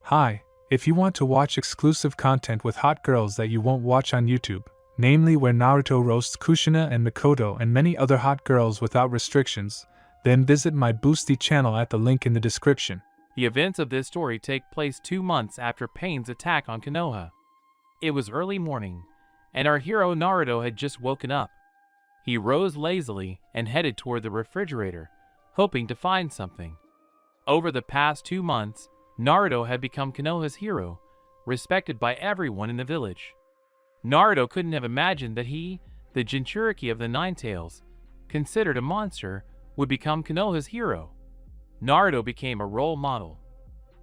Hi, if you want to watch exclusive content with hot girls that you won't watch on YouTube, namely where Naruto roasts Kushina and Mikoto and many other hot girls without restrictions, then visit my Boosty channel at the link in the description. The events of this story take place 2 months after Pain's attack on Konoha. It was early morning, and our hero Naruto had just woken up. He rose lazily and headed toward the refrigerator, hoping to find something. Over the past 2 months, Naruto had become Konoha's hero, respected by everyone in the village. Naruto couldn't have imagined that he, the Jinchuriki of the Nine Tails, considered a monster, would become Konoha's hero. Naruto became a role model.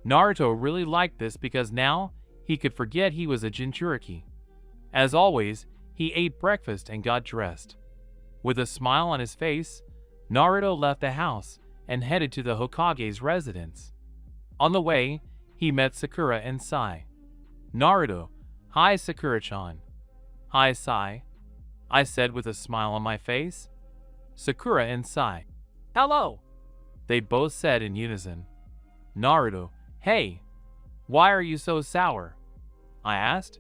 Naruto really liked this because now he could forget he was a Jinchuriki. As always, he ate breakfast and got dressed. With a smile on his face, Naruto left the house and headed to the Hokage's residence. On the way, he met Sakura and Sai. Naruto, "Hi Sakura-chan." "Hi Sai," I said with a smile on my face. Sakura and Sai, "Hello," they both said in unison. Naruto, "Hey, why are you so sour?" I asked.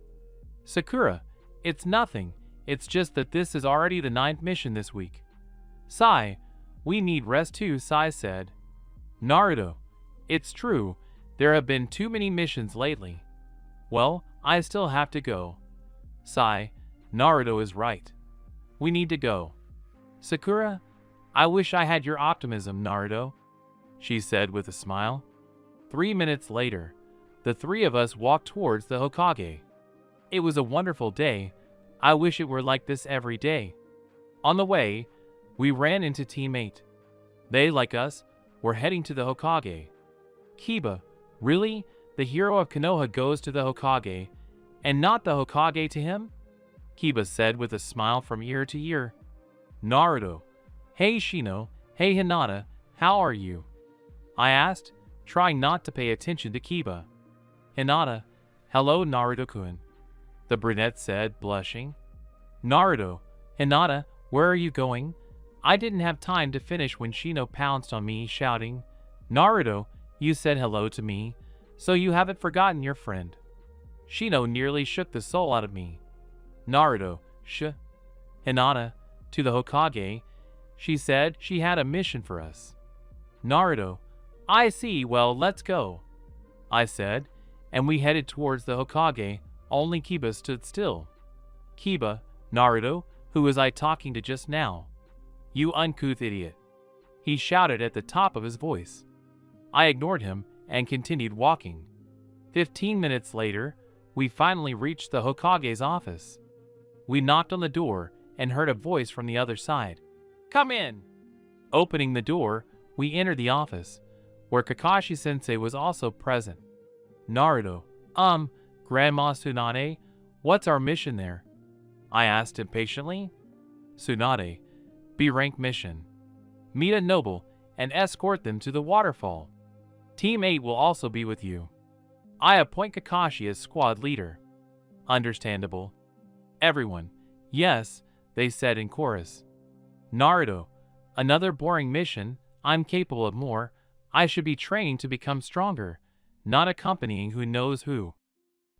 Sakura, "It's nothing, it's just that this is already the 9th mission this week." Sai, "We need rest too," Sai said. Naruto, "It's true, there have been too many missions lately." "Well, I still have to go." Sai, "Naruto is right. We need to go." Sakura, "I wish I had your optimism, Naruto," she said with a smile. 3 minutes later, the three of us walked towards the Hokage. It was a wonderful day. I wish it were like this every day. On the way, we ran into Team 8. They, like us, were heading to the Hokage. Kiba, "Really? The hero of Konoha goes to the Hokage, and not the Hokage to him?" Kiba said with a smile from ear to ear. Naruto, "Hey Shino, hey Hinata, how are you?" I asked, trying not to pay attention to Kiba. Hinata, "Hello Naruto-kun," the brunette said, blushing. Naruto, "Hinata, where are you going? I didn't have time to finish when Shino pounced on me, shouting, 'Naruto, you said hello to me, so you haven't forgotten your friend.' Shino nearly shook the soul out of me." Naruto, Hinata, to the Hokage. "She said she had a mission for us." Naruto, "I see, well, let's go," I said, and we headed towards the Hokage. Only Kiba stood still. "Kiba, Naruto, who was I talking to just now?" "You uncouth idiot," he shouted at the top of his voice. I ignored him and continued walking. 15 minutes later, we finally reached the Hokage's office. We knocked on the door and heard a voice from the other side. "Come in!" Opening the door, we entered the office, where Kakashi-sensei was also present. Naruto, Grandma Tsunade, what's our mission there?" I asked impatiently. Tsunade, B-rank mission. Meet a noble and escort them to the waterfall. Team 8 will also be with you. I appoint Kakashi as squad leader. Understandable. Everyone, yes, they said in chorus. Naruto, another boring mission. I'm capable of more. I should be training to become stronger, not accompanying who knows who.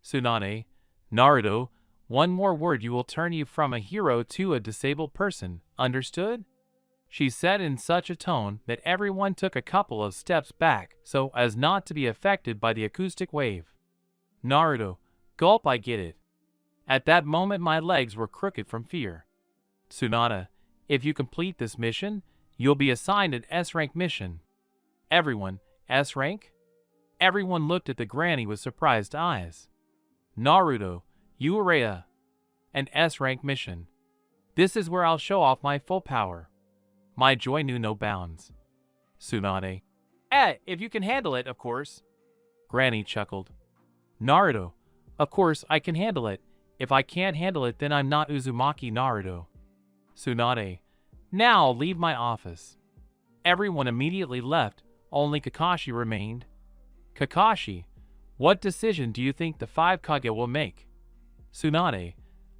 Tsunade, Naruto, one more word you will turn you from a hero to a disabled person, understood? She said in such a tone that everyone took a couple of steps back so as not to be affected by the acoustic wave. Naruto, gulp, I get it. At that moment my legs were crooked from fear. Tsunade, if you complete this mission, you'll be assigned an S-rank mission. Everyone, S-rank? Everyone looked at the granny with surprised eyes. Naruto, Uraya, an S-rank mission. This is where I'll show off my full power. My joy knew no bounds. Tsunade, if you can handle it, of course. Granny chuckled. Naruto, of course I can handle it. If I can't handle it, then I'm not Uzumaki Naruto. Tsunade, now leave my office. Everyone immediately left, only Kakashi remained. Kakashi, what decision do you think the 5 Kage will make? Tsunade,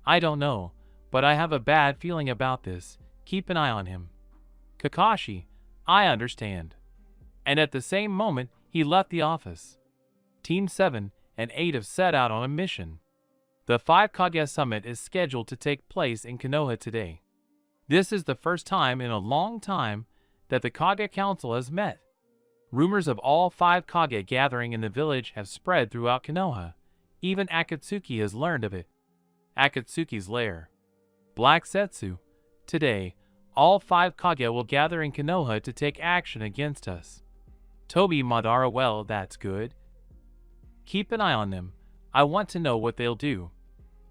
I don't know, but I have a bad feeling about this. Keep an eye on him. Kakashi, I understand. And at the same moment, he left the office. Team 7 and 8 have set out on a mission. The 5 Kage Summit is scheduled to take place in Konoha today. This is the first time in a long time that the Kage Council has met. Rumors of all 5 Kage gathering in the village have spread throughout Konoha. Even Akatsuki has learned of it. Akatsuki's lair. Black Setsu. Today, all 5 Kage will gather in Konoha to take action against us. Toby Madara, well, that's good. Keep an eye on them. I want to know what they'll do.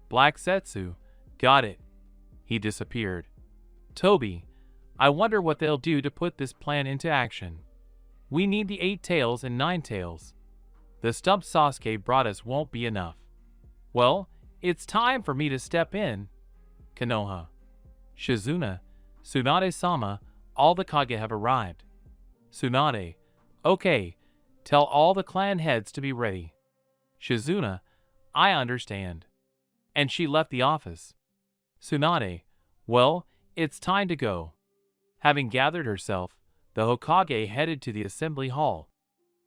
Black Setsu. Got it. He disappeared. Toby. I wonder what they'll do to put this plan into action. We need the 8 tails and 9 tails. The stump Sasuke brought us won't be enough. Well, it's time for me to step in. Konoha. Shizuna. Tsunade-sama, all the Kage have arrived. Tsunade. Okay, tell all the clan heads to be ready. Shizuna. I understand. And she left the office. Tsunade. Well, it's time to go. Having gathered herself, the Hokage headed to the assembly hall.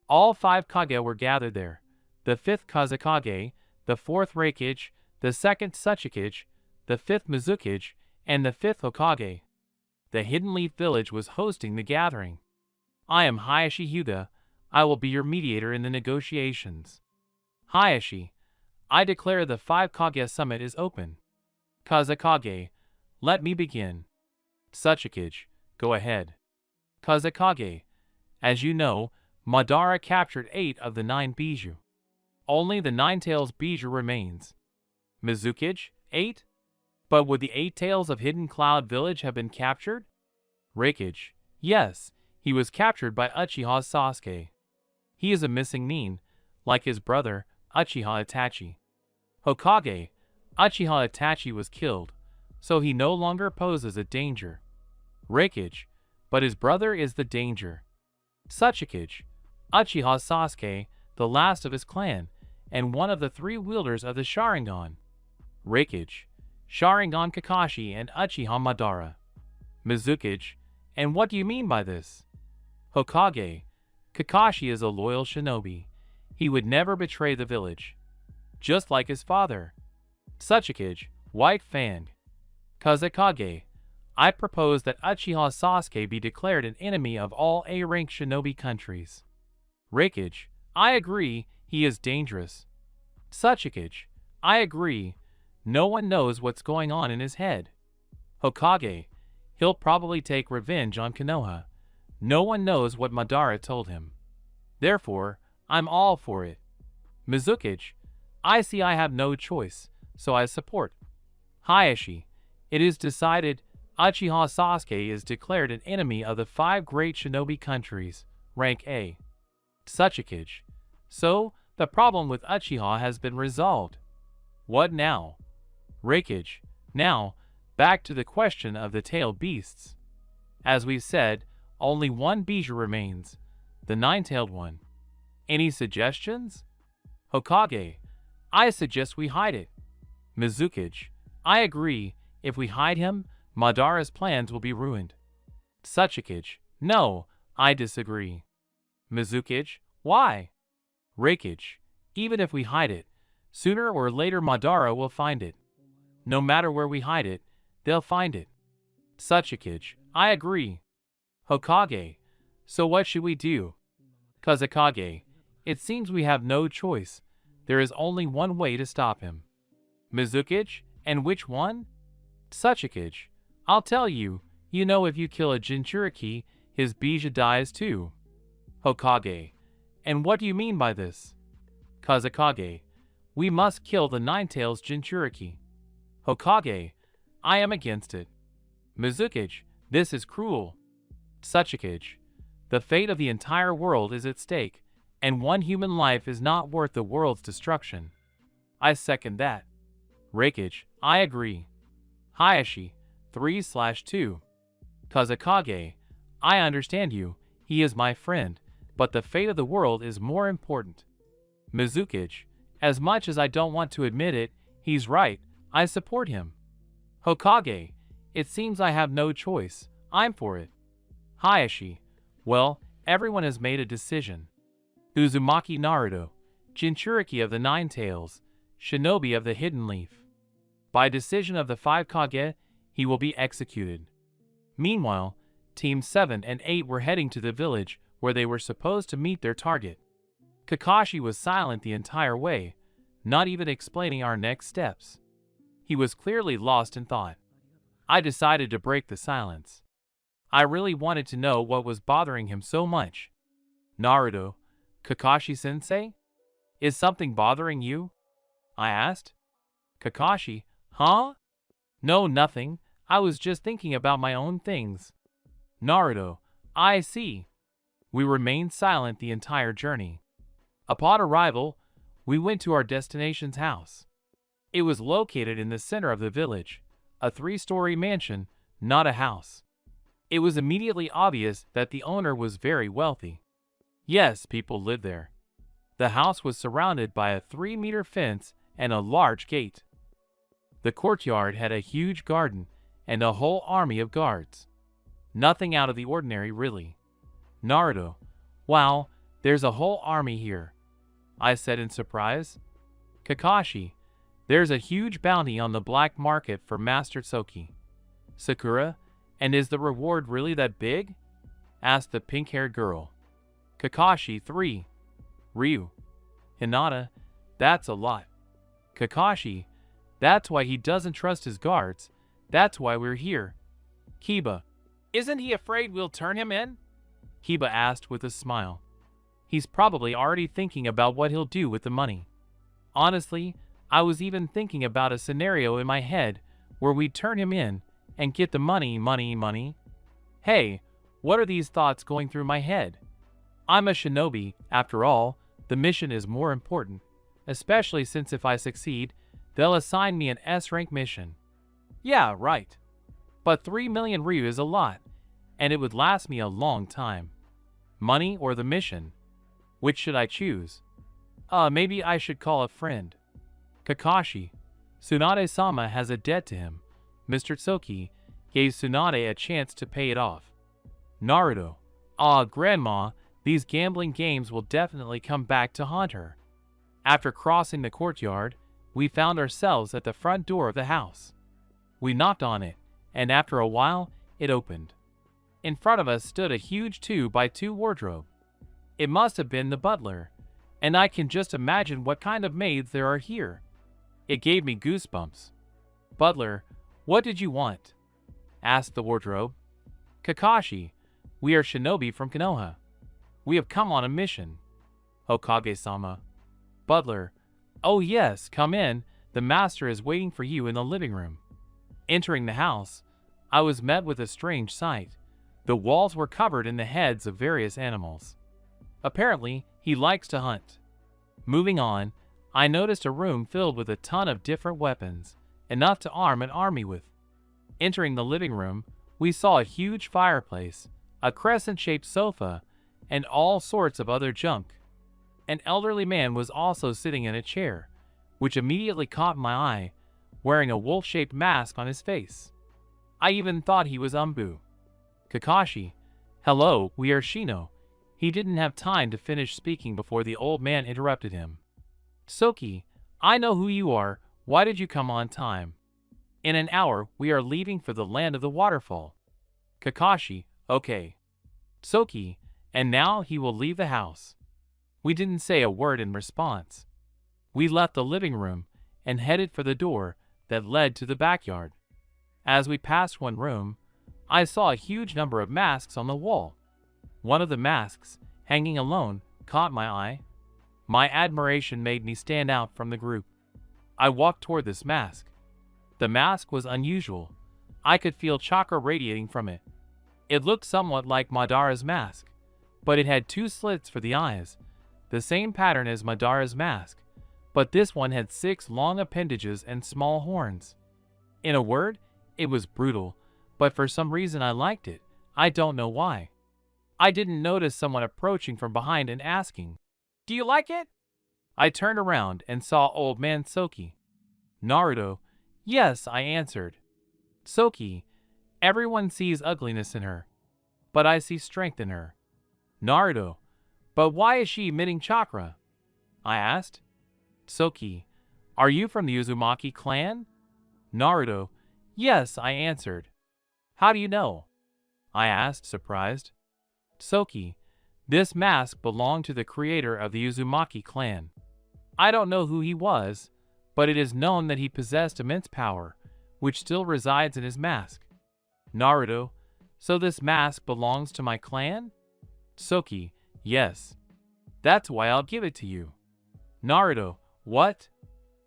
All 5 Kage were gathered there. The 5th Kazekage, the 4th Reikage, the 2nd Tsuchikage, the 5th Mizukage, and the 5th Hokage. The Hidden Leaf Village was hosting the gathering. I am Hayashi Hyuga. I will be your mediator in the negotiations. Hayashi. I declare the 5 Kage Summit is open. Kazekage. Let me begin. Tsuchikage. Go ahead. Kazekage. As you know, Madara captured 8 of the 9 Bijou. Only the 9 tails Bijou remains. Mizukage. 8? But would the 8 tails of Hidden Cloud Village have been captured? Reikage. Yes, he was captured by Uchiha Sasuke. He is a missing nin, like his brother, Uchiha Itachi. Hokage. Uchiha Itachi was killed, so he no longer poses a danger. Reikage. But his brother is the danger. Tsuchikage. Uchiha Sasuke, the last of his clan, and one of the 3 wielders of the Sharingan. Reikage. Sharingan Kakashi and Uchiha Madara. Mizukage. And what do you mean by this? Hokage. Kakashi is a loyal shinobi. He would never betray the village. Just like his father. Tsuchikage. White Fang. Kazekage. I propose that Uchiha Sasuke be declared an enemy of all A-rank shinobi countries. Reikage. I agree, he is dangerous. Tsuchikage. I agree. No one knows what's going on in his head. Hokage. He'll probably take revenge on Konoha. No one knows what Madara told him. Therefore, I'm all for it. Mizukage. I see I have no choice, so I support. Hayashi. It is decided Uchiha Sasuke is declared an enemy of the 5 great shinobi countries, rank A. Tsuchikage. So, the problem with Uchiha has been resolved. What now? Reikage. Now, back to the question of the tailed beasts. As we've said, only one Bijou remains, the 9-tailed one. Any suggestions? Hokage. I suggest we hide it. Mizukage. I agree, if we hide him, Madara's plans will be ruined. Tsuchikage. No, I disagree. Mizukage. Why? Reikage. Even if we hide it, sooner or later Madara will find it. No matter where we hide it, they'll find it. Tsuchikage. I agree. Hokage. So what should we do? Kazekage. It seems we have no choice. There is only one way to stop him. Mizukage. And which one? Tsuchikage. I'll tell you. You know, if you kill a Jinchuriki, his Bijou dies too. Hokage. And what do you mean by this? Kazekage. We must kill the 9-tails Jinchuriki. Hokage. I am against it. Mizukage. This is cruel. Tsuchikage. The fate of the entire world is at stake, and one human life is not worth the world's destruction. I second that. Reikage. I agree. Hayashi. 3/2. Kazekage. I understand you. He is my friend, but the fate of the world is more important. Mizukage. As much as I don't want to admit it, he's right. I support him. Hokage. It seems I have no choice. I'm for it. Hayashi. Well, everyone has made a decision. Uzumaki Naruto. Jinchuriki of the Nine Tails, Shinobi of the Hidden Leaf. By decision of the 5 Kage, he will be executed. Meanwhile, Teams 7 and 8 were heading to the village where they were supposed to meet their target. Kakashi was silent the entire way, not even explaining our next steps. He was clearly lost in thought. I decided to break the silence. I really wanted to know what was bothering him so much. Naruto, Kakashi-sensei? Is something bothering you? I asked. Kakashi, huh? No, nothing. I was just thinking about my own things. Naruto, I see. We remained silent the entire journey. Upon arrival, we went to our destination's house. It was located in the center of the village, a 3-story mansion, not a house. It was immediately obvious that the owner was very wealthy. Yes, people lived there. The house was surrounded by a 3-meter fence and a large gate. The courtyard had a huge garden and a whole army of guards. Nothing out of the ordinary, really. Naruto, wow, there's a whole army here, I said in surprise. Kakashi, there's a huge bounty on the black market for Master Tsuki. Sakura, and is the reward really that big? Asked the pink-haired girl. Kakashi, 3. Ryu. Hinata, that's a lot. Kakashi, that's why he doesn't trust his guards. That's why we're here. Kiba, isn't he afraid we'll turn him in? Kiba asked with a smile. He's probably already thinking about what he'll do with the money. Honestly, I was even thinking about a scenario in my head where we'd turn him in and get the money. Hey, what are these thoughts going through my head? I'm a shinobi, after all. The mission is more important, especially since if I succeed, they'll assign me an S-rank mission. Yeah, right. But 3 million Ryu is a lot, and it would last me a long time. Money or the mission? Which should I choose? Maybe I should call a friend. Kakashi, Tsunade-sama has a debt to him. Mr. Tsuki gave Tsunade a chance to pay it off. Naruto, Grandma, these gambling games will definitely come back to haunt her. After crossing the courtyard, we found ourselves at the front door of the house. We knocked on it, and after a while, it opened. In front of us stood a huge 2x2 wardrobe. It must have been the butler, and I can just imagine what kind of maids there are here. It gave me goosebumps. Butler, what did you want? Asked the wardrobe. Kakashi, we are shinobi from Konoha. We have come on a mission. Hokage-sama. Butler, oh yes, come in. The master is waiting for you in the living room. Entering the house, I was met with a strange sight. The walls were covered in the heads of various animals. Apparently, he likes to hunt. Moving on, I noticed a room filled with a ton of different weapons, enough to arm an army with. Entering the living room, we saw a huge fireplace, a crescent-shaped sofa, and all sorts of other junk. An elderly man was also sitting in a chair, which immediately caught my eye, wearing a wolf-shaped mask on his face. I even thought he was Umbu. Kakashi, hello, we are Shino. He didn't have time to finish speaking before the old man interrupted him. Tsuki, I know who you are. Why did you come on time? In an hour, we are leaving for the land of the waterfall. Kakashi, okay. Tsuki, and now he will leave the house. We didn't say a word in response. We left the living room and headed for the door that led to the backyard. As we passed one room, I saw a huge number of masks on the wall. One of the masks, hanging alone, caught my eye. My admiration made me stand out from the group. I walked toward this mask. The mask was unusual. I could feel chakra radiating from it. It looked somewhat like Madara's mask, but it had 2 slits for the eyes, the same pattern as Madara's mask, but this one had 6 long appendages and small horns. In a word, it was brutal, but for some reason I liked it. I don't know why. I didn't notice someone approaching from behind and asking, "Do you like it?" I turned around and saw old man Tsuki. Naruto, yes, I answered. Tsuki, everyone sees ugliness in her, but I see strength in her. Naruto, but why is she emitting chakra? I asked. Soki, are you from the Uzumaki clan? Naruto, yes, I answered. How do you know? I asked, surprised. Soki, this mask belonged to the creator of the Uzumaki clan. I don't know who he was, but it is known that he possessed immense power, which still resides in his mask. Naruto, so this mask belongs to my clan? Soki, yes. That's why I'll give it to you. Naruto, what?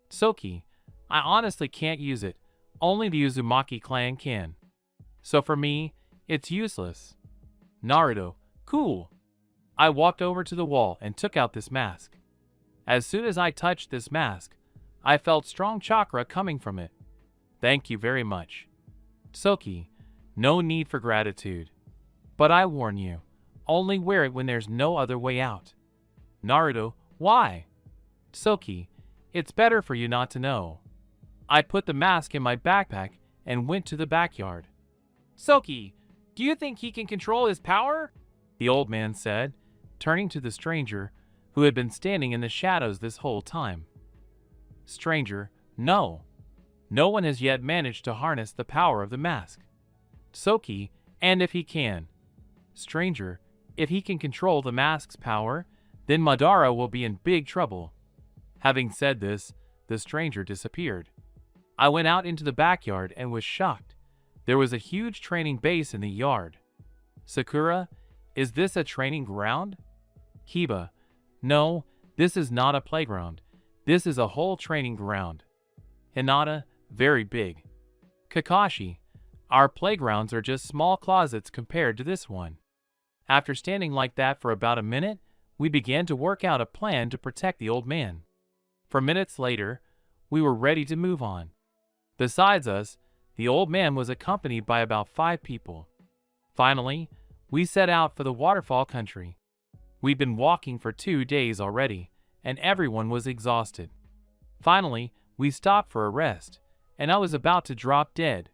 Soki, I honestly can't use it. Only the Uzumaki clan can. So for me, it's useless. Naruto, cool. I walked over to the wall and took out this mask. As soon as I touched this mask, I felt strong chakra coming from it. Thank you very much. Soki, no need for gratitude. But I warn you, only wear it when there's no other way out. Naruto, why? Soki, it's better for you not to know. I put the mask in my backpack and went to the backyard. Soki, do you think he can control his power? The old man said, turning to the stranger, who had been standing in the shadows this whole time. Stranger, no. No one has yet managed to harness the power of the mask. Soki, and if he can. Stranger, if he can control the mask's power, then Madara will be in big trouble. Having said this, the stranger disappeared. I went out into the backyard and was shocked. There was a huge training base in the yard. Sakura, is this a training ground? Kiba, no, this is not a playground. This is a whole training ground. Hinata, very big. Kakashi, our playgrounds are just small closets compared to this one. After standing like that for about a minute, we began to work out a plan to protect the old man. For minutes later, we were ready to move on. Besides us, the old man was accompanied by about 5 people. Finally, we set out for the waterfall country. We'd been walking for 2 days already, and everyone was exhausted. Finally, we stopped for a rest, and I was about to drop dead.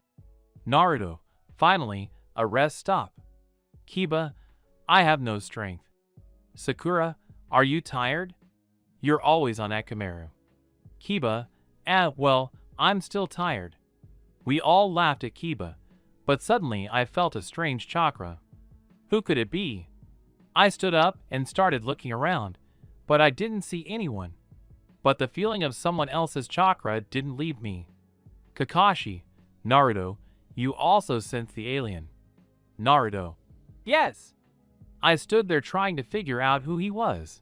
Naruto, finally, a rest stop. Kiba, I have no strength. Sakura, are you tired? You're always on Akamaru. Kiba, well, I'm still tired. We all laughed at Kiba, but suddenly I felt a strange chakra. Who could it be? I stood up and started looking around, but I didn't see anyone. But the feeling of someone else's chakra didn't leave me. Kakashi, Naruto, you also sense the alien. Naruto, yes. I stood there trying to figure out who he was.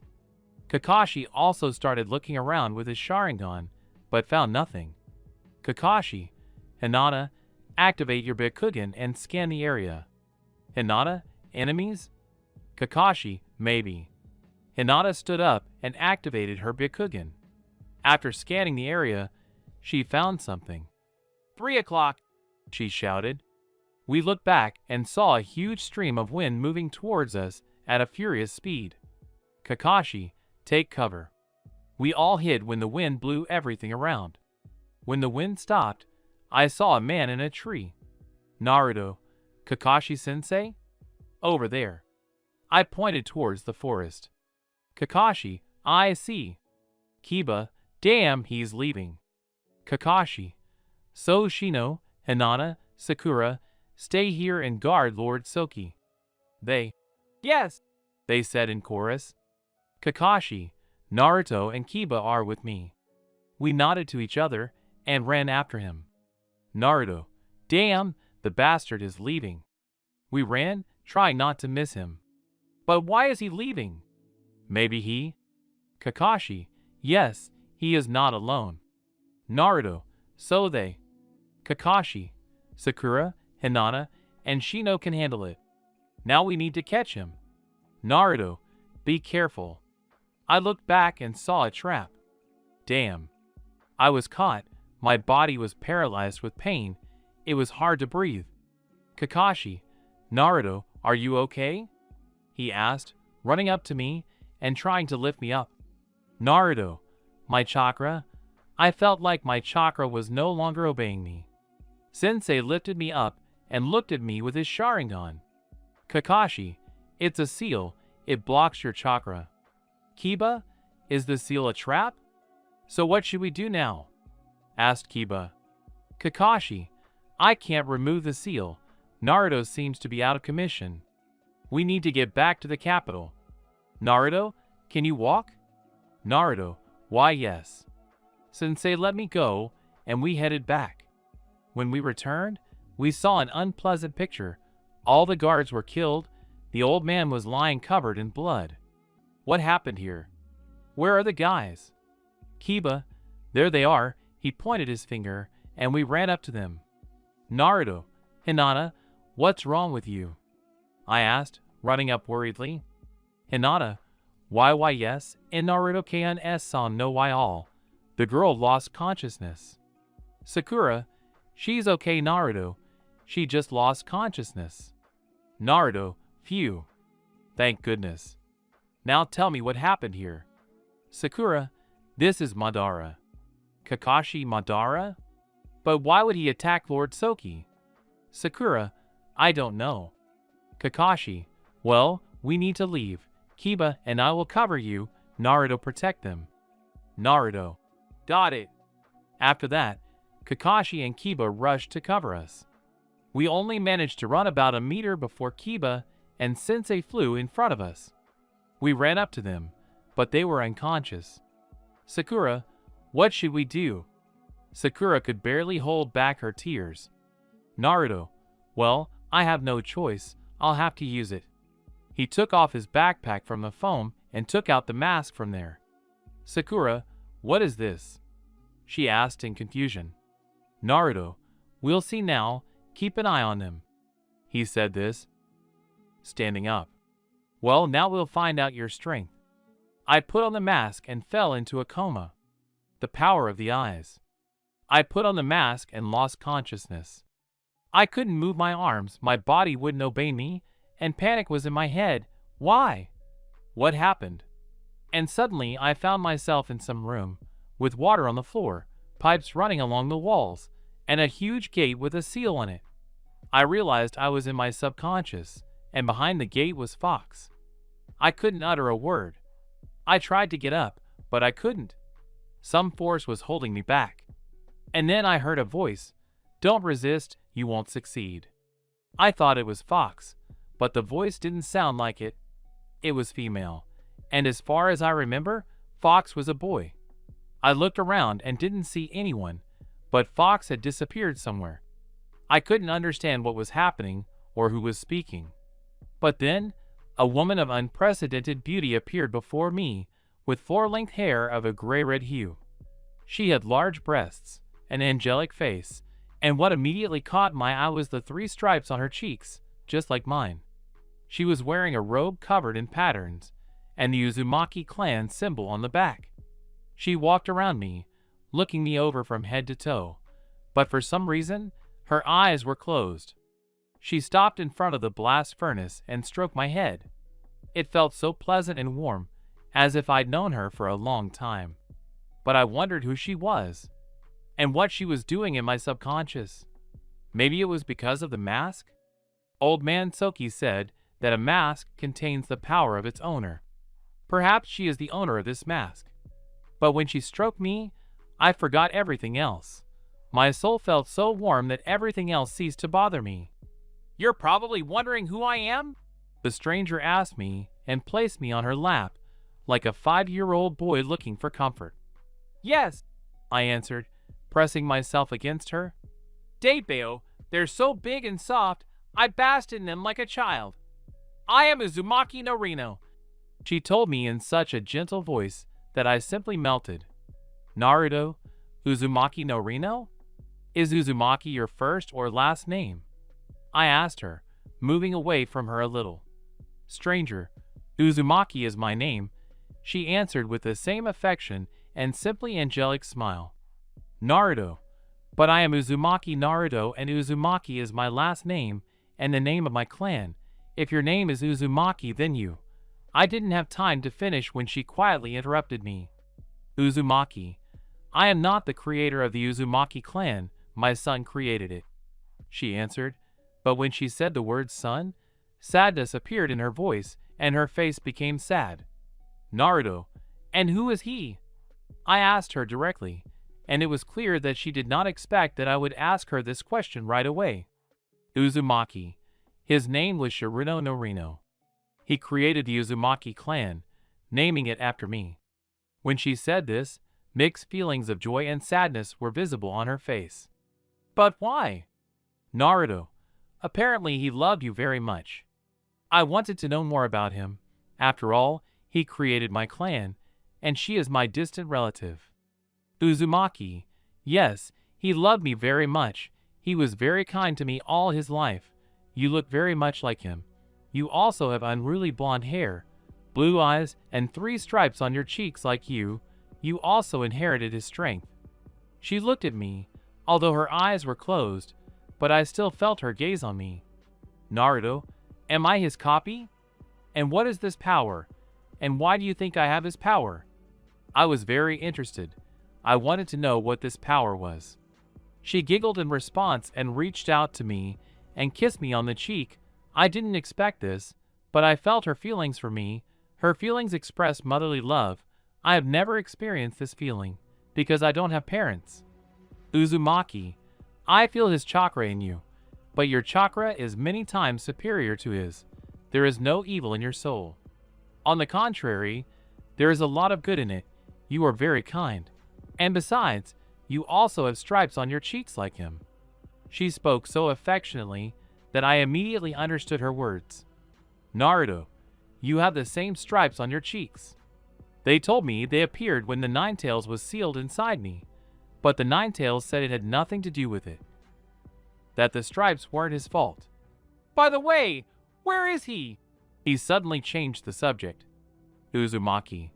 Kakashi also started looking around with his Sharingan, but found nothing. Kakashi, Hinata, activate your Byakugan and scan the area. Hinata, enemies? Kakashi, maybe. Hinata stood up and activated her Byakugan. After scanning the area, she found something. 3 o'clock, she shouted. We looked back and saw a huge stream of wind moving towards us at a furious speed. Kakashi, take cover. We all hid when the wind blew everything around. When the wind stopped, I saw a man in a tree. Naruto, Kakashi-sensei? Over there. I pointed towards the forest. Kakashi, I see. Kiba, damn, he's leaving. Kakashi, so Shino, Hinata, Sakura, stay here and guard Lord Soki. They, yes, they said in chorus. Kakashi, Naruto, and Kiba are with me. We nodded to each other and ran after him. Naruto, damn, the bastard is leaving. We ran, trying not to miss him. But why is he leaving? Maybe he? Kakashi, yes, he is not alone. Naruto, so they. Kakashi, Sakura, Hinata, and Shino can handle it. Now we need to catch him. Naruto, be careful. I looked back and saw a trap. Damn. I was caught. My body was paralyzed with pain. It was hard to breathe. Kakashi, Naruto, are you okay? He asked, running up to me and trying to lift me up. Naruto, my chakra. I felt like my chakra was no longer obeying me. Sensei lifted me up and looked at me with his Sharingan. Kakashi, it's a seal. It blocks your chakra. Kiba, Is the seal a trap? So what should we do now? Asked Kiba. Kakashi, I can't remove the seal. Naruto seems to be out of commission. We need to get back to the capital. Naruto, can you walk? Naruto, why yes. Sensei let me go, and we headed back. When we returned, we saw an unpleasant picture. All the guards were killed. The old man was lying covered in blood. What happened here? Where are the guys? Kiba, there they are. He pointed his finger, and we ran up to them. Naruto, Hinata, what's wrong with you? I asked, running up worriedly. Hinata, why yes, and Naruto kan no why all. The girl lost consciousness. Sakura, she's okay Naruto. She just lost consciousness. Naruto, phew. Thank goodness. Now tell me what happened here. Sakura, this is Madara. Kakashi Madara? But why would he attack Lord Soki? Sakura, I don't know. Kakashi, well, we need to leave. Kiba and I will cover you. Naruto protect them. Naruto. Got it. After that, Kakashi and Kiba rushed to cover us. We only managed to run about a meter before Kiba and Sensei flew in front of us. We ran up to them, but they were unconscious. Sakura, what should we do? Sakura could barely hold back her tears. Naruto, well, I have no choice. I'll have to use it. He took off his backpack from the foam and took out the mask from there. Sakura, what is this? She asked in confusion. Naruto, we'll see now. Keep an eye on them. He said this, standing up. Well, now we'll find out your strength. I put on the mask and fell into a coma. The power of the eyes. I put on the mask and lost consciousness. I couldn't move my arms, my body wouldn't obey me, and panic was in my head. Why? What happened? And suddenly I found myself in some room, with water on the floor, pipes running along the walls, and a huge gate with a seal on it. I realized I was in my subconscious, and behind the gate was Fox. I couldn't utter a word. I tried to get up, but I couldn't. Some force was holding me back. And then I heard a voice. Don't resist, you won't succeed. I thought it was Fox, but the voice didn't sound like it. It was female, and as far as I remember, Fox was a boy. I looked around and didn't see anyone, but Fox had disappeared somewhere. I couldn't understand what was happening or who was speaking. But then, a woman of unprecedented beauty appeared before me, with floor-length hair of a gray-red hue. She had large breasts, an angelic face, and what immediately caught my eye was the 3 stripes on her cheeks, just like mine. She was wearing a robe covered in patterns, and the Uzumaki clan symbol on the back. She walked around me, looking me over from head to toe, but for some reason, her eyes were closed. She stopped in front of the blast furnace and stroked my head. It felt so pleasant and warm, as if I'd known her for a long time. But I wondered who she was, and what she was doing in my subconscious. Maybe it was because of the mask? Old Man Soki said that a mask contains the power of its owner. Perhaps she is the owner of this mask. But when she stroked me, I forgot everything else. My soul felt so warm that everything else ceased to bother me. You're probably wondering who I am? The stranger asked me and placed me on her lap, like a 5-year-old boy looking for comfort. Yes, I answered, pressing myself against her. Datebeo, they're so big and soft, I basked in them like a child. I am Uzumaki no Rino. She told me in such a gentle voice that I simply melted. Naruto, Uzumaki no Rino? Is Uzumaki your first or last name? I asked her, moving away from her a little. Stranger, Uzumaki is my name, she answered with the same affection and simply angelic smile. Naruto, but I am Uzumaki Naruto and Uzumaki is my last name and the name of my clan. If your name is Uzumaki, then you. I didn't have time to finish when she quietly interrupted me. Uzumaki, I am not the creator of the Uzumaki clan, my son created it, she answered, but when she said the word son, sadness appeared in her voice and her face became sad. Naruto, And who is he? I asked her directly, and it was clear that she did not expect that I would ask her this question right away. Uzumaki. His name was Shirino Norino. He created the Uzumaki clan, naming it after me. When she said this, mixed feelings of joy and sadness were visible on her face. But why? Naruto. Apparently he loved you very much. I wanted to know more about him. After all, he created my clan, and she is my distant relative. Uzumaki. Yes, he loved me very much. He was very kind to me all his life. You look very much like him. You also have unruly blonde hair, blue eyes, and 3 stripes on your cheeks like you. You also inherited his strength. She looked at me, although her eyes were closed, but I still felt her gaze on me. Naruto, am I his copy? And what is this power? And why do you think I have his power? I was very interested. I wanted to know what this power was. She giggled in response and reached out to me and kissed me on the cheek. I didn't expect this, but I felt her feelings for me. Her feelings expressed motherly love. I have never experienced this feeling, because I don't have parents. Uzumaki. I feel his chakra in you, but your chakra is many times superior to his. There is no evil in your soul. On the contrary, there is a lot of good in it. You are very kind. And besides, you also have stripes on your cheeks like him. She spoke so affectionately that I immediately understood her words. Naruto, you have the same stripes on your cheeks. They told me they appeared when the Ninetales was sealed inside me, but the Ninetales said it had nothing to do with it. That the stripes weren't his fault. By the way, where is he? He suddenly changed the subject. Uzumaki.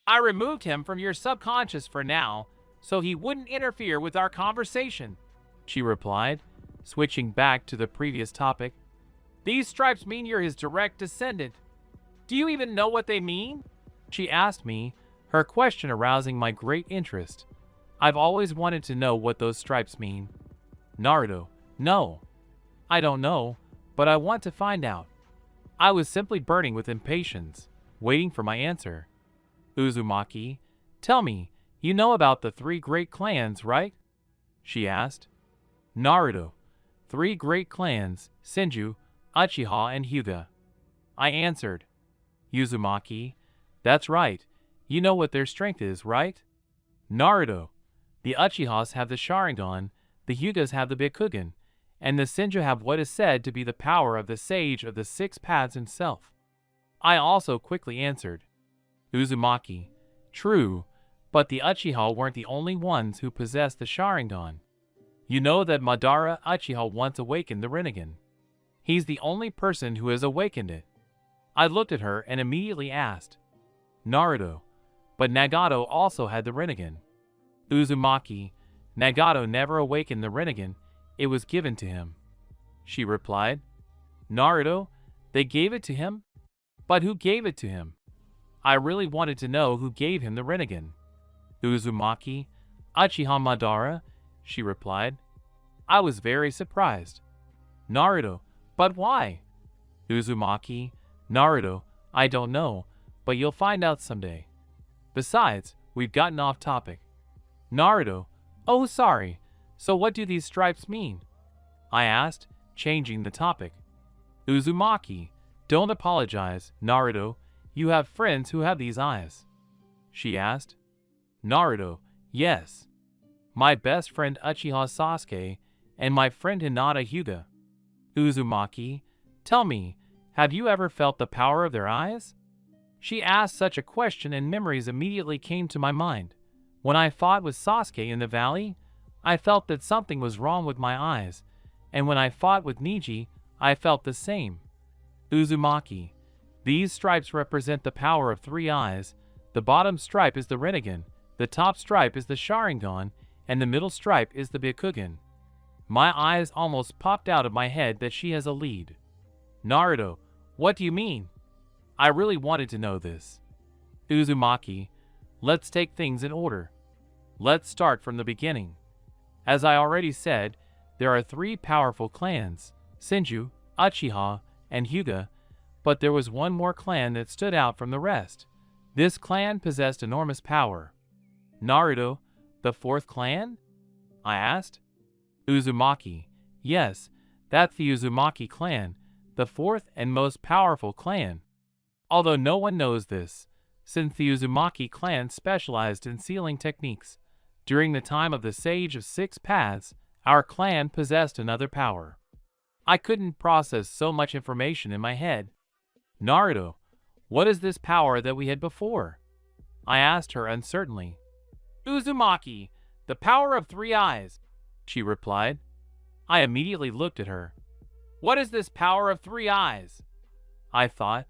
I removed him from your subconscious for now, so he wouldn't interfere with our conversation, she replied, switching back to the previous topic. These stripes mean you're his direct descendant. Do you even know what they mean? She asked me, her question arousing my great interest. I've always wanted to know what those stripes mean. Naruto, no. I don't know, but I want to find out. I was simply burning with impatience, waiting for my answer. Uzumaki, tell me, you know about the 3 great clans, right? She asked. Naruto, 3 great clans, Senju, Uchiha, and Hyuga. I answered. Uzumaki, that's right. You know what their strength is, right? Naruto, the Uchihas have the Sharingan, the Hyugas have the Byakugan, and the Senju have what is said to be the power of the Sage of the 6 Paths himself. I also quickly answered. Uzumaki, true, but the Uchiha weren't the only ones who possessed the Sharingan. You know that Madara Uchiha once awakened the Rinnegan. He's the only person who has awakened it. I looked at her and immediately asked, Naruto, but Nagato also had the Rinnegan. Uzumaki, Nagato never awakened the Rinnegan, it was given to him. She replied, Naruto, they gave it to him? But who gave it to him? I really wanted to know who gave him the Rinnegan. Uzumaki, Uchiha Madara, she replied. I was very surprised. Naruto, but why? Uzumaki, Naruto, I don't know, but you'll find out someday. Besides, we've gotten off topic. Naruto, oh sorry, so what do these stripes mean? I asked, changing the topic. Uzumaki, don't apologize, Naruto, you have friends who have these eyes. She asked. Naruto, yes. My best friend Uchiha Sasuke and my friend Hinata Hyuga. Uzumaki, tell me, have you ever felt the power of their eyes? She asked such a question and memories immediately came to my mind. When I fought with Sasuke in the valley, I felt that something was wrong with my eyes, and when I fought with Neji, I felt the same. Uzumaki, these stripes represent the power of 3 eyes. The bottom stripe is the Rinnegan, the top stripe is the Sharingan, and the middle stripe is the Byakugan. My eyes almost popped out of my head that she has a lead. Naruto, what do you mean? I really wanted to know this. Uzumaki, let's take things in order. Let's start from the beginning. As I already said, there are 3 powerful clans, Senju, Uchiha, and Hyuga, but there was one more clan that stood out from the rest. This clan possessed enormous power. Naruto, the fourth clan? I asked. Uzumaki. Yes, that's the Uzumaki clan, the fourth and most powerful clan. Although no one knows this, since the Uzumaki clan specialized in sealing techniques, during the time of the Sage of Six Paths, our clan possessed another power. I couldn't process so much information in my head. Naruto, what is this power that we had before? I asked her uncertainly. Uzumaki, the power of three eyes, she replied. I immediately looked at her. What is this power of three eyes? I thought.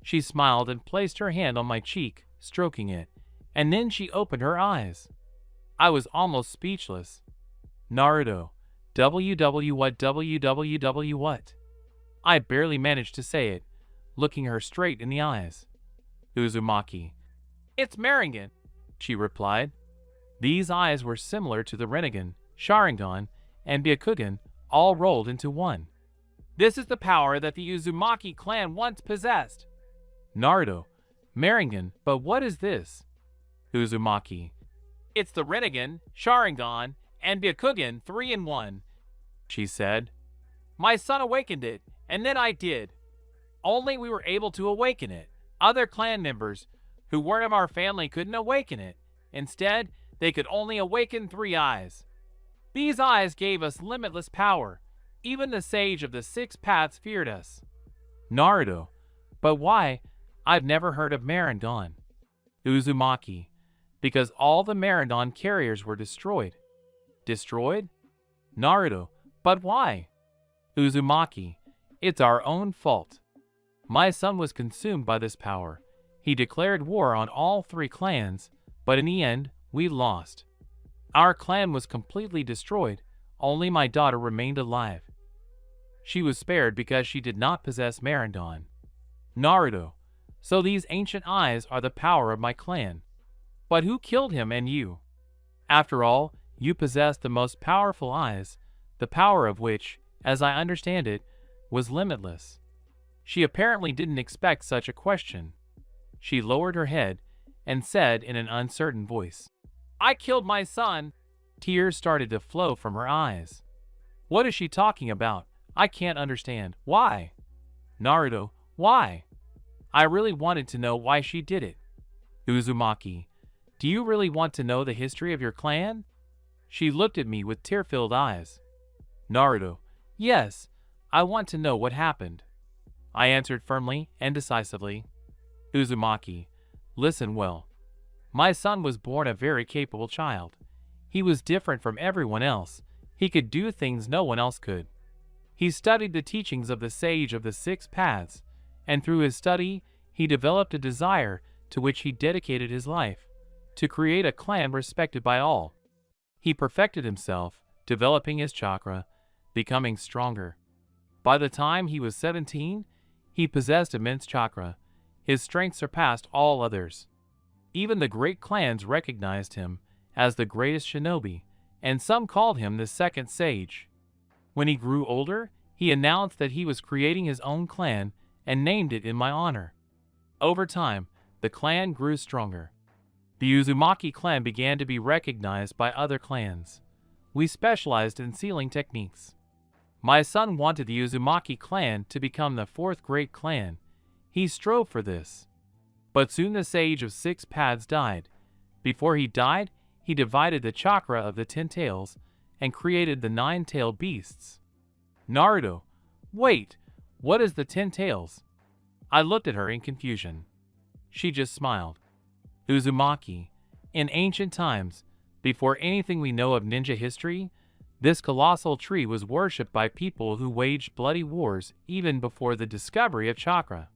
She smiled and placed her hand on my cheek, stroking it, and then she opened her eyes. I was almost speechless. Naruto, www what? I barely managed to say it, looking her straight in the eyes. Uzumaki. It's Maringan, she replied. These eyes were similar to the Rinnegan, Sharingan, and Byakugan, all rolled into one. This is the power that the Uzumaki clan once possessed. Naruto, Maringan, but what is this? Uzumaki. It's the Rinnegan, Sharingan, and Byakugan 3 in 1, she said. My son awakened it, and then I did. Only we were able to awaken it. Other clan members who weren't of our family couldn't awaken it. Instead, they could only awaken three eyes. These eyes gave us limitless power. Even the Sage of the Six Paths feared us. Naruto. But why? I've never heard of Maringan. Uzumaki. Because all the Maringan carriers were destroyed. Destroyed? Naruto. But why? Uzumaki. It's our own fault. My son was consumed by this power. He declared war on all three clans, but in the end, we lost. Our clan was completely destroyed. Only my daughter remained alive. She was spared because she did not possess Maringan. Naruto. So these ancient eyes are the power of my clan. But who killed him and you? After all, you possess the most powerful eyes, the power of which, as I understand it, was limitless. She apparently didn't expect such a question. She lowered her head and said in an uncertain voice, I killed my son. Tears started to flow from her eyes. What is she talking about? I can't understand. Why? Naruto, why? I really wanted to know why she did it. Uzumaki, do you really want to know the history of your clan? She looked at me with tear-filled eyes. Naruto, yes, I want to know what happened. I answered firmly and decisively. Uzumaki, listen well. My son was born a very capable child. He was different from everyone else. He could do things no one else could. He studied the teachings of the Sage of the Six Paths, and through his study, he developed a desire to which he dedicated his life, to create a clan respected by all. He perfected himself, developing his chakra, becoming stronger. By the time he was 17, he possessed immense chakra. His strength surpassed all others. Even the great clans recognized him as the greatest shinobi, and some called him the second sage. When he grew older, he announced that he was creating his own clan and named it in my honor. Over time, the clan grew stronger. The Uzumaki clan began to be recognized by other clans. We specialized in sealing techniques. My son wanted the Uzumaki clan to become the fourth great clan. He strove for this. But soon the Sage of Six Paths died. Before he died, he divided the chakra of the 10 tails and created the 9-tailed beasts. Naruto, wait, what is the 10 tails? I looked at her in confusion. She just smiled. Uzumaki, in ancient times, before anything we know of ninja history, this colossal tree was worshipped by people who waged bloody wars even before the discovery of chakra.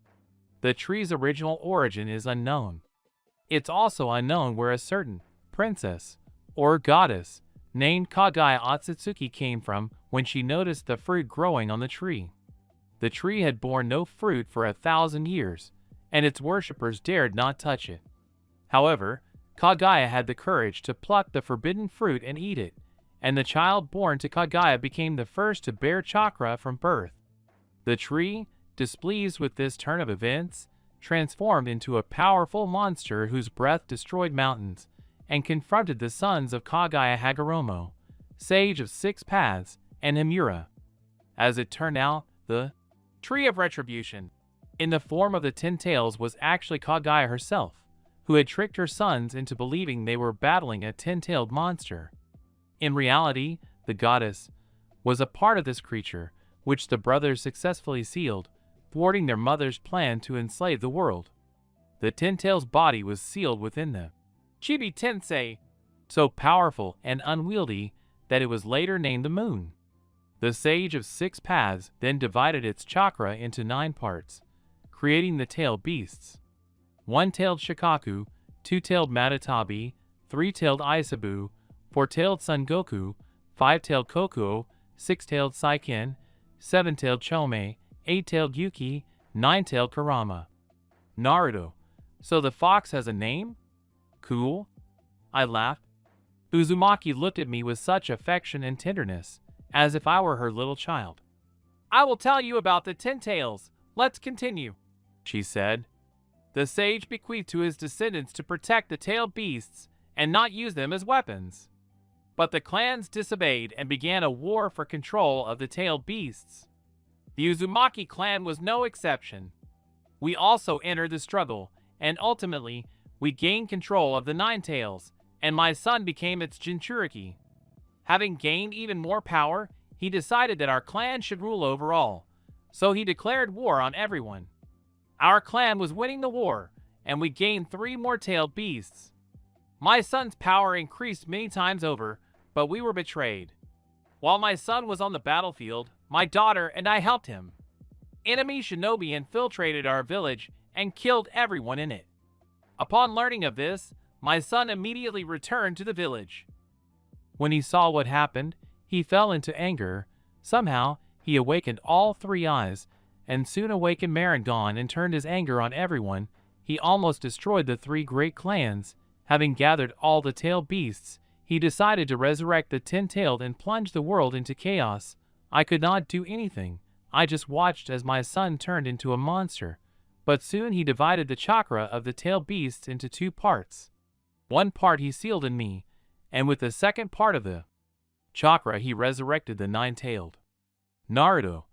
The tree's original origin is unknown. It's also unknown where a certain princess or goddess named Kagaya Otsutsuki came from when she noticed the fruit growing on the tree. The tree had borne no fruit for 1,000 years, and its worshippers dared not touch it. However, Kagaya had the courage to pluck the forbidden fruit and eat it, and the child born to Kagaya became the first to bear chakra from birth. The tree, displeased with this turn of events, transformed into a powerful monster whose breath destroyed mountains, and confronted the sons of Kagaya Hagoromo, Sage of Six Paths, and Himura. As it turned out, the Tree of Retribution, in the form of the 10 Tails, was actually Kagaya herself, who had tricked her sons into believing they were battling a 10-tailed monster. In reality, the goddess was a part of this creature, which the brothers successfully sealed, thwarting their mother's plan to enslave the world. The 10 Tails' body was sealed within the Chibi Tensei, so powerful and unwieldy that it was later named the Moon. The Sage of Six Paths then divided its chakra into 9 parts, creating the tailed beasts: 1-tailed Shikaku, 2-tailed Matatabi, 3-tailed Isabu, 4-tailed Son Goku, 5-tailed Kokuo, 6-tailed Saiken, 7-tailed Chome, 8-tailed Yuki, 9-tailed Kurama. Naruto. So the fox has a name? Cool. I laughed. Uzumaki looked at me with such affection and tenderness, as if I were her little child. I will tell you about the 10 Tails. Let's continue, she said. The sage bequeathed to his descendants to protect the tailed beasts and not use them as weapons. But the clans disobeyed and began a war for control of the tailed beasts. The Uzumaki clan was no exception. We also entered the struggle, and ultimately, we gained control of the 9 Tails, and my son became its Jinchuriki. Having gained even more power, he decided that our clan should rule over all, so he declared war on everyone. Our clan was winning the war, and we gained 3 more tailed beasts. My son's power increased many times over, but we were betrayed. While my son was on the battlefield, my daughter and I helped him. Enemy shinobi infiltrated our village and killed everyone in it. Upon learning of this, my son immediately returned to the village. When he saw what happened, he fell into anger. Somehow, he awakened all 3 eyes, and soon awakened Marangon and turned his anger on everyone. He almost destroyed the 3 great clans. Having gathered all the tailed beasts, he decided to resurrect the 10-tailed and plunge the world into chaos. I could not do anything. I just watched as my son turned into a monster. But soon he divided the chakra of the tailed beasts into 2 parts. 1 part he sealed in me, and with the second part of the chakra he resurrected the 9-tailed. Naruto.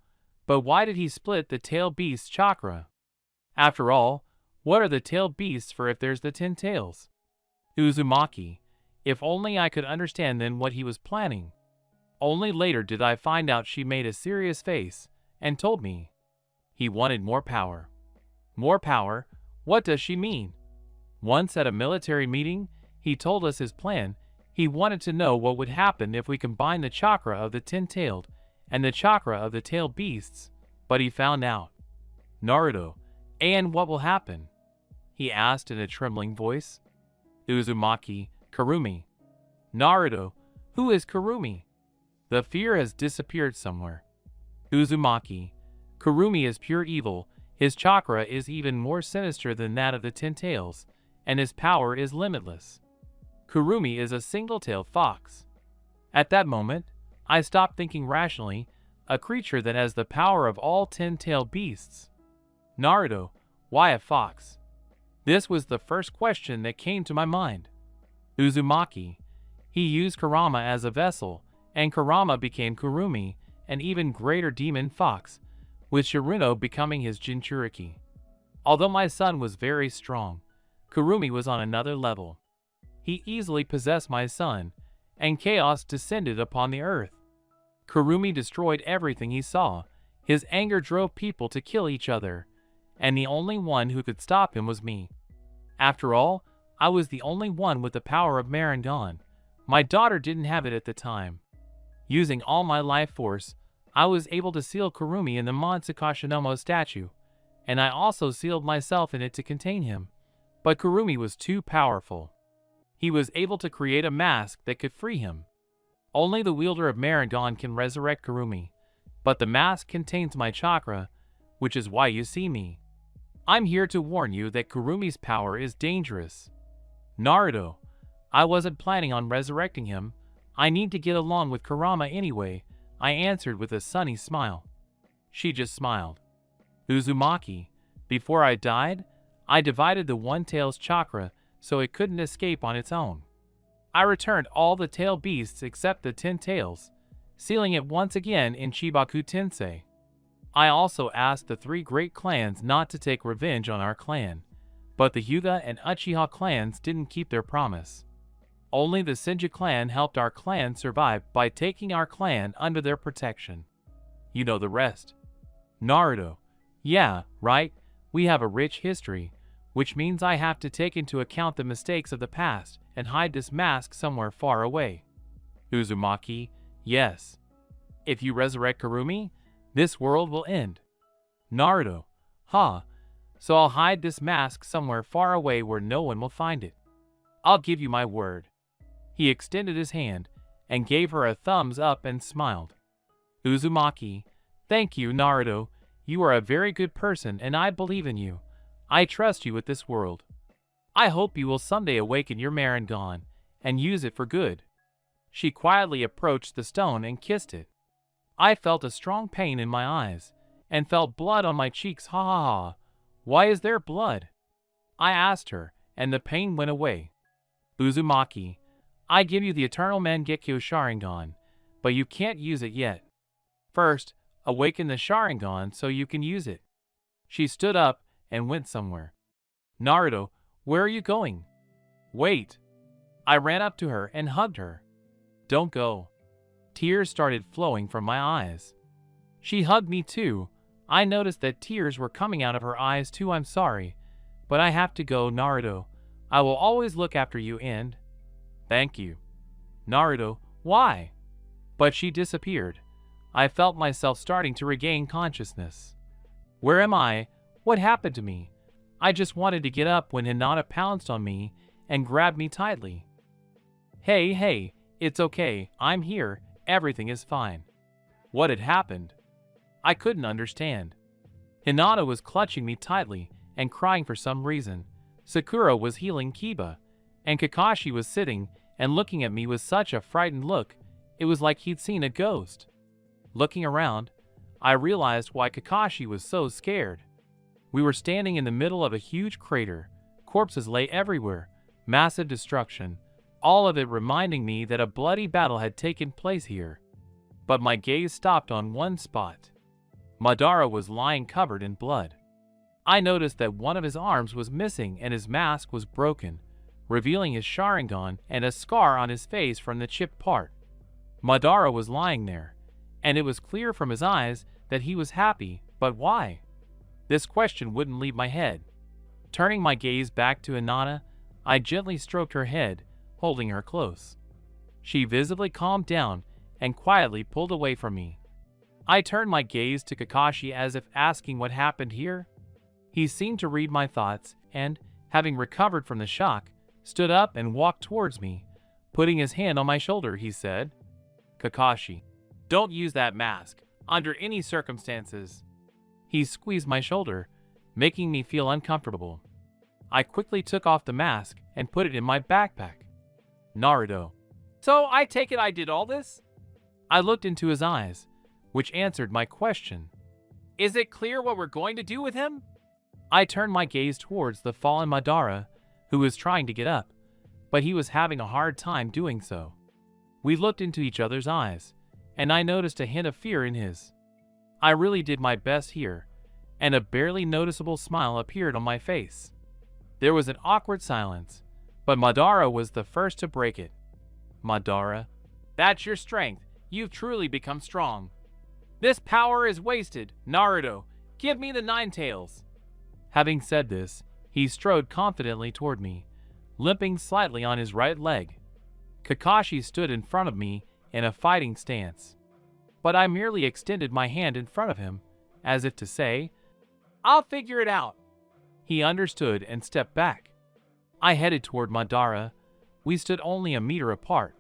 But why did he split the tailed beast's chakra? After all, what are the tailed beasts for if there's the 10 tails? Uzumaki. If only I could understand then what he was planning. Only later did I find out she made a serious face and told me he wanted more power. More power? What does she mean? Once at a military meeting, he told us his plan. He wanted to know what would happen if we combined the chakra of the 10-tailed and the chakra of the tailed beasts, but he found out. Naruto, and what will happen? He asked in a trembling voice. Uzumaki, Kurumi. Naruto, who is Kurumi? The fear has disappeared somewhere. Uzumaki, Kurumi is pure evil. His chakra is even more sinister than that of the 10 tails, and his power is limitless. Kurumi is a single-tailed fox. At that moment, I stopped thinking rationally, a creature that has the power of all 10-tailed beasts. Naruto, why a fox? This was the first question that came to my mind. Uzumaki, he used Kurama as a vessel, and Kurama became Kurumi, an even greater demon fox, with Shiruno becoming his Jinchuriki. Although my son was very strong, Kurumi was on another level. He easily possessed my son, and chaos descended upon the earth. Kurumi destroyed everything he saw. His anger drove people to kill each other, and the only one who could stop him was me. After all, I was the only one with the power of Marangon. My daughter didn't have it at the time. Using all my life force, I was able to seal Kurumi in the Matsukashinomo statue, and I also sealed myself in it to contain him. But Kurumi was too powerful. He was able to create a mask that could free him. Only the wielder of Marangon can resurrect Kurumi, but the mask contains my chakra, which is why you see me. I'm here to warn you that Kurumi's power is dangerous. Naruto, I wasn't planning on resurrecting him. I need to get along with Kurama anyway, I answered with a sunny smile. She just smiled. Uzumaki, before I died, I divided the one tail's chakra so it couldn't escape on its own. I returned all the tail beasts except the 10 tails, sealing it once again in Chibaku Tensei. I also asked the 3 great clans not to take revenge on our clan, but the Hyuga and Uchiha clans didn't keep their promise. Only the Senju clan helped our clan survive by taking our clan under their protection. You know the rest. Naruto. Yeah, right, we have a rich history, which means I have to take into account the mistakes of the past and hide this mask somewhere far away. Uzumaki. Yes. If you resurrect Kurumi, this world will end. Naruto. Ha. So I'll hide this mask somewhere far away where no one will find it. I'll give you my word. He extended his hand and gave her a thumbs up and smiled. Uzumaki. Thank you, Naruto. You are a very good person and I believe in you. I trust you with this world. I hope you will someday awaken your Maringon and use it for good. She quietly approached the stone and kissed it. I felt a strong pain in my eyes and felt blood on my cheeks. Ha ha ha. Why is there blood? I asked her, and the pain went away. Uzumaki. I give you the Eternal Mangekyo Sharingan, but you can't use it yet. First, awaken the Sharingan so you can use it. She stood up and went somewhere. Naruto, where are you going? Wait. I ran up to her and hugged her. Don't go. Tears started flowing from my eyes. She hugged me too. I noticed that tears were coming out of her eyes too. I'm sorry, but I have to go, Naruto. I will always look after you and... Thank you. Naruto, why? But she disappeared. I felt myself starting to regain consciousness. Where am I? What happened to me? I just wanted to get up when Hinata pounced on me and grabbed me tightly. Hey, it's okay. I'm here. Everything is fine. What had happened? I couldn't understand. Hinata was clutching me tightly and crying for some reason. Sakura was healing Kiba, and Kakashi was sitting and looking at me with such a frightened look, it was like he'd seen a ghost. Looking around, I realized why Kakashi was so scared. We were standing in the middle of a huge crater. Corpses lay everywhere, massive destruction, all of it reminding me that a bloody battle had taken place here. But my gaze stopped on one spot. Madara was lying covered in blood. I noticed that one of his arms was missing and his mask was broken, revealing his Sharingan and a scar on his face from the chipped part. Madara was lying there, and it was clear from his eyes that he was happy, but why? This question wouldn't leave my head. Turning my gaze back to Hinata, I gently stroked her head, holding her close. She visibly calmed down and quietly pulled away from me. I turned my gaze to Kakashi as if asking what happened here. He seemed to read my thoughts and, having recovered from the shock, stood up and walked towards me. Putting his hand on my shoulder, he said, Kakashi, don't use that mask, under any circumstances. He squeezed my shoulder, making me feel uncomfortable. I quickly took off the mask and put it in my backpack. Naruto. So I take it I did all this? I looked into his eyes, which answered my question. Is it clear what we're going to do with him? I turned my gaze towards the fallen Madara, who was trying to get up, but he was having a hard time doing so. We looked into each other's eyes, and I noticed a hint of fear in his. I really did my best here, and a barely noticeable smile appeared on my face. There was an awkward silence, but Madara was the first to break it. Madara, that's your strength. You've truly become strong. This power is wasted. Naruto, give me the 9 tails. Having said this, he strode confidently toward me, limping slightly on his right leg. Kakashi stood in front of me in a fighting stance, but I merely extended my hand in front of him, as if to say, I'll figure it out. He understood and stepped back. I headed toward Madara. We stood only a meter apart.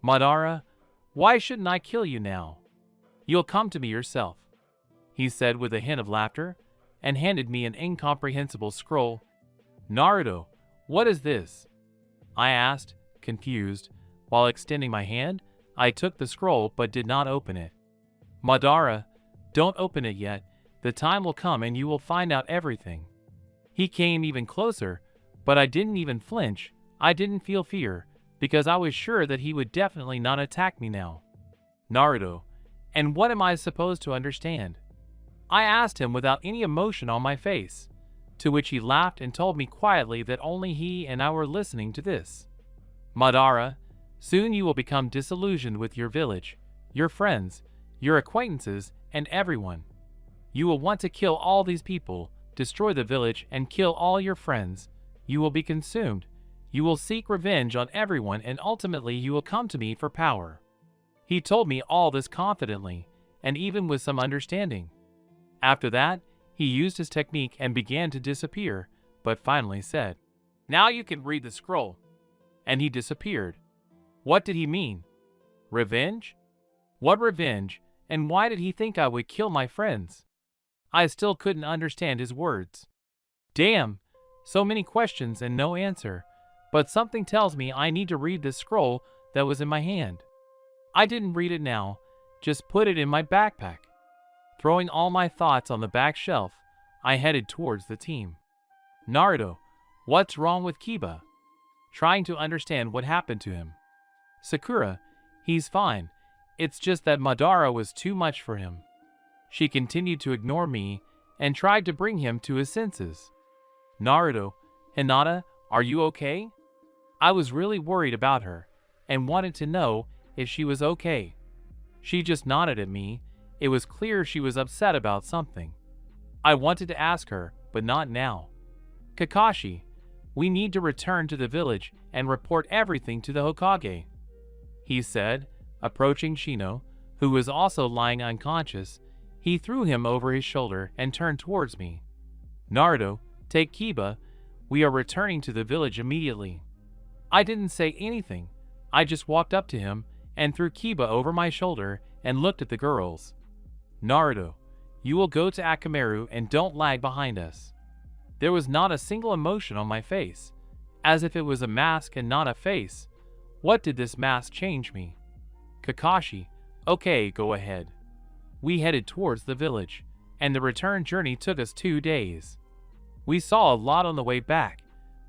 Madara, why shouldn't I kill you now? You'll come to me yourself, he said with a hint of laughter, and handed me an incomprehensible scroll. Naruto, what is this? I asked, confused. While extending my hand, I took the scroll but did not open it. Madara, don't open it yet. The time will come and you will find out everything. He came even closer, but I didn't even flinch. I didn't feel fear, because I was sure that he would definitely not attack me now. Naruto, and what am I supposed to understand? I asked him without any emotion on my face, to which he laughed and told me quietly that only he and I were listening to this. Madara, soon you will become disillusioned with your village, your friends, your acquaintances, and everyone. You will want to kill all these people, destroy the village, and kill all your friends. You will be consumed. You will seek revenge on everyone, and ultimately you will come to me for power. He told me all this confidently, and even with some understanding. After that, he used his technique and began to disappear, but finally said, "Now you can read the scroll." And he disappeared. What did he mean? Revenge? What revenge, and why did he think I would kill my friends? I still couldn't understand his words. Damn, so many questions and no answer, but something tells me I need to read this scroll that was in my hand. I didn't read it now, just put it in my backpack. Throwing all my thoughts on the back shelf, I headed towards the team. Naruto, what's wrong with Kiba? Trying to understand what happened to him. Sakura, he's fine. It's just that Madara was too much for him. She continued to ignore me and tried to bring him to his senses. Naruto, Hinata, are you okay? I was really worried about her and wanted to know if she was okay. She just nodded at me. It was clear she was upset about something. I wanted to ask her, but not now. Kakashi, we need to return to the village and report everything to the Hokage, he said, approaching Shino, who was also lying unconscious. He threw him over his shoulder and turned towards me. Naruto, take Kiba. We are returning to the village immediately. I didn't say anything. I just walked up to him and threw Kiba over my shoulder and looked at the girls. Naruto, you will go to Akamaru and don't lag behind us. There was not a single emotion on my face, as if it was a mask and not a face. What did this mask change me? Kakashi, okay, go ahead. We headed towards the village, and the return journey took us 2 days. We saw a lot on the way back.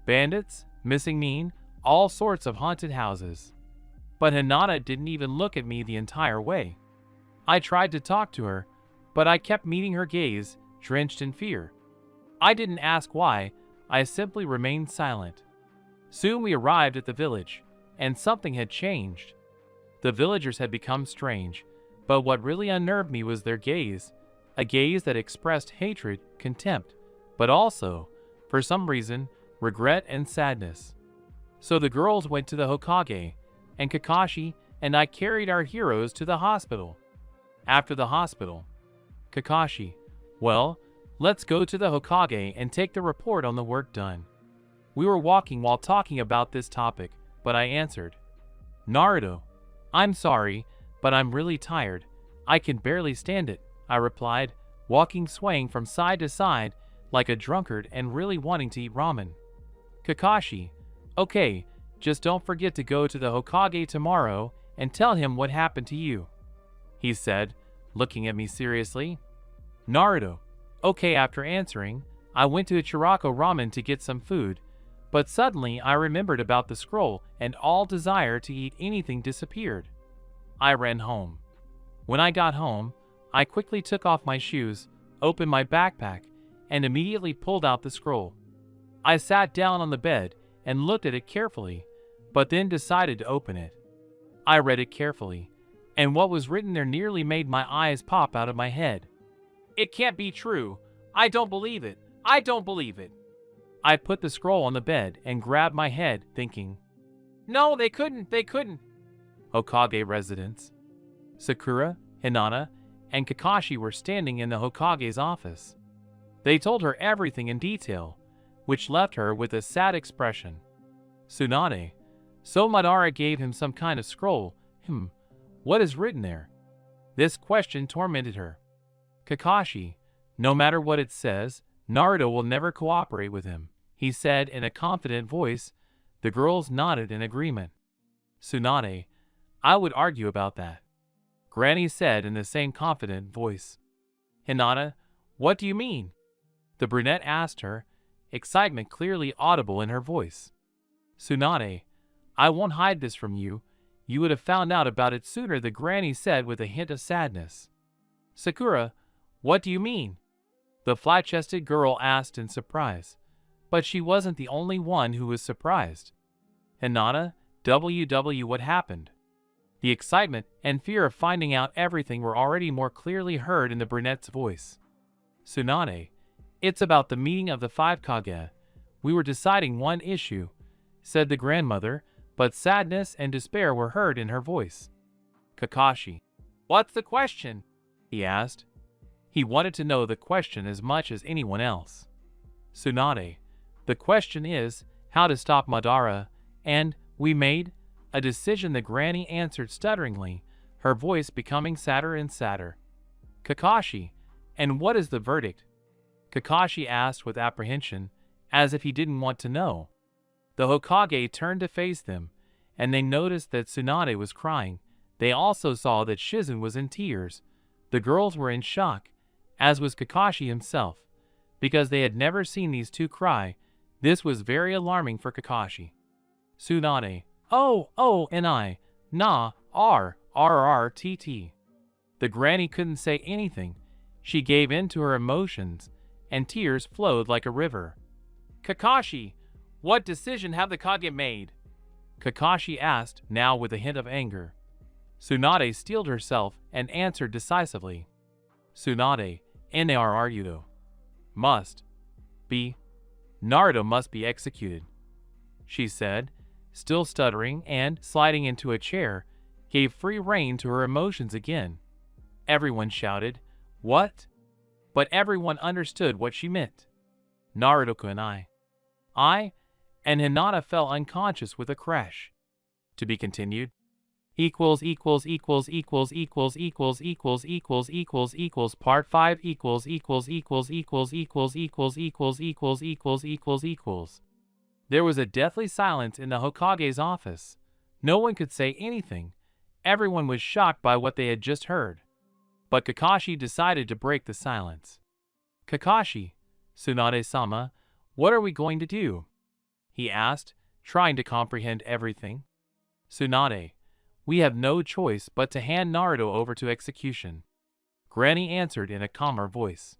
Bandits, missing men, all sorts of haunted houses. But Hinata didn't even look at me the entire way. I tried to talk to her, but I kept meeting her gaze, drenched in fear. I didn't ask why, I simply remained silent. Soon we arrived at the village, and something had changed. The villagers had become strange, but what really unnerved me was their gaze, a gaze that expressed hatred, contempt, but also, for some reason, regret and sadness. So the girls went to the Hokage, and Kakashi and I carried our heroes to the hospital. After the hospital, Kakashi, well, let's go to the Hokage and take the report on the work done. We were walking while talking about this topic, but I answered, Naruto, I'm sorry, but I'm really tired. I can barely stand it, I replied, walking swaying from side to side like a drunkard and really wanting to eat ramen. Kakashi, okay, just don't forget to go to the Hokage tomorrow and tell him what happened to you, he said, looking at me seriously. Naruto, okay. After answering, I went to Ichirako Ramen to get some food, but suddenly I remembered about the scroll and all desire to eat anything disappeared. I ran home. When I got home, I quickly took off my shoes, opened my backpack, and immediately pulled out the scroll. I sat down on the bed and looked at it carefully, but then decided to open it. I read it carefully, and what was written there nearly made my eyes pop out of my head. It can't be true. I don't believe it. I don't believe it. I put the scroll on the bed and grabbed my head, thinking, no, they couldn't. Hokage residence. Sakura, Hinata, and Kakashi were standing in the Hokage's office. They told her everything in detail, which left her with a sad expression. Tsunade, so Madara gave him some kind of scroll. What is written there? This question tormented her. Kakashi, no matter what it says, Naruto will never cooperate with him, he said in a confident voice. The girls nodded in agreement. Tsunade, I would argue about that, Granny said in the same confident voice. Hinata, what do you mean? The brunette asked her. excitement clearly audible in her voice. Tsunade, I won't hide this from you. You would have found out about it sooner, the granny said with a hint of sadness. Sakura, what do you mean? The flat-chested girl asked in surprise. But she wasn't the only one who was surprised. Hinata, what happened? The excitement and fear of finding out everything were already more clearly heard in the brunette's voice. Tsunade, it's about the meeting of the 5 Kage. We were deciding one issue, said the grandmother, but sadness and despair were heard in her voice. Kakashi, what's the question? He asked. He wanted to know the question as much as anyone else. Tsunade, the question is how to stop Madara, and we made a decision, the granny answered stutteringly, her voice becoming sadder and sadder. Kakashi, and what is the verdict? Kakashi asked with apprehension, as if he didn't want to know. The Hokage turned to face them, and they noticed that Tsunade was crying. They also saw that Shizen was in tears. The girls were in shock, as was Kakashi himself, because they had never seen these two cry. This was very alarming for Kakashi. Tsunade, RRRTT. The granny couldn't say anything. She gave in to her emotions, and tears flowed like a river. Kakashi, what decision have the Kage made? Kakashi asked, now with a hint of anger. Tsunade steeled herself and answered decisively. Tsunade, Naruto. Must be. Naruto must be executed, she said, still stuttering, and, sliding into a chair, gave free rein to her emotions again. Everyone shouted, what? But everyone understood what she meant. Naruto-kun, and Hinata fell unconscious with a crash. To be continued. Part 5 There was a deathly silence in the Hokage's office. No one could say anything. Everyone was shocked by what they had just heard. But Kakashi decided to break the silence. Kakashi, Tsunade-sama, what are we going to do? He asked, trying to comprehend everything. Tsunade, we have no choice but to hand Naruto over to execution. Granny answered in a calmer voice.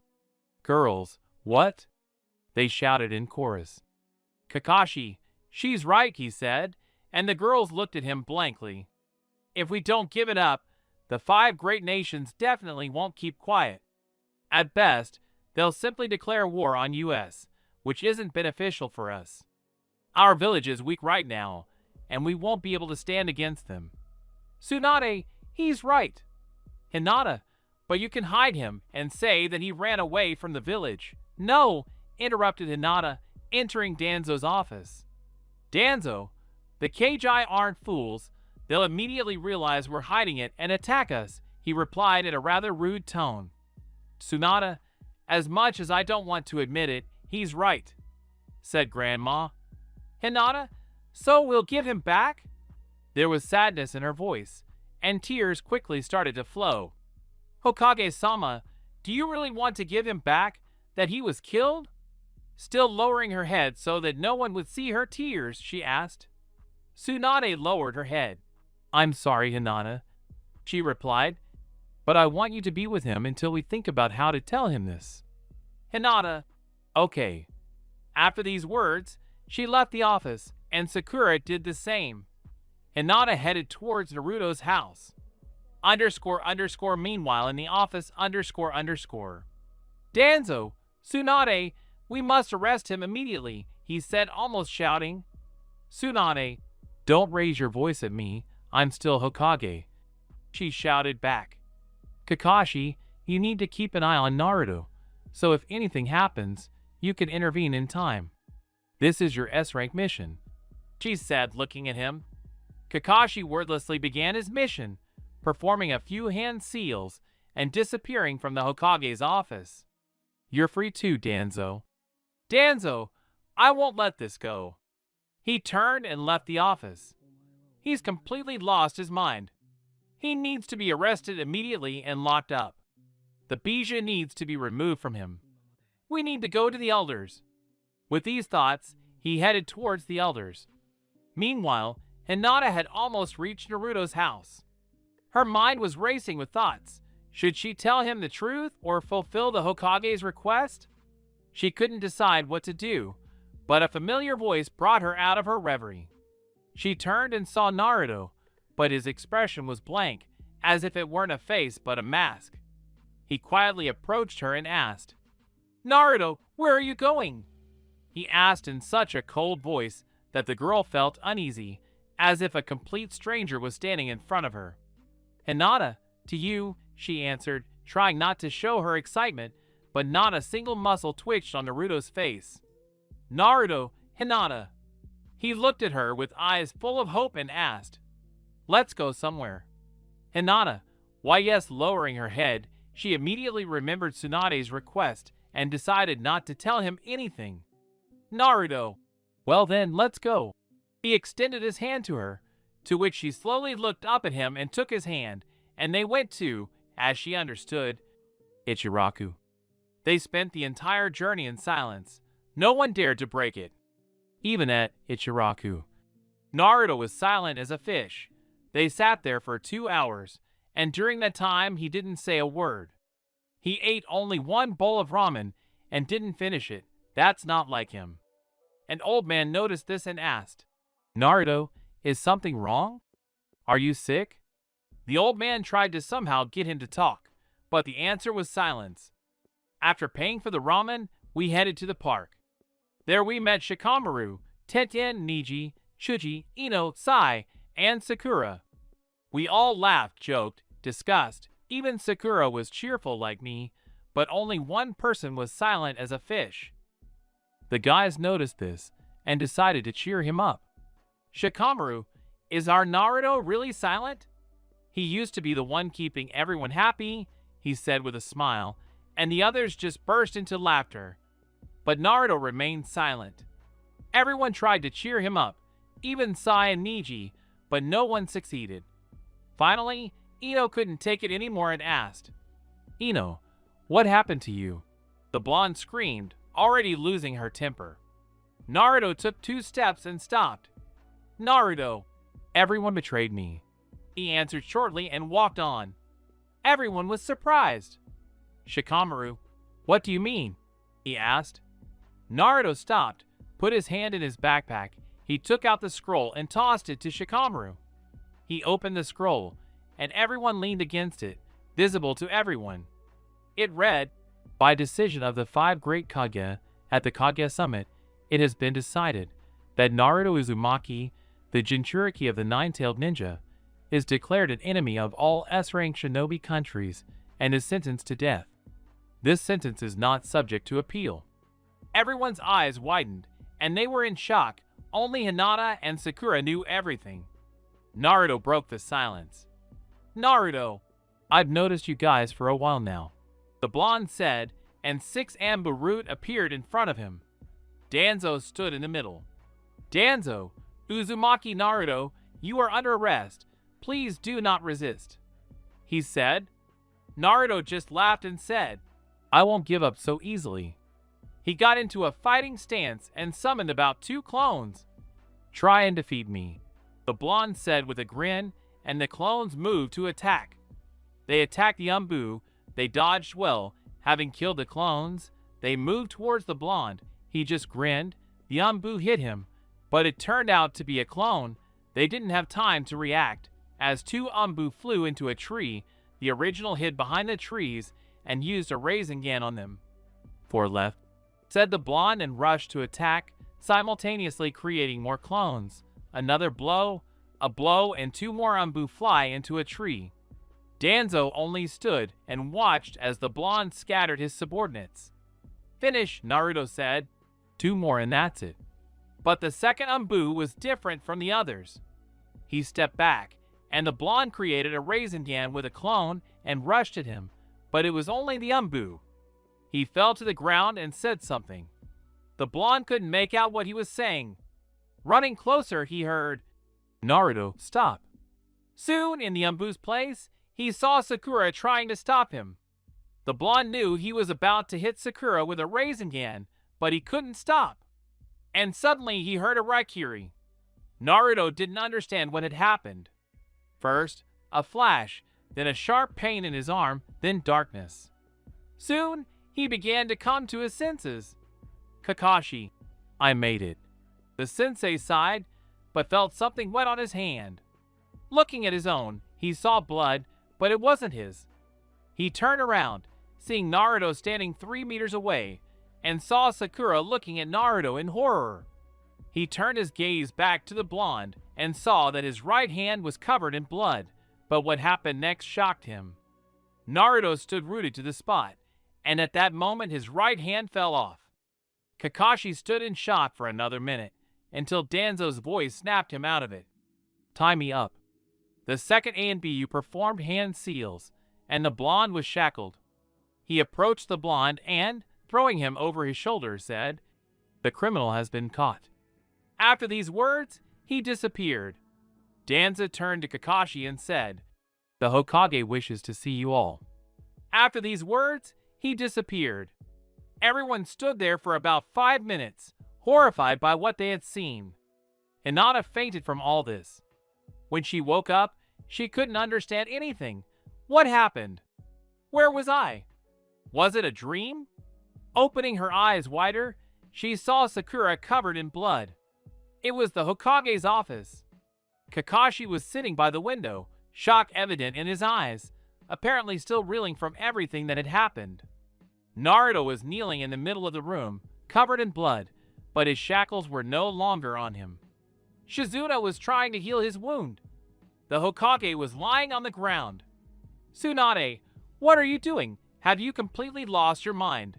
Girls, what? They shouted in chorus. Kakashi, she's right, he said, and the girls looked at him blankly. If we don't give it up, the 5 great nations definitely won't keep quiet. At best, they'll simply declare war on US, which isn't beneficial for us. Our village is weak right now, and we won't be able to stand against them. Tsunade, he's right. Hinata, but you can hide him and say that he ran away from the village. No, interrupted Hinata, entering Danzo's office. Danzo, the Kagi aren't fools. They'll immediately realize we're hiding it and attack us, he replied in a rather rude tone. Tsunade, as much as I don't want to admit it, he's right, said Grandma. Hinata, so we'll give him back? There was sadness in her voice, and tears quickly started to flow. Hokage-sama, do you really want to give him back, that he was killed? Still lowering her head so that no one would see her tears, she asked. Tsunade lowered her head. I'm sorry, Hinata, she replied, but I want you to be with him until we think about how to tell him this. Hinata, okay. After these words, she left the office, and Sakura did the same. Hinata headed towards Naruto's house. Meanwhile in the office Danzo, Tsunade, we must arrest him immediately, he said, almost shouting. Tsunade, don't raise your voice at me, I'm still Hokage, she shouted back. Kakashi, you need to keep an eye on Naruto, so if anything happens, you can intervene in time. This is your S-rank mission, she said, looking at him. Kakashi wordlessly began his mission, performing a few hand seals and disappearing from the Hokage's office. You're free too, Danzo. Danzo, I won't let this go. He turned and left the office. He's completely lost his mind. He needs to be arrested immediately and locked up. The Bija needs to be removed from him. We need to go to the elders. With these thoughts, he headed towards the elders. Meanwhile, Hinata had almost reached Naruto's house. Her mind was racing with thoughts. Should she tell him the truth or fulfill the Hokage's request? She couldn't decide what to do, but a familiar voice brought her out of her reverie. She turned and saw Naruto, but his expression was blank, as if it weren't a face but a mask. He quietly approached her and asked, "Naruto, where are you going?" He asked in such a cold voice that the girl felt uneasy, as if a complete stranger was standing in front of her. "Hinata, to you," she answered, trying not to show her excitement, but not a single muscle twitched on Naruto's face. "Naruto, Hinata." He looked at her with eyes full of hope and asked, "Let's go somewhere." Hinata, why yes, lowering her head, she immediately remembered Tsunade's request and decided not to tell him anything. "Naruto." "Well then, let's go." He extended his hand to her, to which she slowly looked up at him and took his hand, and they went to, as she understood, Ichiraku. They spent the entire journey in silence. No one dared to break it, even at Ichiraku. Naruto was silent as a fish. They sat there for 2 hours, and during that time he didn't say a word. He ate only one bowl of ramen and didn't finish it. That's not like him. An old man noticed this and asked, "Naruto, is something wrong? Are you sick?" The old man tried to somehow get him to talk, but the answer was silence. After paying for the ramen, we headed to the park. There we met Shikamaru, Tenten, Niji, Chuji, Ino, Sai, and Sakura. We all laughed, joked, discussed. Even Sakura was cheerful like me, but only one person was silent as a fish. The guys noticed this and decided to cheer him up. "Shikamaru, is our Naruto really silent? He used to be the one keeping everyone happy," he said with a smile, and the others just burst into laughter. But Naruto remained silent. Everyone tried to cheer him up, even Sai and Niji, but no one succeeded. Finally, Ino couldn't take it anymore and asked, "Ino, what happened to you?" The blonde screamed, already losing her temper. Naruto took 2 steps and stopped. "Naruto, everyone betrayed me," he answered shortly and walked on. Everyone was surprised. "Shikamaru, what do you mean?" he asked. Naruto stopped, put his hand in his backpack. He took out the scroll and tossed it to Shikamaru. He opened the scroll, and everyone leaned against it, visible to everyone. It read, "By decision of the 5 great Kage at the Kage Summit, it has been decided that Naruto Uzumaki, the Jinchuriki of the 9-tailed ninja, is declared an enemy of all S-rank shinobi countries and is sentenced to death. This sentence is not subject to appeal." Everyone's eyes widened, and they were in shock. Only Hinata and Sakura knew everything. Naruto broke the silence. "Naruto, I've noticed you guys for a while now," the blonde said, and 6 Ambu Root appeared in front of him. Danzo stood in the middle. "Danzo, Uzumaki Naruto, you are under arrest. Please do not resist," he said. Naruto just laughed and said, "I won't give up so easily." He got into a fighting stance and summoned about 2 clones. "Try and defeat me," the blonde said with a grin, and the clones moved to attack. They attacked the Umbu. They dodged well. Having killed the clones, they moved towards the blonde. He just grinned. The Umbu hit him, but it turned out to be a clone. They didn't have time to react, as 2 Umbu flew into a tree. The original hid behind the trees and used a Rasengan on them. "4 left," said the blonde, and rushed to attack, simultaneously creating more clones. Another blow, a blow, and 2 more Umbu fly into a tree. Danzo only stood and watched as the blonde scattered his subordinates. "Finish," Naruto said. 2 more and that's it. But the second Umbu was different from the others. He stepped back, and the blonde created a Rasengan with a clone and rushed at him, but it was only the Umbu. He fell to the ground and said something. The blonde couldn't make out what he was saying. Running closer, he heard, "Naruto, stop." Soon, in the Umbu's place, he saw Sakura trying to stop him. The blonde knew he was about to hit Sakura with a Rasengan, but he couldn't stop. and suddenly he heard a raikiri. Naruto didn't understand what had happened. First, a flash, then a sharp pain in his arm, then darkness. Soon, he began to come to his senses. Kakashi, I made it. The sensei sighed, but felt something wet on his hand. Looking at his own, he saw blood, but it wasn't his. He turned around, seeing Naruto standing 3 meters away, and saw Sakura looking at Naruto in horror. He turned his gaze back to the blonde and saw that his right hand was covered in blood, but what happened next shocked him. Naruto stood rooted to the spot, and at that moment his right hand fell off. Kakashi stood in shock for another minute, until Danzo's voice snapped him out of it. Tie me up. The second ANBU performed hand seals, and the blonde was shackled. He approached the blonde and, throwing him over his shoulder, said, "The criminal has been caught." After these words, he disappeared. Danza turned to Kakashi and said, "The Hokage wishes to see you all." After these words, he disappeared. Everyone stood there for about 5 minutes, horrified by what they had seen. Hinata fainted from all this. When she woke up, she couldn't understand anything. What happened? Where was I? Was it a dream? Opening her eyes wider, she saw Sakura covered in blood. It was the Hokage's office. Kakashi was sitting by the window, shock evident in his eyes, apparently still reeling from everything that had happened. Naruto was kneeling in the middle of the room, covered in blood, but his shackles were no longer on him. Shizuna was trying to heal his wound. The Hokage was lying on the ground. "Tsunade, what are you doing? Have you completely lost your mind?"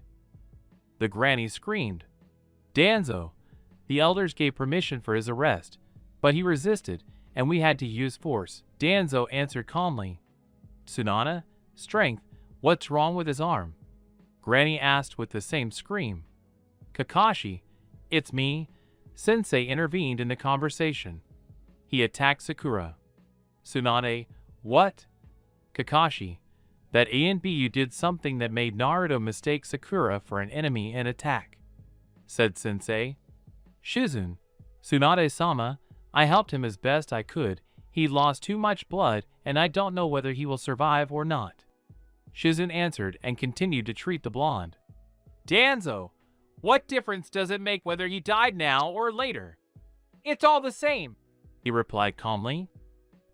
The granny screamed. "Danzo, the elders gave permission for his arrest, but he resisted, and we had to use force," Danzo answered calmly. "Tsunade, strength, what's wrong with his arm?" Granny asked with the same scream. "Kakashi, it's me." Sensei intervened in the conversation. He attacked Sakura. "Tsunade, what?" "Kakashi, that ANBU did something that made Naruto mistake Sakura for an enemy and attack," said Sensei. "Shizun, Tsunade-sama, I helped him as best I could. He lost too much blood, and I don't know whether he will survive or not." Shizun answered and continued to treat the blonde. "Danzo, what difference does it make whether he died now or later?" "It's all the same," he replied calmly.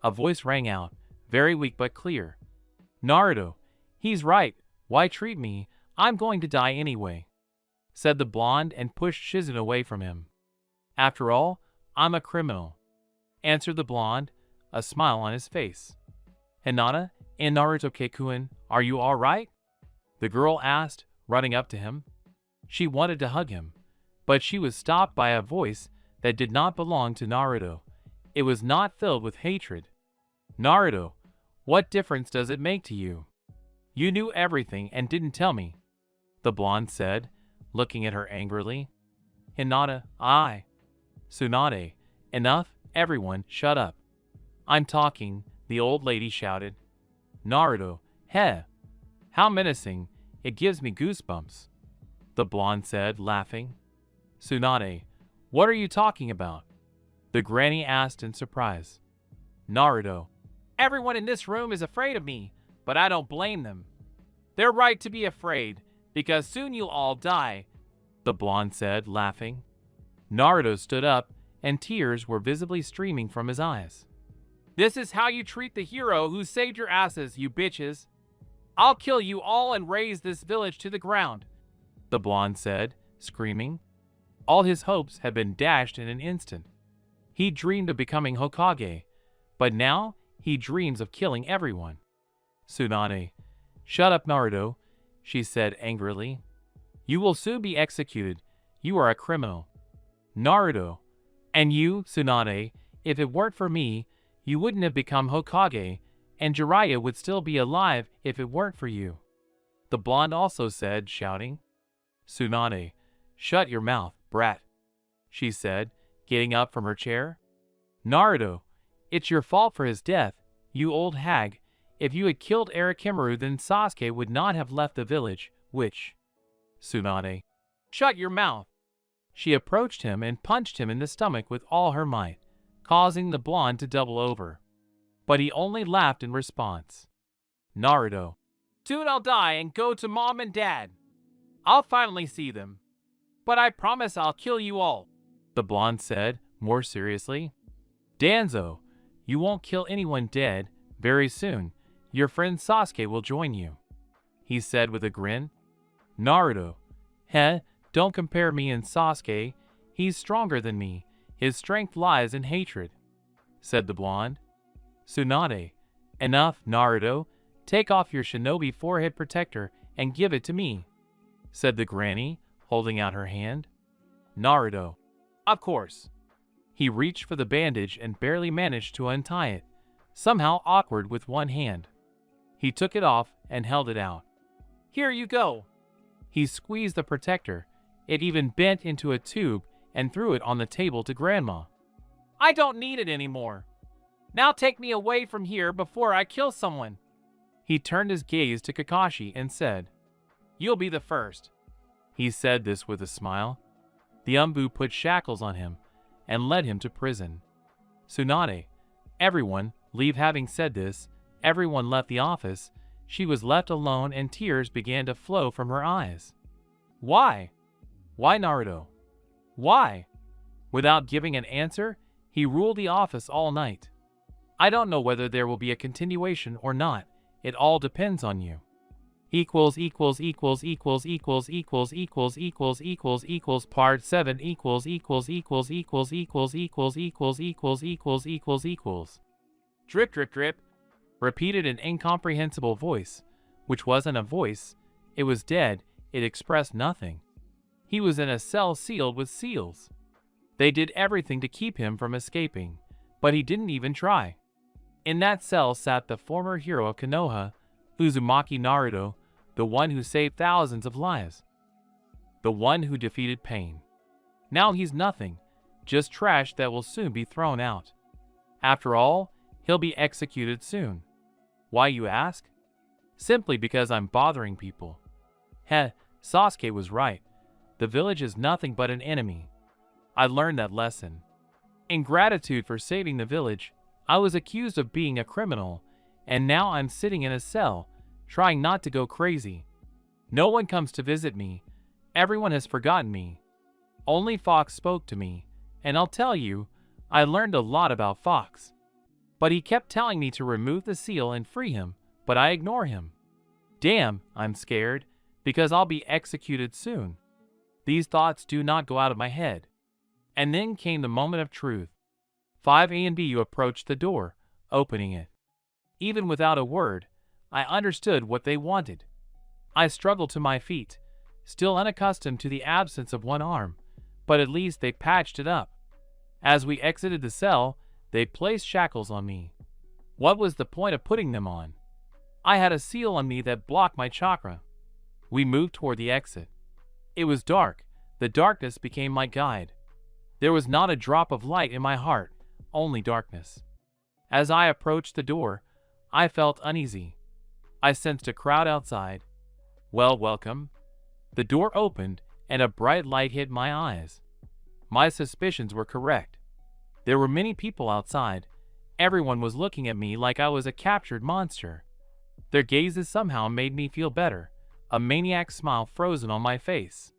A voice rang out, very weak but clear. "Naruto, he's right. Why treat me? I'm going to die anyway," said the blonde and pushed Shizun away from him. "After all, I'm a criminal," answered the blonde, a smile on his face. "Hinata and Naruto-Kekuen, are you all right?" the girl asked, running up to him. She wanted to hug him, but she was stopped by a voice that did not belong to Naruto. It was not filled with hatred. "Naruto, what difference does it make to you? You knew everything and didn't tell me," the blonde said, looking at her angrily. "Hinata, Tsunade, enough, everyone, shut up. I'm talking," the old lady shouted. "Naruto, heh, how menacing, it gives me goosebumps," the blonde said, laughing. "Tsunade, what are you talking about?" the granny asked in surprise. "Naruto, everyone in this room is afraid of me, but I don't blame them. They're right to be afraid, because soon you'll all die," the blonde said, laughing. Naruto stood up, and tears were visibly streaming from his eyes. "This is how you treat the hero who saved your asses, you bitches. I'll kill you all and raze this village to the ground," the blonde said, screaming. All his hopes had been dashed in an instant. He dreamed of becoming Hokage, but now he dreams of killing everyone. "Tsunade, shut up, Naruto," she said angrily. "You will soon be executed. You are a criminal." "Naruto, and you, Tsunade, if it weren't for me, you wouldn't have become Hokage, and Jiraiya would still be alive if it weren't for you," the blonde also said, shouting. "Tsunade, shut your mouth, brat," she said, getting up from her chair. "Naruto, it's your fault for his death, you old hag. If you had killed Orochimaru, then Sasuke would not have left the village, which—" "Tsunade, shut your mouth," She approached him and punched him in the stomach with all her might, causing the blonde to double over. But he only laughed in response. Naruto. Soon I'll die and go to mom and dad. I'll finally see them. But I promise I'll kill you all, the blonde said, more seriously. Danzo, you won't kill anyone dead. Very soon, your friend Sasuke will join you, he said with a grin. Naruto. Don't compare me and Sasuke. He's stronger than me. His strength lies in hatred, said the blonde. Tsunade. Enough, Naruto. Take off your shinobi forehead protector and give it to me, said the granny, holding out her hand. Naruto. Of course. He reached for the bandage and barely managed to untie it, somehow awkward with one hand. He took it off and held it out. Here you go. He squeezed the protector. It even bent into a tube and threw it on the table to Grandma. I don't need it anymore. Now take me away from here before I kill someone. He turned his gaze to Kakashi and said, You'll be the first. He said this with a smile. The Umbu put shackles on him and led him to prison. Tsunade. Everyone, leave. Having said this, everyone left the office. She was left alone and tears began to flow from her eyes. Why? Why, Naruto? Why? Without giving an answer, he ruled the office all night. I don't know whether there will be a continuation or not. It all depends on you. Part 7 Drip drip drip, repeated an incomprehensible voice, which wasn't a voice. It was dead. It expressed nothing. He was in a cell sealed with seals. They did everything to keep him from escaping, but he didn't even try. In that cell sat the former hero of Konoha, Uzumaki Naruto, the one who saved thousands of lives. The one who defeated pain. Now he's nothing, just trash that will soon be thrown out. After all, he'll be executed soon. Why, you ask? Simply because I'm bothering people. Sasuke was right. The village is nothing but an enemy. I learned that lesson. In gratitude for saving the village, I was accused of being a criminal, and now I'm sitting in a cell, trying not to go crazy. No one comes to visit me. Everyone has forgotten me. Only Fox spoke to me, and I'll tell you, I learned a lot about Fox. But he kept telling me to remove the seal and free him, but I ignore him. Damn, I'm scared, because I'll be executed soon. These thoughts do not go out of my head. And then came the moment of truth. 5A and B approached the door, opening it. Even without a word, I understood what they wanted. I struggled to my feet, still unaccustomed to the absence of one arm, but at least they patched it up. As we exited the cell, they placed shackles on me. What was the point of putting them on? I had a seal on me that blocked my chakra. We moved toward the exit. It was dark. The darkness became my guide. There was not a drop of light in my heart, only darkness. As I approached the door, I felt uneasy. I sensed a crowd outside. Well, welcome. The door opened, and a bright light hit my eyes. My suspicions were correct. There were many people outside. Everyone was looking at me like I was a captured monster. Their gazes somehow made me feel better, a maniac smile frozen on my face.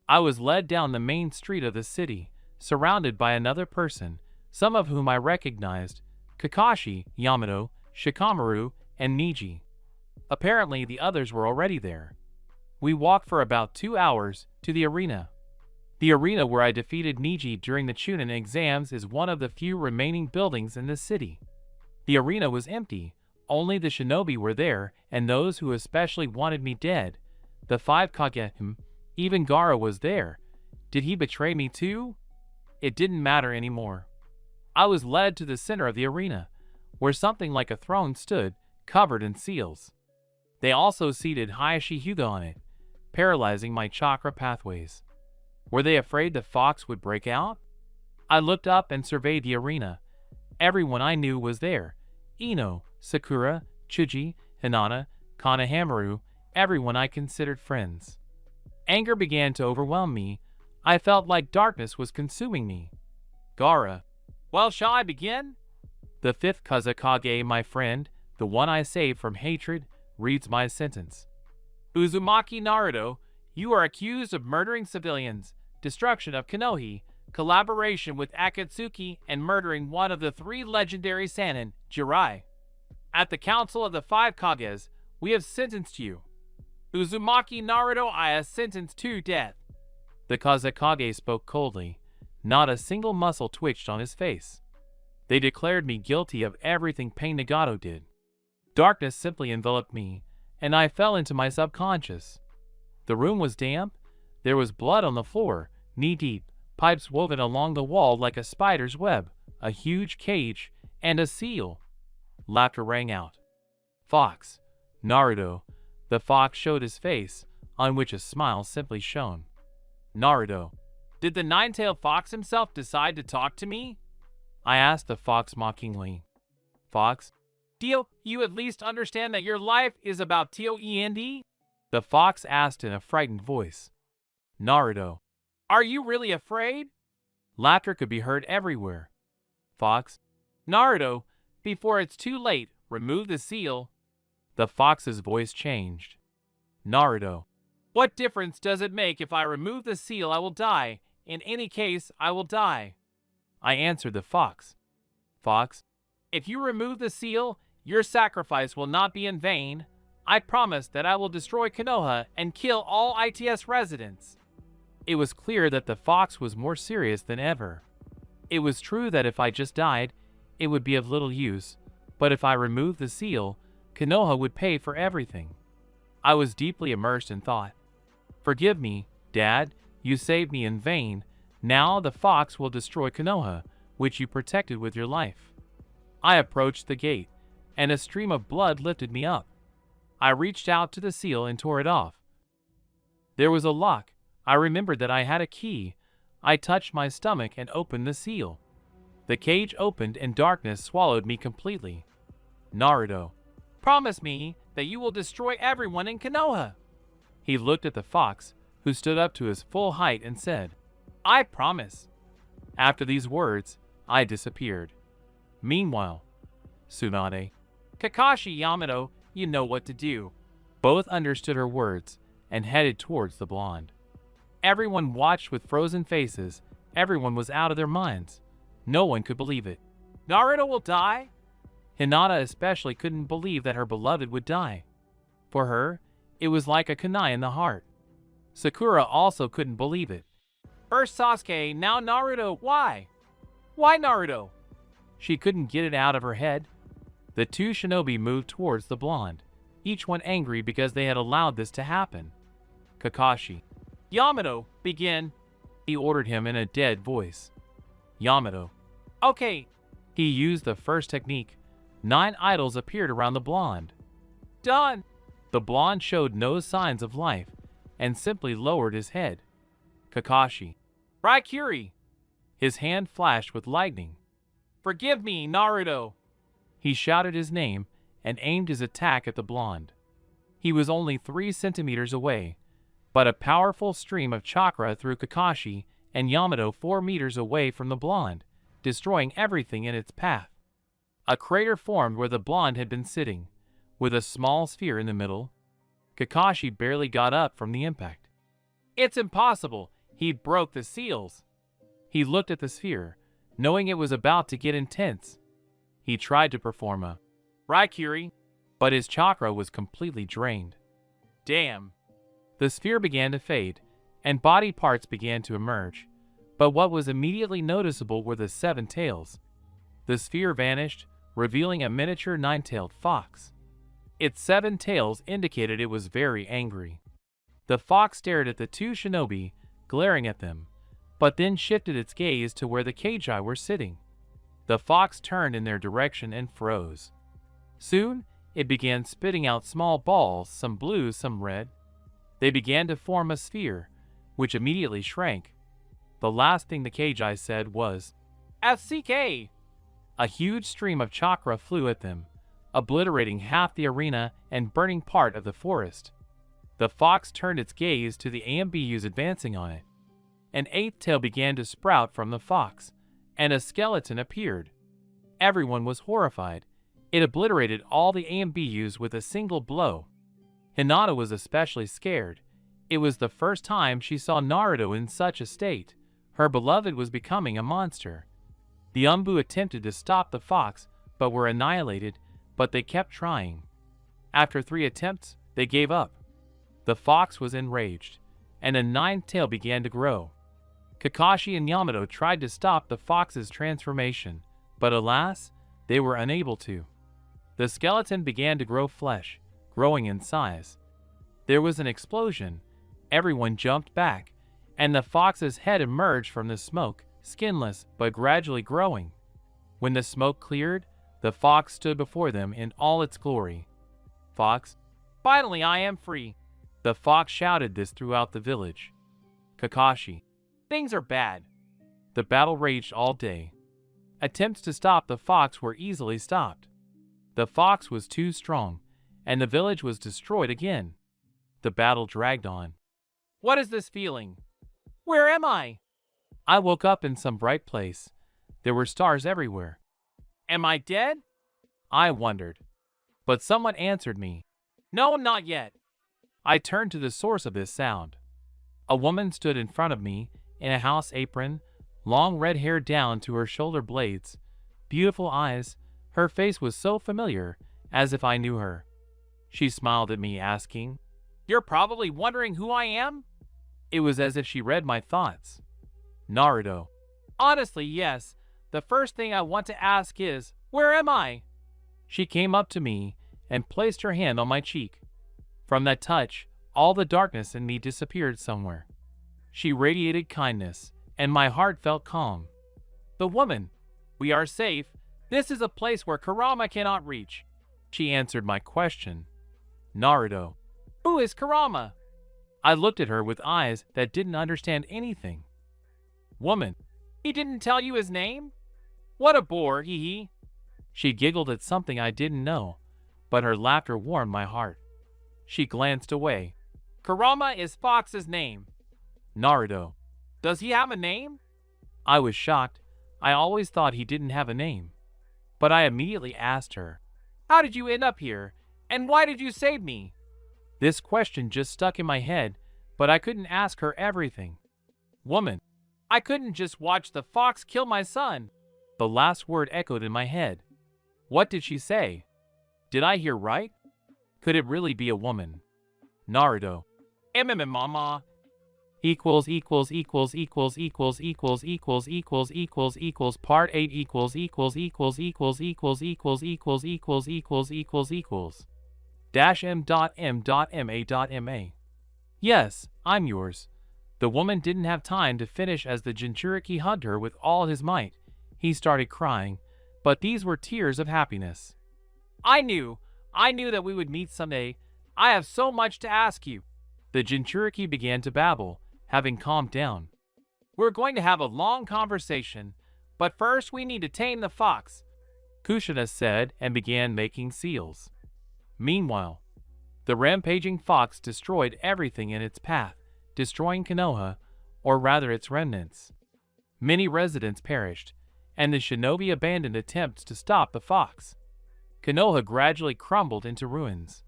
I was led down the main street of the city, surrounded by another person, some of whom I recognized: Kakashi, Yamato, Shikamaru, and Niji. Apparently the others were already there. We walked for about 2 hours to the arena. The arena where I defeated Niji during the Chunin exams is one of the few remaining buildings in the city. The arena was empty. Only the shinobi were there, and those who especially wanted me dead. The 5 Kage. Even Gaara was there. Did he betray me too? It didn't matter anymore. I was led to the center of the arena, where something like a throne stood, covered in seals. They also seated Hayashi Hyuga on it, paralyzing my chakra pathways. Were they afraid the Fox would break out? I looked up and surveyed the arena. Everyone I knew was there. Ino, Sakura, Chuji, Hinata, Kanehamaru, everyone I considered friends. Anger began to overwhelm me. I felt like darkness was consuming me. Gaara. Well, shall I begin? The fifth Kazekage, my friend, the one I saved from hatred, reads my sentence. Uzumaki Naruto, you are accused of murdering civilians, destruction of Konoha, collaboration with Akatsuki, and murdering one of the 3 legendary Sannin, Jirai. At the Council of the 5 Kages, we have sentenced you. Uzumaki Naruto, I have sentenced to death. The Kazekage spoke coldly. Not a single muscle twitched on his face. They declared me guilty of everything Pain Nagato did. Darkness simply enveloped me, and I fell into my subconscious. The room was damp. There was blood on the floor, knee-deep, pipes woven along the wall like a spider's web, a huge cage, and a seal. Laughter rang out. Fox. Naruto. The fox showed his face, on which a smile simply shone. Naruto. Did the nine-tailed fox himself decide to talk to me? I asked the fox mockingly. Fox. Do you at least understand that your life is about TOEND? The fox asked in a frightened voice. Naruto. Are you really afraid? Laughter could be heard everywhere. Fox. Naruto, before it's too late, remove the seal. The fox's voice changed. Naruto. What difference does it make if I remove the seal? I will die. In any case, I will die. I answered the fox. Fox. If you remove the seal, your sacrifice will not be in vain. I promise that I will destroy Konoha and kill all ITS residents. It was clear that the fox was more serious than ever. It was true that if I just died, it would be of little use, but if I removed the seal, Konoha would pay for everything. I was deeply immersed in thought. Forgive me, Dad, you saved me in vain. Now the fox will destroy Konoha, which you protected with your life. I approached the gate, and a stream of blood lifted me up. I reached out to the seal and tore it off. There was a lock. I remembered that I had a key. I touched my stomach and opened the seal. The cage opened and darkness swallowed me completely. Naruto. Promise me that you will destroy everyone in Konoha. He looked at the fox, who stood up to his full height and said, I promise. After these words, I disappeared. Meanwhile, Tsunade. Kakashi Yamato, you know what to do. Both understood her words and headed towards the blonde. Everyone watched with frozen faces. Everyone was out of their minds. No one could believe it. Naruto will die? Hinata especially couldn't believe that her beloved would die. For her, it was like a kunai in the heart. Sakura also couldn't believe it. First Sasuke, now Naruto, why? Why Naruto? She couldn't get it out of her head. The 2 shinobi moved towards the blonde, each one angry because they had allowed this to happen. Kakashi. Yamato, begin. He ordered him in a dead voice. Yamato. Okay. He used the first technique. 9 idols appeared around the blonde. Done. The blonde showed no signs of life and simply lowered his head. Kakashi. Raikiri. His hand flashed with lightning. Forgive me, Naruto. He shouted his name and aimed his attack at the blonde. He was only 3 centimeters away, but a powerful stream of chakra threw Kakashi and Yamato 4 meters away from the blonde, destroying everything in its path. A crater formed where the blonde had been sitting, with a small sphere in the middle. Kakashi barely got up from the impact. It's impossible. He broke the seals. He looked at the sphere, knowing it was about to get intense. He tried to perform a Raikiri, but his chakra was completely drained. Damn. The sphere began to fade, and body parts began to emerge, but what was immediately noticeable were the 7 tails. The sphere vanished, revealing a miniature 9-tailed fox. Its 7 tails indicated it was very angry. The fox stared at the 2 shinobi, glaring at them, but then shifted its gaze to where the Kagi were sitting. The fox turned in their direction and froze. Soon, it began spitting out small balls, some blue, some red. They began to form a sphere, which immediately shrank. The last thing the Kagi said was, FCK! A huge stream of chakra flew at them, obliterating half the arena and burning part of the forest. The fox turned its gaze to the AMBUs advancing on it. An eighth tail began to sprout from the fox, and a skeleton appeared. Everyone was horrified. It obliterated all the AMBUs with a single blow. Hinata was especially scared. It was the first time she saw Naruto in such a state. Her beloved was becoming a monster. The Umbu attempted to stop the fox, but were annihilated, but they kept trying. After 3 attempts, they gave up. The fox was enraged, and a 9th tail began to grow. Kakashi and Yamato tried to stop the fox's transformation, but alas, they were unable to. The skeleton began to grow flesh, growing in size. There was an explosion. Everyone jumped back, and the fox's head emerged from the smoke, skinless but gradually growing. When the smoke cleared, the fox stood before them in all its glory. Fox, finally I am free. The fox shouted this throughout the village. Kakashi, things are bad. The battle raged all day. Attempts to stop the fox were easily stopped. The fox was too strong, and the village was destroyed again. The battle dragged on. What is this feeling? Where am I? I woke up in some bright place. There were stars everywhere. Am I dead? I wondered. But someone answered me. No, not yet. I turned to the source of this sound. A woman stood in front of me in a house apron, long red hair down to her shoulder blades, beautiful eyes. Her face was so familiar, as if I knew her. She smiled at me, asking, "You're probably wondering who I am?" It was as if she read my thoughts. Naruto. Honestly, yes. The first thing I want to ask is, where am I? She came up to me and placed her hand on my cheek. From that touch, all the darkness in me disappeared somewhere. She radiated kindness, and my heart felt calm. The woman. We are safe. This is a place where Kurama cannot reach. She answered my question. Naruto. Who is Kurama? I looked at her with eyes that didn't understand anything. Woman. He didn't tell you his name? What a bore, hee hee. She giggled at something I didn't know, but her laughter warmed my heart. She glanced away. Kurama is Fox's name. Naruto. Does he have a name? I was shocked. I always thought he didn't have a name. But I immediately asked her, how did you end up here, and why did you save me? This question just stuck in my head, but I couldn't ask her everything. Woman. I couldn't just watch the fox kill my son. The last word echoed in my head. What did she say? Did I hear right? Could it really be a woman? Naruto. Mama. Equals part 8 dash m.m.ma. Yes, I'm yours. The woman didn't have time to finish as the Jinchuriki hugged her with all his might. He started crying, but these were tears of happiness. I knew that we would meet someday. I have so much to ask you. The Jinchuriki began to babble, having calmed down. We're going to have a long conversation, but first we need to tame the fox, Kushina said and began making seals. Meanwhile, the rampaging fox destroyed everything in its path, destroying Konoha, or rather its remnants. Many residents perished, and the shinobi abandoned attempts to stop the fox. Konoha gradually crumbled into ruins.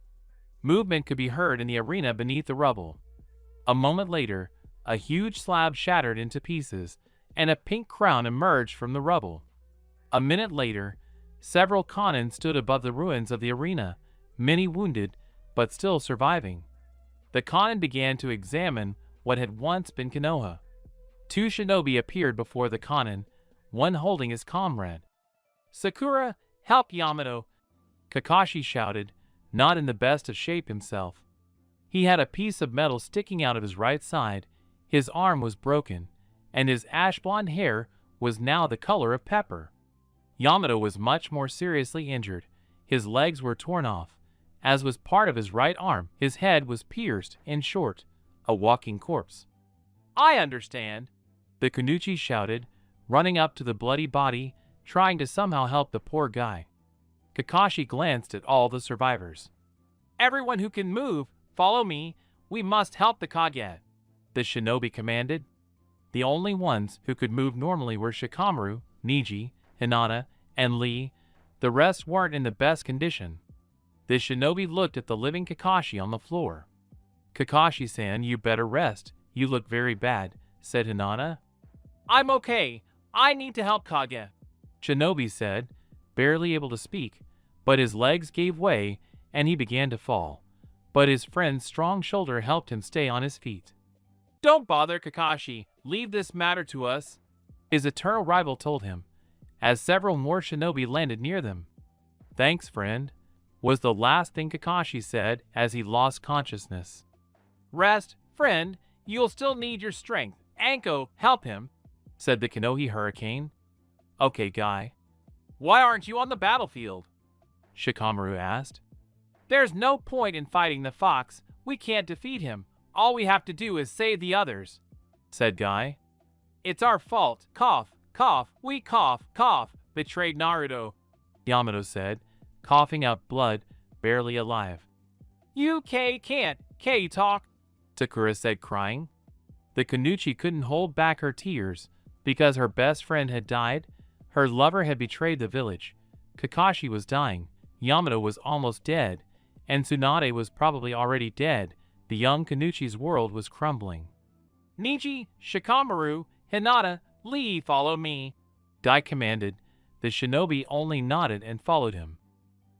Movement could be heard in the arena beneath the rubble. A moment later, a huge slab shattered into pieces, and a pink crown emerged from the rubble. A minute later, several Kanin stood above the ruins of the arena, many wounded, but still surviving. The Kanin began to examine what had once been Konoha. 2 shinobi appeared before the Kanin, one holding his comrade. Sakura, help Yamato! Kakashi shouted, not in the best of shape himself. He had a piece of metal sticking out of his right side, his arm was broken, and his ash-blonde hair was now the color of pepper. Yamato was much more seriously injured. His legs were torn off, as was part of his right arm. His head was pierced, in short, a walking corpse. I understand, the Kunuchi shouted, running up to the bloody body, trying to somehow help the poor guy. Kakashi glanced at all the survivors. Everyone who can move, follow me. We must help the Kage, the shinobi commanded. The only ones who could move normally were Shikamaru, Niji, Hinata, and Lee. The rest weren't in the best condition. The shinobi looked at the living Kakashi on the floor. "Kakashi-san, you better rest. You look very bad," said Hinata. "I'm okay. I need to help Kage," Shinobi said, barely able to speak, but his legs gave way and he began to fall. But his friend's strong shoulder helped him stay on his feet. "Don't bother, Kakashi. Leave this matter to us," his eternal rival told him, as several more shinobi landed near them. "Thanks, friend," was the last thing Kakashi said as he lost consciousness. "Rest, friend. You'll still need your strength. Anko, help him," said the Konoha Hurricane. "Okay, guy." "Why aren't you on the battlefield?" Shikamaru asked. "There's no point in fighting the fox. We can't defeat him. All we have to do is save the others," said Guy. "It's our fault. Cough, cough, we cough, cough, betrayed Naruto," Yamato said, coughing out blood, barely alive. "You can't talk," Sakura said, crying. The Kunuchi couldn't hold back her tears because her best friend had died, her lover had betrayed the village, Kakashi was dying, Yamato was almost dead, and Tsunade was probably already dead. The young Kunuchi's world was crumbling. "Niji, Shikamaru, Hinata, Lee, follow me," Dai commanded. The shinobi only nodded and followed him.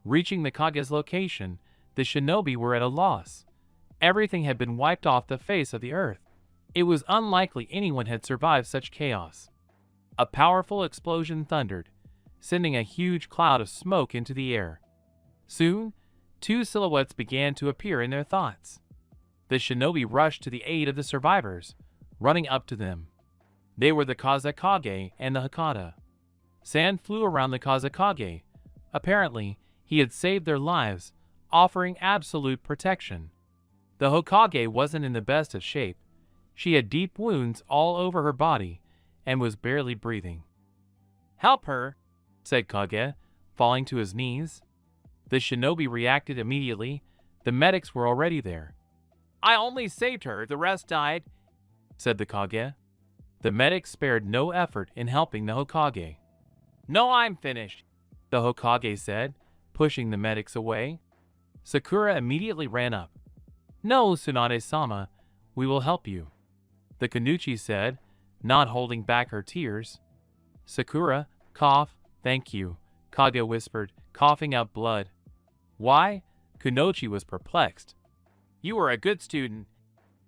Reaching the Kage's location, the shinobi were at a loss. Everything had been wiped off the face of the earth. It was unlikely anyone had survived such chaos. A powerful explosion thundered, sending a huge cloud of smoke into the air. Soon, two silhouettes began to appear in their thoughts. The shinobi rushed to the aid of the survivors, running up to them. They were the Kazekage and the Hakata. Sand flew around the Kazekage. Apparently, he had saved their lives, offering absolute protection. The Hokage wasn't in the best of shape. She had deep wounds all over her body and was barely breathing. "Help her," said Kage, falling to his knees. The shinobi reacted immediately. The medics were already there. "I only saved her, the rest died," said the Kage. The medics spared no effort in helping the Hokage. "No, I'm finished," the Hokage said, pushing the medics away. Sakura immediately ran up. "No, Tsunade-sama, we will help you," the Kunuchi said, not holding back her tears. "Sakura, cough, thank you," Kage whispered, coughing out blood. "Why?" Kunoichi was perplexed. "You are a good student,"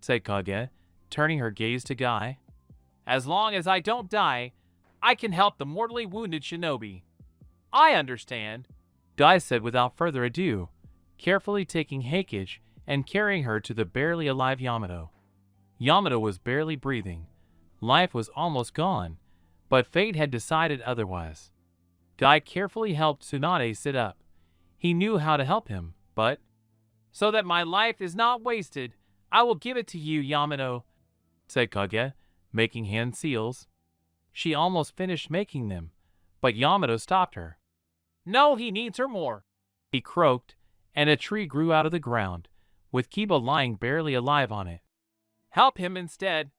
said Kage, turning her gaze to Guy. "As long as I don't die, I can help the mortally wounded shinobi." "I understand," Guy said without further ado, carefully taking Heikage and carrying her to the barely alive Yamato. Yamato was barely breathing. Life was almost gone, but fate had decided otherwise. Guy carefully helped Tsunade sit up. He knew how to help him, but... "So that my life is not wasted, I will give it to you, Yamato," said Kage, making hand seals. She almost finished making them, but Yamato stopped her. "No, he needs her more," he croaked, and a tree grew out of the ground, with Kiba lying barely alive on it. "Help him instead."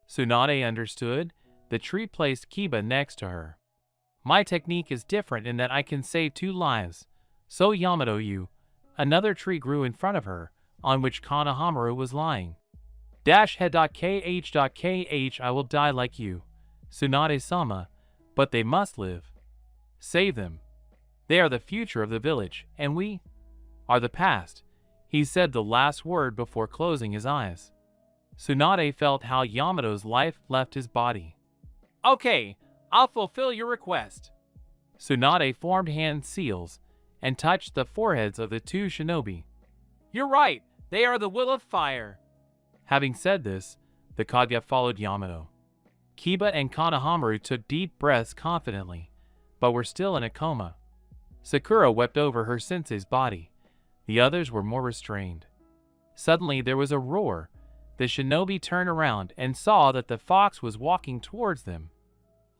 Tsunade understood. The tree placed Kiba next to her. "My technique is different in that I can save 2 lives. So Yamato, you..." Another tree grew in front of her, on which Konohamaru was lying. -head.kh.kh I will die like you, Tsunade-sama, but they must live. Save them. They are the future of the village, and we are the past. He said the last word before closing his eyes. Tsunade felt how Yamato's life left his body. "Okay, I'll fulfill your request." Tsunade formed hand seals and touched the foreheads of the 2 shinobi. "You're right, they are the will of fire." Having said this, the Kage followed Yamato. Kiba and Konohamaru took deep breaths confidently, but were still in a coma. Sakura wept over her sensei's body. The others were more restrained. Suddenly there was a roar. The shinobi turned around and saw that the fox was walking towards them.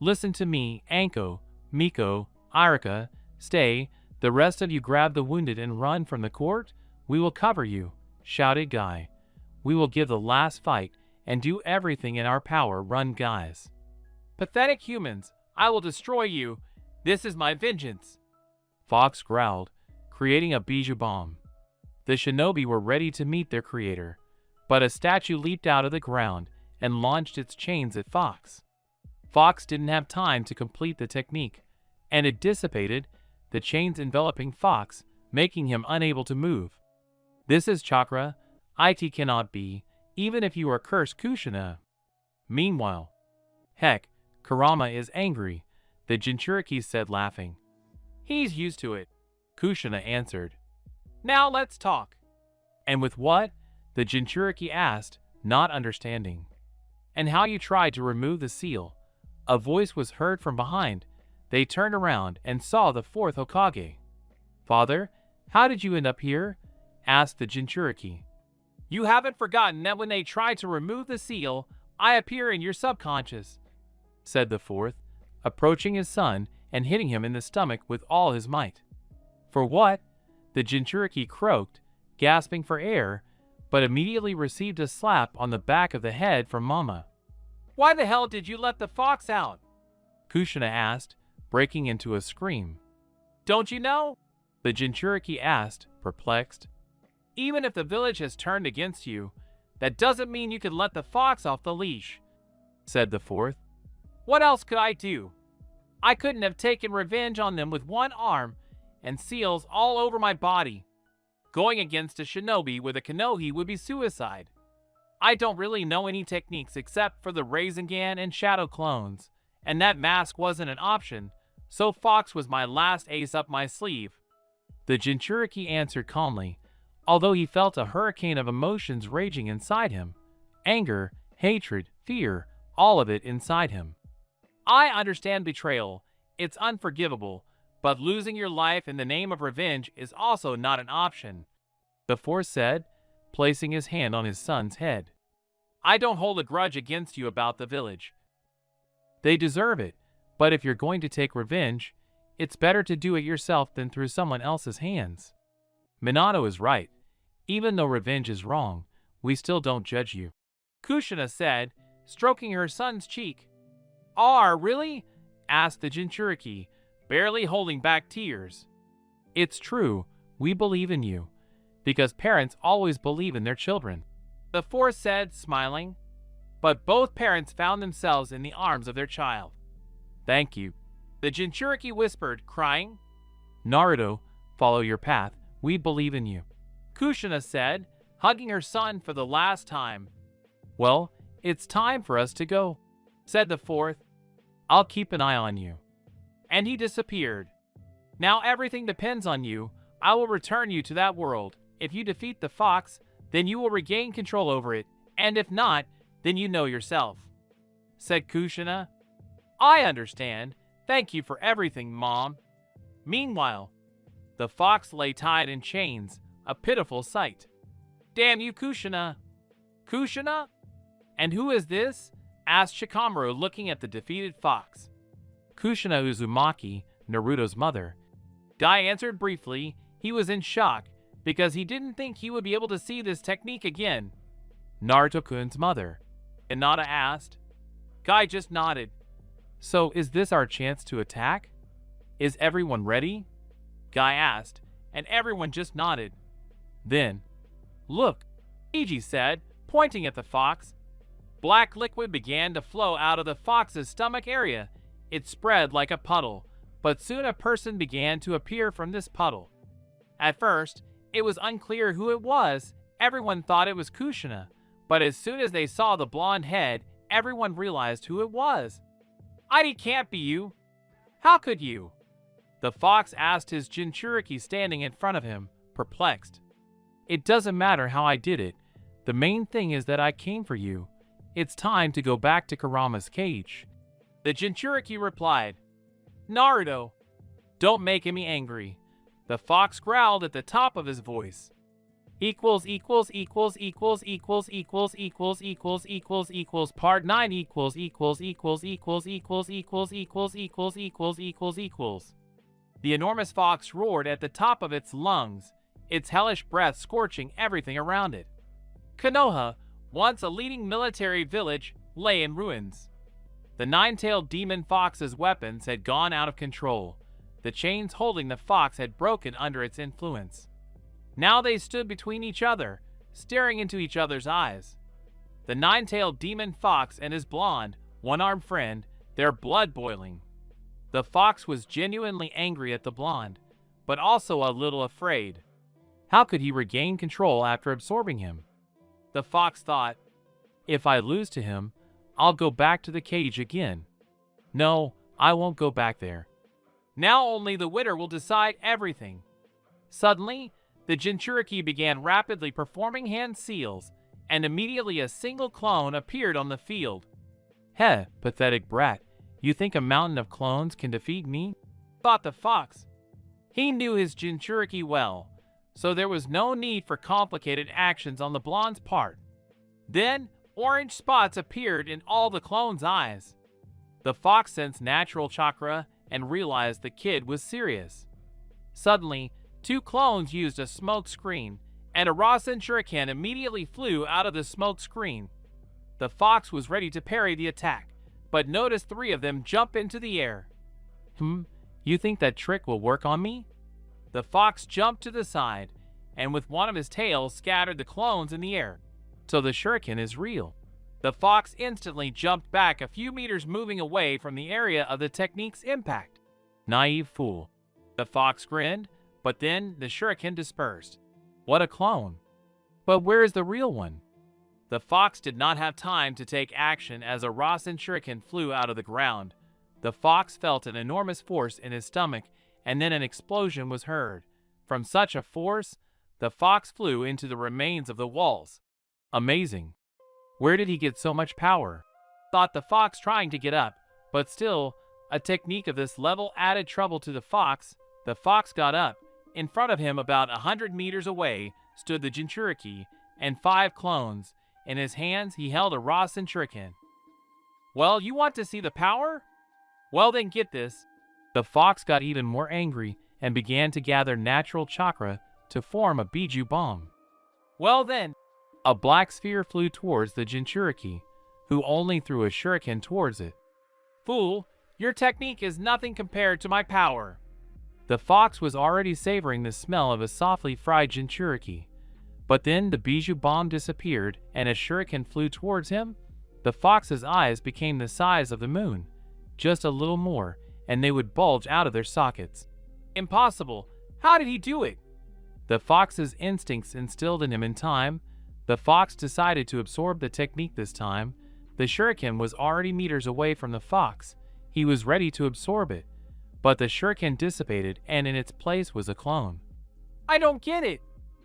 "Listen to me, Anko, Miko, Irika, stay. The rest of you grab the wounded and run from the court. We will cover you," shouted Guy. "We will give the last fight, and do everything in our power. Run, guys. Pathetic humans, I will destroy you. This is my vengeance. Fox growled, creating a bijou bomb. The shinobi were ready to meet their creator, but a statue leaped out of the ground and launched its chains at Fox. Fox didn't have time to complete the technique, and it dissipated, the chains enveloping Fox, making him unable to move. This is chakra. It cannot be, even if you are cursed, Kushina. Meanwhile, heck, Kurama is angry, the Jinchuriki said, laughing. He's used to it, Kushina answered. Now let's talk. And with what? The Jinchuriki asked, not understanding. And how you tried to remove the seal. A voice was heard from behind. They turned around and saw the fourth Hokage. Father, how did you end up here? Asked the Jinchuriki. You haven't forgotten that when they tried to remove the seal, I appear in your subconscious, said the fourth, approaching his son and hitting him in the stomach with all his might. For what? The Jinchuriki croaked, gasping for air, but immediately received a slap on the back of the head from Mama. Why the hell did you let the fox out? Kushina asked, breaking into a scream. Don't you know? The Jinchuriki asked, perplexed. Even if the village has turned against you, that doesn't mean you can let the fox off the leash, said the fourth. What else could I do? I couldn't have taken revenge on them with one arm and seals all over my body. Going against a shinobi with a kanohi would be suicide. I don't really know any techniques except for the Rasengan and Shadow clones, and that mask wasn't an option, so Fox was my last ace up my sleeve. The Jinchuriki answered calmly, although he felt a hurricane of emotions raging inside him. Anger, hatred, fear, all of it inside him. I understand betrayal. It's unforgivable, but losing your life in the name of revenge is also not an option, the fourth said, placing his hand on his son's head. I don't hold a grudge against you about the village. They deserve it, but if you're going to take revenge, it's better to do it yourself than through someone else's hands. Minato is right. Even though revenge is wrong, we still don't judge you, Kushina said, stroking her son's cheek. Really? Asked the Jinchuriki, barely holding back tears. It's true, we believe in you, because parents always believe in their children, the fourth said, smiling. But both parents found themselves in the arms of their child. Thank you, the Jinchuriki whispered, crying. Naruto, follow your path, we believe in you, Kushina said, hugging her son for the last time. Well, it's time for us to go, said the fourth. I'll keep an eye on you. And he disappeared. Now everything depends on you. I will return you to that world. If you defeat the fox, then you will regain control over it, and if not, then you know yourself, said Kushina. I understand. Thank you for everything, Mom. Meanwhile, the fox lay tied in chains, a pitiful sight. Damn you, Kushina. Kushina? And who is this? Asked Shikamaru, looking at the defeated fox. Kushina Uzumaki, Naruto's mother. Dai answered briefly. He was in shock, because he didn't think he would be able to see this technique again. Naruto-kun's mother. Hinata asked. Guy just nodded. So is this our chance to attack? Is everyone ready? Guy asked, and everyone just nodded. Then, look, Iji said, pointing at the fox. Black liquid began to flow out of the fox's stomach area. It spread like a puddle, but soon a person began to appear from this puddle. At first, it was unclear who it was. Everyone thought it was Kushina, but as soon as they saw the blonde head, everyone realized who it was. It can't be you. How could you? The fox asked his Jinchuriki standing in front of him, perplexed. It doesn't matter how I did it. The main thing is that I came for you. It's time to go back to Kurama's cage. The Jinchuriki replied. Naruto, don't make me angry. The fox growled at the top of his voice. Equals equals equals equals equals equals equals equals equals equals part 9 equals equals equals equals equals equals equals equals equals equals equals. The enormous fox roared at the top of its lungs, its hellish breath scorching everything around it. Konoha, once a leading military village, lay in ruins. The nine-tailed demon fox's weapons had gone out of control. The chains holding the fox had broken under its influence. Now they stood between each other, staring into each other's eyes. The nine-tailed demon fox and his blonde, one-armed friend, their blood boiling. The fox was genuinely angry at the blonde, but also a little afraid. How could he regain control after absorbing him? The fox thought, if I lose to him, I'll go back to the cage again. No, I won't go back there. Now only the winner will decide everything. Suddenly, the Jinchuriki began rapidly performing hand seals, and immediately a single clone appeared on the field. Heh, pathetic brat, you think a mountain of clones can defeat me? Thought the fox. He knew his Jinchuriki well, so there was no need for complicated actions on the blonde's part. Then, orange spots appeared in all the clones' eyes. The fox sensed natural chakra and realized the kid was serious. Suddenly, two clones used a smoke screen, and a Rasen shuriken immediately flew out of the smoke screen. The fox was ready to parry the attack, but noticed three of them jump into the air. You think that trick will work on me? The fox jumped to the side, and with one of his tails scattered the clones in the air. So the shuriken is real. The fox instantly jumped back a few meters, moving away from the area of the technique's impact. Naive fool. The fox grinned, but then the shuriken dispersed. What a clone. But where is the real one? The fox did not have time to take action as a Rasen shuriken flew out of the ground. The fox felt an enormous force in his stomach, and then an explosion was heard. From such a force, the fox flew into the remains of the walls. Amazing. Where did he get so much power? Thought the fox, trying to get up, but still, a technique of this level added trouble to the fox. The fox got up. In front of him, about 100 meters away, stood the Jinchuriki and 5 clones. In his hands, he held a Rasen shuriken. Well, you want to see the power? Well then, get this. The fox got even more angry and began to gather natural chakra to form a Biju bomb. Well then, a black sphere flew towards the Jinchuriki, who only threw a shuriken towards it. Fool, your technique is nothing compared to my power. The fox was already savoring the smell of a softly fried Jinchuriki. But then the Biju bomb disappeared and a shuriken flew towards him. The fox's eyes became the size of the moon, just a little more, and they would bulge out of their sockets. Impossible! How did he do it? The fox's instincts instilled in him in time. The fox decided to absorb the technique this time. The shuriken was already meters away from the fox. He was ready to absorb it, but the shuriken dissipated and in its place was a clone. I don't get it,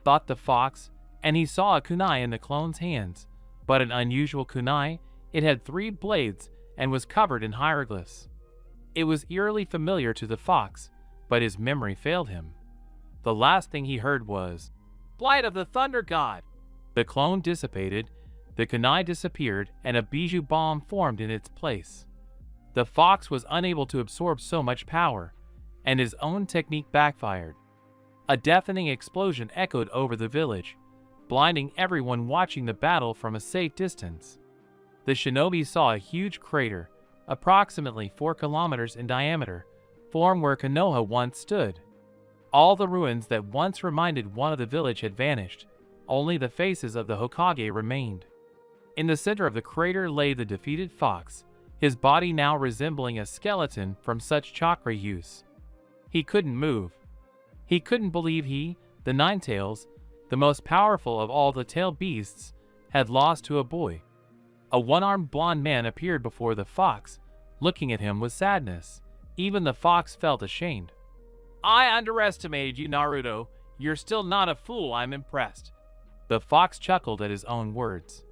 thought the fox, and he saw a kunai in the clone's hands, but an unusual kunai. It had 3 blades and was covered in hieroglyphs. It was eerily familiar to the fox, but his memory failed him. The last thing he heard was, "Blight of the Thunder God." The clone dissipated, the kunai disappeared, and a Biju bomb formed in its place. The fox was unable to absorb so much power, and his own technique backfired. A deafening explosion echoed over the village, blinding everyone watching the battle from a safe distance. The shinobi saw a huge crater, approximately 4 kilometers in diameter, form where Konoha once stood. All the ruins that once reminded one of the village had vanished. Only the faces of the Hokage remained. In the center of the crater lay the defeated fox, his body now resembling a skeleton from such chakra use. He couldn't move. He couldn't believe he, the Ninetails, the most powerful of all the tail beasts, had lost to a boy. A one-armed blonde man appeared before the fox, looking at him with sadness. Even the fox felt ashamed. I underestimated you, Naruto. You're still not a fool. I'm impressed. The fox chuckled at his own words.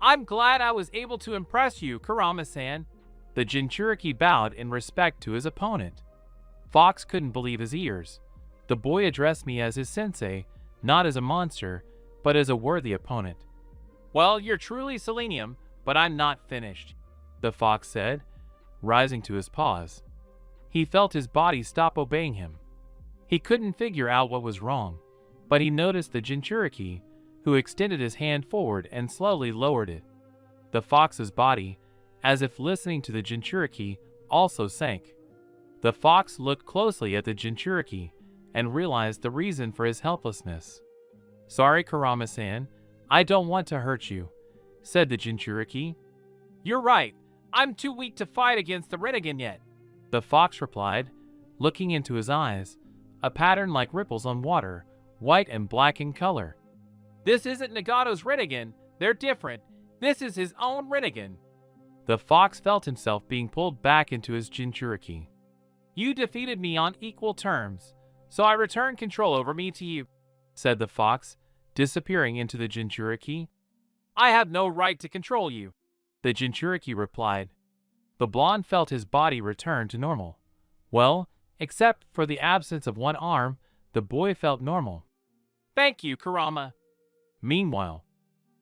I'm glad I was able to impress you, Kurama-san. The Jinchuriki bowed in respect to his opponent. Fox couldn't believe his ears. The boy addressed me as his sensei, not as a monster, but as a worthy opponent. Well, you're truly selenium, but I'm not finished, the fox said, rising to his paws. He felt his body stop obeying him. He couldn't figure out what was wrong, but he noticed the Jinchuriki, who extended his hand forward and slowly lowered it. The fox's body, as if listening to the Jinchuriki, also sank. The fox looked closely at the Jinchuriki and realized the reason for his helplessness. "Sorry, Kurama-san, I don't want to hurt you," said the Jinchuriki. "You're right. I'm too weak to fight against the Rinnegan yet," the fox replied, looking into his eyes, a pattern like ripples on water, white and black in color. "This isn't Nagato's Rinnegan. They're different. This is his own Rinnegan." The fox felt himself being pulled back into his Jinchuriki. "You defeated me on equal terms, so I return control over me to you," said the fox, disappearing into the Jinchuriki. "I have no right to control you," the Jinchuriki replied. The blonde felt his body return to normal. Well, except for the absence of one arm, the boy felt normal. "Thank you, Kurama." Meanwhile,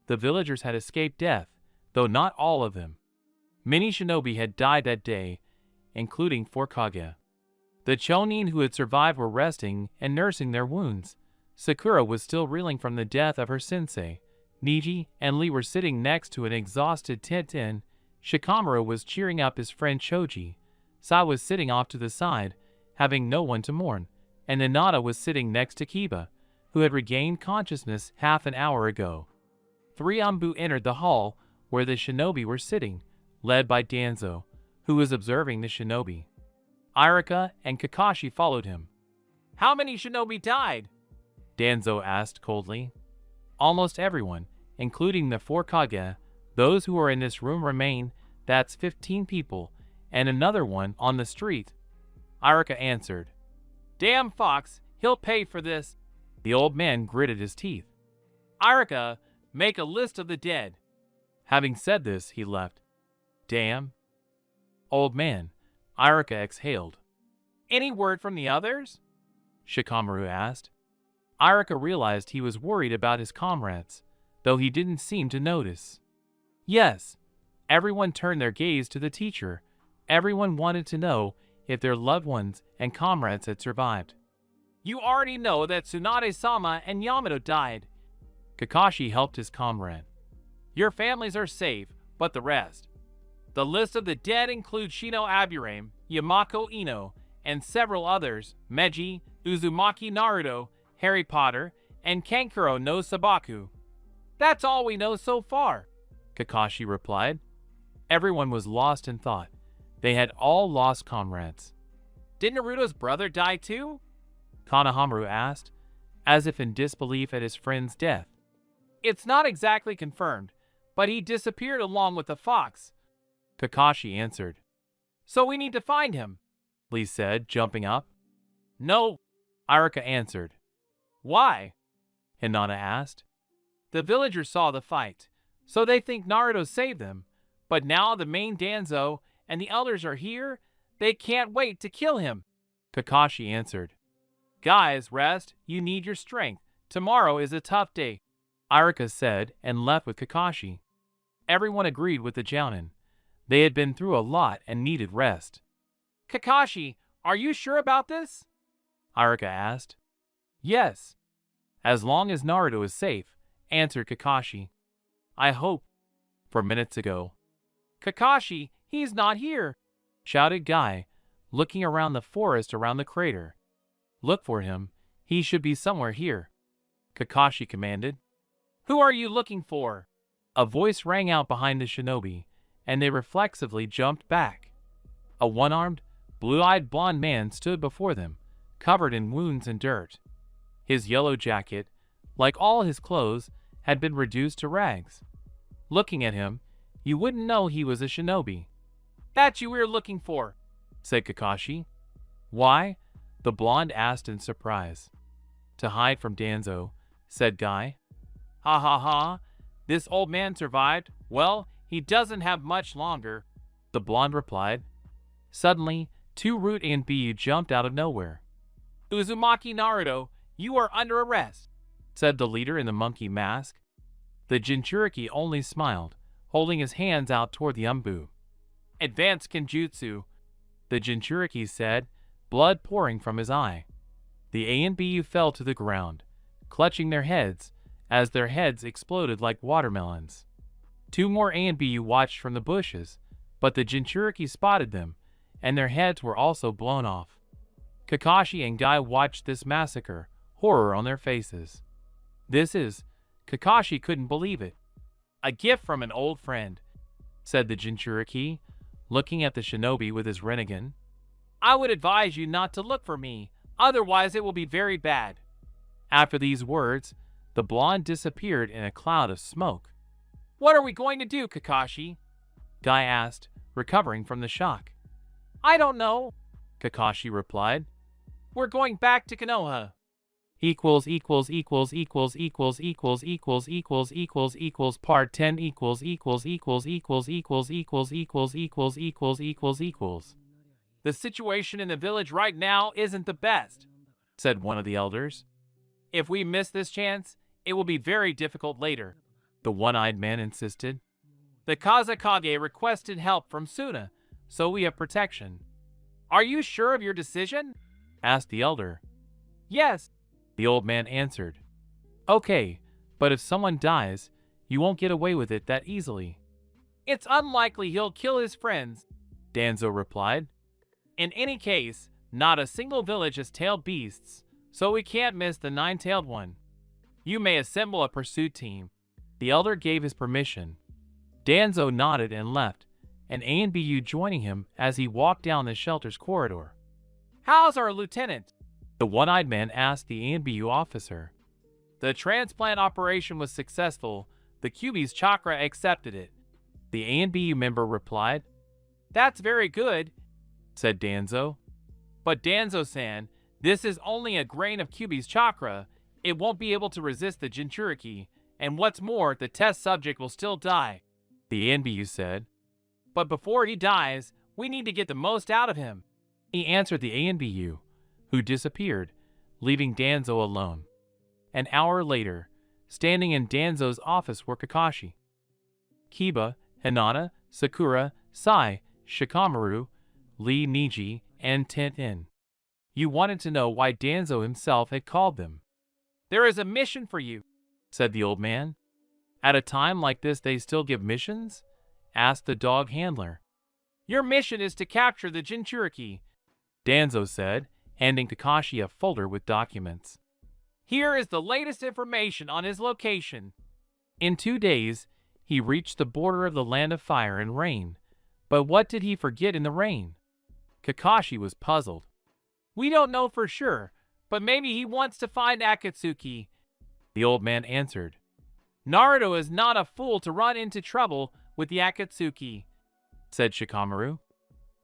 the villagers had escaped death, though not all of them. Many shinobi had died that day, including 4 Kage. The chonin who had survived were resting and nursing their wounds. Sakura was still reeling from the death of her sensei. Niji and Lee were sitting next to an exhausted Tenten. Shikamaru was cheering up his friend Choji. Sai was sitting off to the side, having no one to mourn, and Hinata was sitting next to Kiba, who had regained consciousness half an hour ago. 3 Ambu entered the hall where the shinobi were sitting, led by Danzo, who was observing the shinobi. Irika and Kakashi followed him. "How many shinobi died?" Danzo asked coldly. "Almost everyone, including the 4 Kage. Those who are in this room remain. That's 15 people, and another one on the street," Irika answered. "Damn fox, he'll pay for this." The old man gritted his teeth. "Irika, make a list of the dead." Having said this, he left. "Damn old man," Irika exhaled. "Any word from the others?" Shikamaru asked. Irika realized he was worried about his comrades, though he didn't seem to notice. Yes, everyone turned their gaze to the teacher. Everyone wanted to know if their loved ones and comrades had survived. "You already know that Tsunade-sama and Yamato died." Kakashi helped his comrade. "Your families are safe, but the rest. The list of the dead includes Shino Aburame, Yamako Ino, and several others: Meiji, Uzumaki Naruto, Harry Potter, and Kankuro no Sabaku." "That's all we know so far," Kakashi replied. Everyone was lost in thought. They had all lost comrades. "Did Naruto's brother die too?" Kanahamaru asked, as if in disbelief at his friend's death. "It's not exactly confirmed, but he disappeared along with the fox," Kakashi answered. "So we need to find him," Lee said, jumping up. "No," Irika answered. "Why?" Hinata asked. "The villagers saw the fight, so they think Naruto saved them. But now the main Danzo and the others are here. They can't wait to kill him," Kakashi answered. "Guys, rest. You need your strength. Tomorrow is a tough day," Irika said and left with Kakashi. Everyone agreed with the Jounin. They had been through a lot and needed rest. "Kakashi, are you sure about this?" Irika asked. "Yes, as long as Naruto is safe," answered Kakashi. "I hope." For minutes ago. "Kakashi, he's not here," shouted Guy, looking around the forest around the crater. "Look for him. He should be somewhere here," Kakashi commanded. "Who are you looking for?" A voice rang out behind the shinobi, and they reflexively jumped back. A one-armed, blue-eyed blonde man stood before them, covered in wounds and dirt. His yellow jacket, like all his clothes, had been reduced to rags. Looking at him, you wouldn't know he was a shinobi. "That's you we're looking for," said Kakashi. "Why?" the blonde asked in surprise. "To hide from Danzo," said Guy. "Ha ha ha, this old man survived. Well, he doesn't have much longer," the blonde replied. Suddenly, 2 Root and Biyu jumped out of nowhere. "Uzumaki Naruto, you are under arrest," said the leader in the monkey mask. The Jinchuriki only smiled, holding his hands out toward the Umbu. "Advanced Kenjutsu," the Jinchuriki said, blood pouring from his eye. The A and BU fell to the ground, clutching their heads, as their heads exploded like watermelons. 2 more Anbu watched from the bushes, but the Jinchuriki spotted them, and their heads were also blown off. Kakashi and Guy watched this massacre, horror on their faces. Kakashi couldn't believe it. "A gift from an old friend," said the Jinchuriki, looking at the shinobi with his Rinnegan. "I would advise you not to look for me, otherwise it will be very bad." After these words, the blonde disappeared in a cloud of smoke. "What are we going to do, Kakashi?" Guy asked, recovering from the shock. "I don't know," Kakashi replied. "We're going back to Konoha." Part 10 The situation in the village right now isn't the best, said one of the elders. "If we miss this chance, it will be very difficult later," the one-eyed man insisted. "The Kazakage requested help from Suna, so we have protection." "Are you sure of your decision?" asked the elder. "Yes," the old man answered. "Okay, but if someone dies, you won't get away with it that easily." "It's unlikely he'll kill his friends," Danzo replied. "In any case, not a single village has tailed beasts, so we can't miss the 9-tailed one. You may assemble a pursuit team." The elder gave his permission. Danzo nodded and left, and Anbu joining him as he walked down the shelter's corridor. "How's our lieutenant?" the one-eyed man asked the Anbu officer. "The transplant operation was successful. The Kyuubi's chakra accepted it," the Anbu member replied. "That's very good," said Danzo. "But Danzo-san, this is only a grain of Kyuubi's chakra. It won't be able to resist the Jinchuriki, and what's more, the test subject will still die," the Anbu said. "But before he dies, we need to get the most out of him," he answered the Anbu, who disappeared, leaving Danzo alone. An hour later, standing in Danzo's office were Kakashi, Kiba, Hinata, Sakura, Sai, Shikamaru, Lee Niji, and Tenten. You wanted to know why Danzo himself had called them. "There is a mission for you," said the old man. "At a time like this they still give missions?" asked the dog handler. "Your mission is to capture the Jinchuriki," Danzo said, handing Kakashi a folder with documents. "Here is the latest information on his location." In 2 days, he reached the border of the land of fire and rain. But what did he forget in the rain? Kakashi was puzzled. "We don't know for sure, but maybe he wants to find Akatsuki," the old man answered. "Naruto is not a fool to run into trouble with the Akatsuki," said Shikamaru.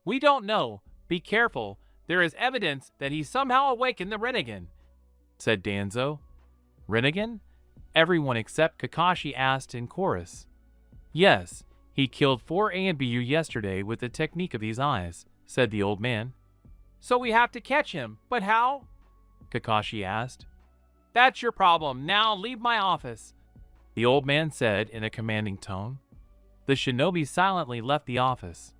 "We don't know. Be careful. There is evidence that he somehow awakened the Rinnegan," said Danzo. "Rinnegan?" everyone except Kakashi asked in chorus. "Yes, he killed 4 Anbu yesterday with the technique of these eyes," said the old man. "So we have to catch him, but how?" Kakashi asked. "That's your problem. Now leave my office," the old man said in a commanding tone. The shinobi silently left the office.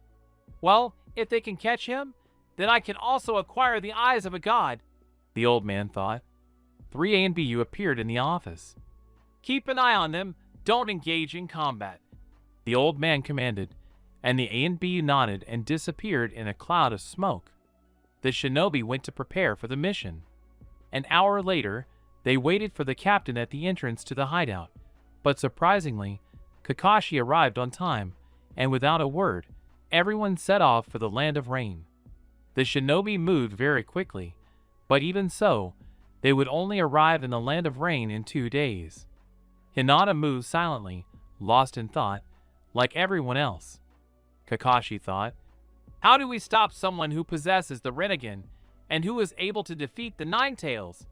"Well, if they can catch him, then I can also acquire the eyes of a god," the old man thought. 3 Anbu appeared in the office. "Keep an eye on them. Don't engage in combat," the old man commanded, and the Anbu nodded and disappeared in a cloud of smoke. The shinobi went to prepare for the mission. An hour later, they waited for the captain at the entrance to the hideout, but surprisingly, Kakashi arrived on time, and without a word, everyone set off for the land of rain. The shinobi moved very quickly, but even so, they would only arrive in the land of rain in 2 days. Hinata moved silently, lost in thought, like everyone else. Kakashi thought, "How do we stop someone who possesses the Rinnegan, and who is able to defeat the Nine-Tails?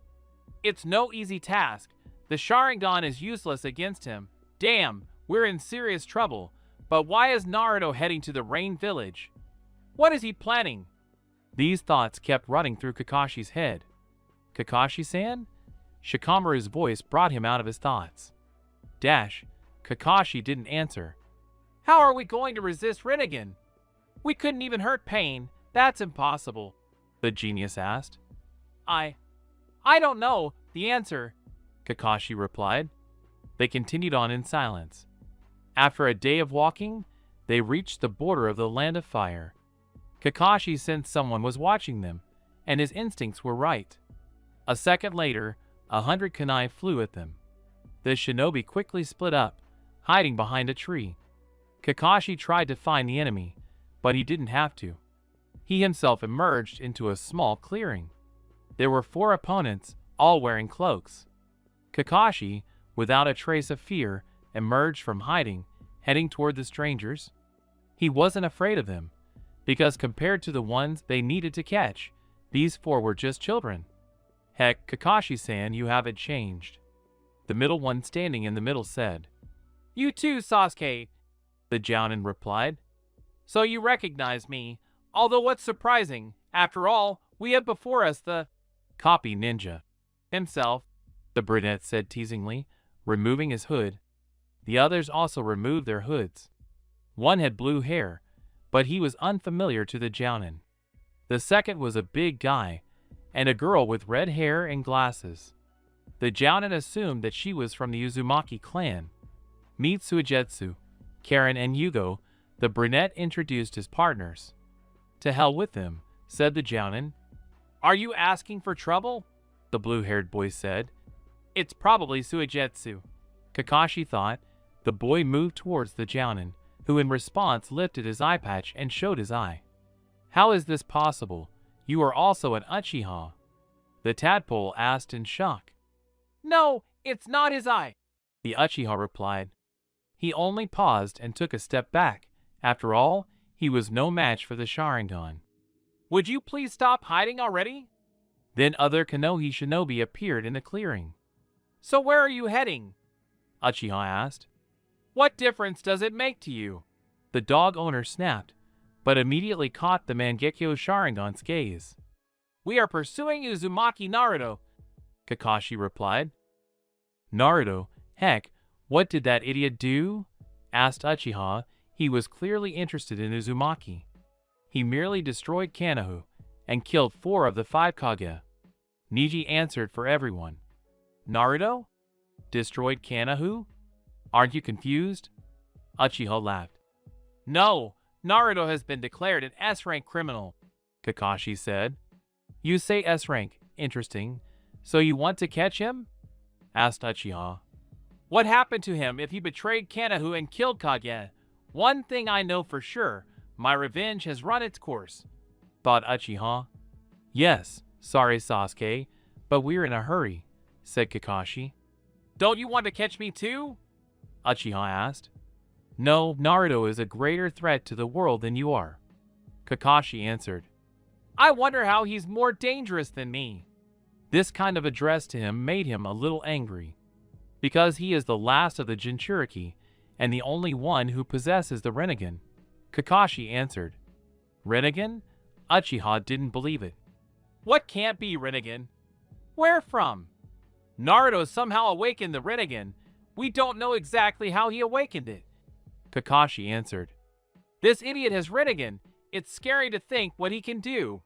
It's no easy task. The Sharingan is useless against him. Damn, we're in serious trouble. But why is Naruto heading to the Rain Village? What is he planning?" These thoughts kept running through Kakashi's head. "Kakashi-san?" Shikamaru's voice brought him out of his thoughts. Kakashi didn't answer. "How are we going to resist Rinnegan? We couldn't even hurt Pain. That's impossible," the genius asked. I don't know the answer," Kakashi replied. They continued on in silence. After a day of walking, they reached the border of the land of fire. Kakashi sensed someone was watching them, and his instincts were right. A second later, 100 kunai flew at them. The shinobi quickly split up, hiding behind a tree. Kakashi tried to find the enemy, but he didn't have to. He himself emerged into a small clearing. There were 4 opponents, all wearing cloaks. Kakashi, without a trace of fear, emerged from hiding, heading toward the strangers. He wasn't afraid of them, because compared to the ones they needed to catch, these 4 were just children. Heck, Kakashi-san, you haven't changed. The middle one standing in the middle said. You too, Sasuke, the Jounin replied. So you recognize me, although what's surprising, after all, we have before us the copy ninja himself, the brunette said teasingly, removing his hood. The others also removed their hoods. One had blue hair, but he was unfamiliar to the Jounin. The second was a big guy, and a girl with red hair and glasses. The Jounin assumed that she was from the Uzumaki clan. Meet Suigetsu, Karin, and Yugo. The brunette introduced his partners. To hell with them, said the Jounin. Are you asking for trouble? The blue-haired boy said. It's probably Suigetsu, Kakashi thought. The boy moved towards the Jounin, who in response lifted his eye patch and showed his eye. How is this possible? You are also an Uchiha. The tadpole asked in shock. No, it's not his eye, the Uchiha replied. He only paused and took a step back. After all, he was no match for the Sharingan. Would you please stop hiding already? Then other Konoha shinobi appeared in the clearing. So where are you heading? Uchiha asked. What difference does it make to you? The dog owner snapped, but immediately caught the Mangekyo Sharingan's gaze. We are pursuing Uzumaki Naruto, Kakashi replied. Naruto? Heck, what did that idiot do? Asked Uchiha. He was clearly interested in Uzumaki. He merely destroyed Kanahu and killed 4 of the 5 Kage. Niji answered for everyone. Naruto? Destroyed Kanahu? Aren't you confused? Uchiha laughed. No, Naruto has been declared an S-rank criminal, Kakashi said. You say S-rank. Interesting. So you want to catch him? Asked Uchiha. What happened to him if he betrayed Kanahu and killed Kage? One thing I know for sure, my revenge has run its course, thought Uchiha. Yes, sorry Sasuke, but we're in a hurry, said Kakashi. Don't you want to catch me too? Uchiha asked. No, Naruto is a greater threat to the world than you are, Kakashi answered. I wonder how he's more dangerous than me. This kind of address to him made him a little angry. Because he is the last of the Jinchuriki, and the only one who possesses the Rinnegan, Kakashi answered. Rinnegan? Uchiha didn't believe it. What can't be Rinnegan? Where from? Naruto somehow awakened the Rinnegan. We don't know exactly how he awakened it, Kakashi answered. This idiot has Rinnegan. It's scary to think what he can do.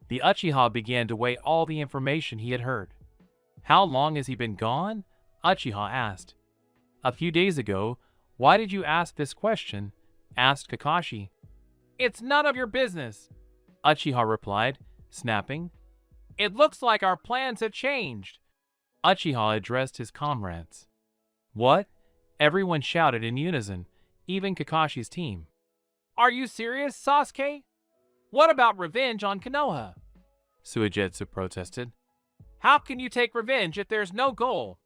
The Uchiha began to weigh all the information he had heard. How long has he been gone? Uchiha asked. A few days ago. Why did you ask this question? Asked Kakashi. It's none of your business, Uchiha replied, snapping. It looks like our plans have changed. Uchiha addressed his comrades. What? Everyone shouted in unison, even Kakashi's team. Are you serious, Sasuke? What about revenge on Konoha? Suigetsu protested. How can you take revenge if there's no goal?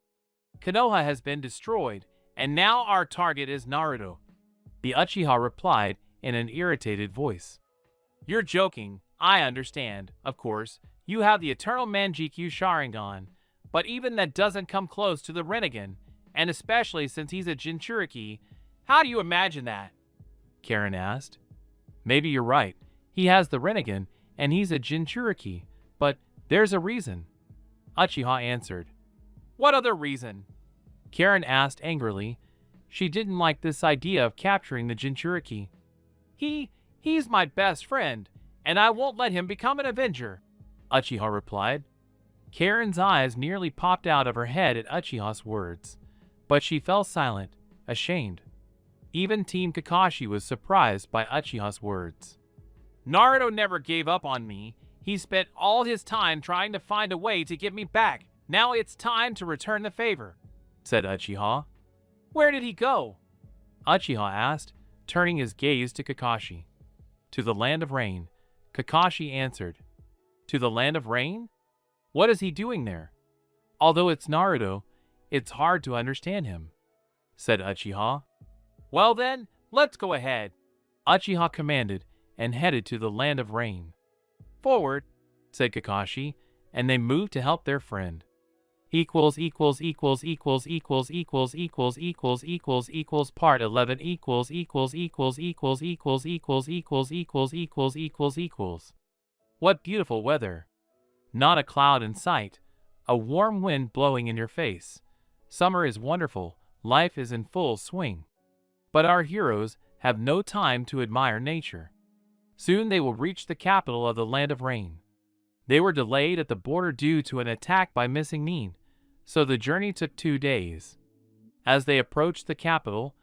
Konoha has been destroyed, and now our target is Naruto, the Uchiha replied in an irritated voice. You're joking, I understand, of course. You have the eternal Manjikyu Sharingan, but even that doesn't come close to the Rinnegan, and especially since he's a Jinchuriki. How do you imagine that? Karin asked. Maybe you're right. He has the Rinnegan, and he's a Jinchuriki, but there's a reason. Uchiha answered. What other reason? Karin asked angrily. She didn't like this idea of capturing the Jinchuriki. He's my best friend, and I won't let him become an Avenger, Uchiha replied. Karin's eyes nearly popped out of her head at Uchiha's words, but she fell silent, ashamed. Even Team Kakashi was surprised by Uchiha's words. Naruto never gave up on me. He spent all his time trying to find a way to get me back. Now it's time to return the favor, said Uchiha. Where did he go? Uchiha asked, turning his gaze to Kakashi. To the land of rain, Kakashi answered. To the land of rain? What is he doing there? Although it's Naruto, it's hard to understand him, said Uchiha. Well then, let's go ahead, Uchiha commanded, and headed to the land of rain. Forward, said Kakashi, and they moved to help their friend. Part 11 What beautiful weather. Not a cloud in sight, a warm wind blowing in your face. Summer is wonderful, life is in full swing. But our heroes have no time to admire nature. Soon they will reach the capital of the land of rain. They were delayed at the border due to an attack by Missing Nin, so the journey took 2 days. As they approached the capital,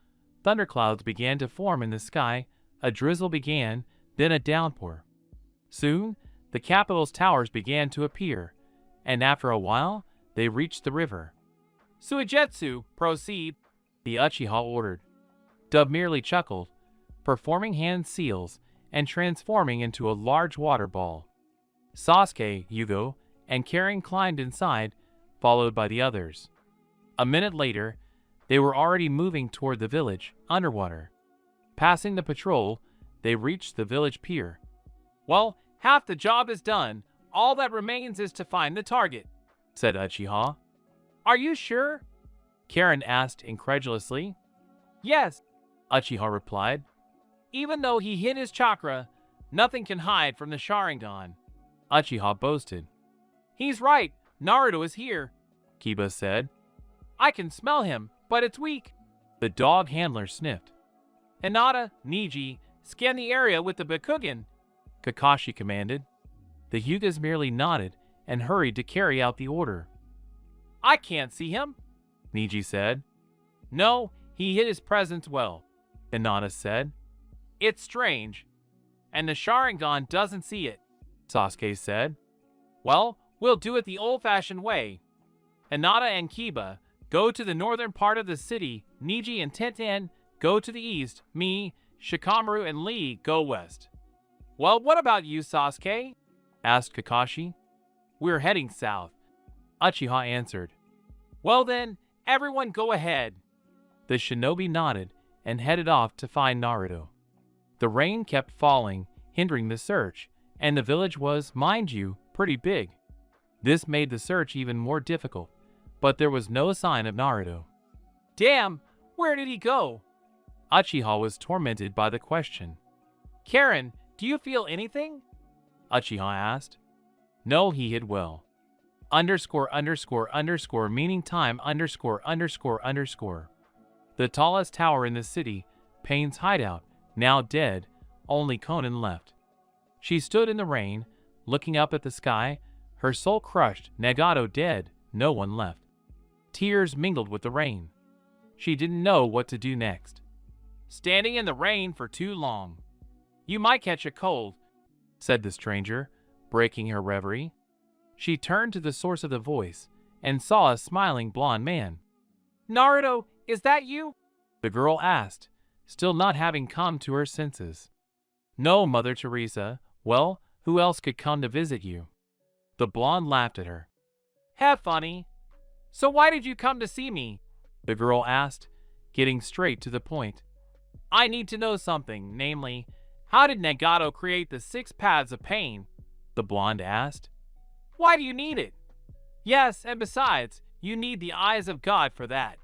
thunderclouds began to form in the sky, a drizzle began, then a downpour. Soon, the capital's towers began to appear, and after a while, they reached the river. Suigetsu, proceed, the Uchiha ordered. Dub merely chuckled, performing hand seals and transforming into a large water ball. Sasuke, Yugo, and Karin climbed inside, followed by the others. A minute later, they were already moving toward the village, underwater. Passing the patrol, they reached the village pier. Well, half the job is done. All that remains is to find the target, said Uchiha. Are you sure? Karin asked incredulously. Yes, Uchiha replied. Even though he hid his chakra, nothing can hide from the Sharingan, Uchiha boasted. He's right, Naruto is here, Kiba said. I can smell him, but it's weak. The dog handler sniffed. Hinata, Niji, scan the area with the Bakugan, Kakashi commanded. The Hyugas merely nodded and hurried to carry out the order. I can't see him, Niji said. No, he hid his presence well, Hinata said. It's strange. And the Sharingan doesn't see it, Sasuke said. Well, we'll do it the old-fashioned way. Hinata and Kiba go to the northern part of the city, Niji and Tenten go to the east, me, Shikamaru, and Lee go west. Well, what about you, Sasuke? Asked Kakashi. We're heading south, Uchiha answered. Well then, everyone go ahead. The shinobi nodded and headed off to find Naruto. The rain kept falling, hindering the search, and the village was, mind you, pretty big. This made the search even more difficult, but there was no sign of Naruto. Damn, where did he go? Uchiha was tormented by the question. Karin, do you feel anything? Uchiha asked. No, he hid well. ____ meaning time ____. The tallest tower in the city, Pain's hideout, now dead, only Konan left. She stood in the rain, looking up at the sky, her soul crushed, Nagato dead, no one left. Tears mingled with the rain. She didn't know what to do next. Standing in the rain for too long. You might catch a cold, said the stranger, breaking her reverie. She turned to the source of the voice and saw a smiling blonde man. Naruto, is that you? The girl asked, still not having come to her senses. No, Mother Teresa. Well, who else could come to visit you? The blonde laughed at her. Have funny. So why did you come to see me? The girl asked, getting straight to the point. I need to know something, namely, how did Nagato create the 6 paths of pain? The blonde asked. Why do you need it? Yes, and besides, you need the eyes of God for that,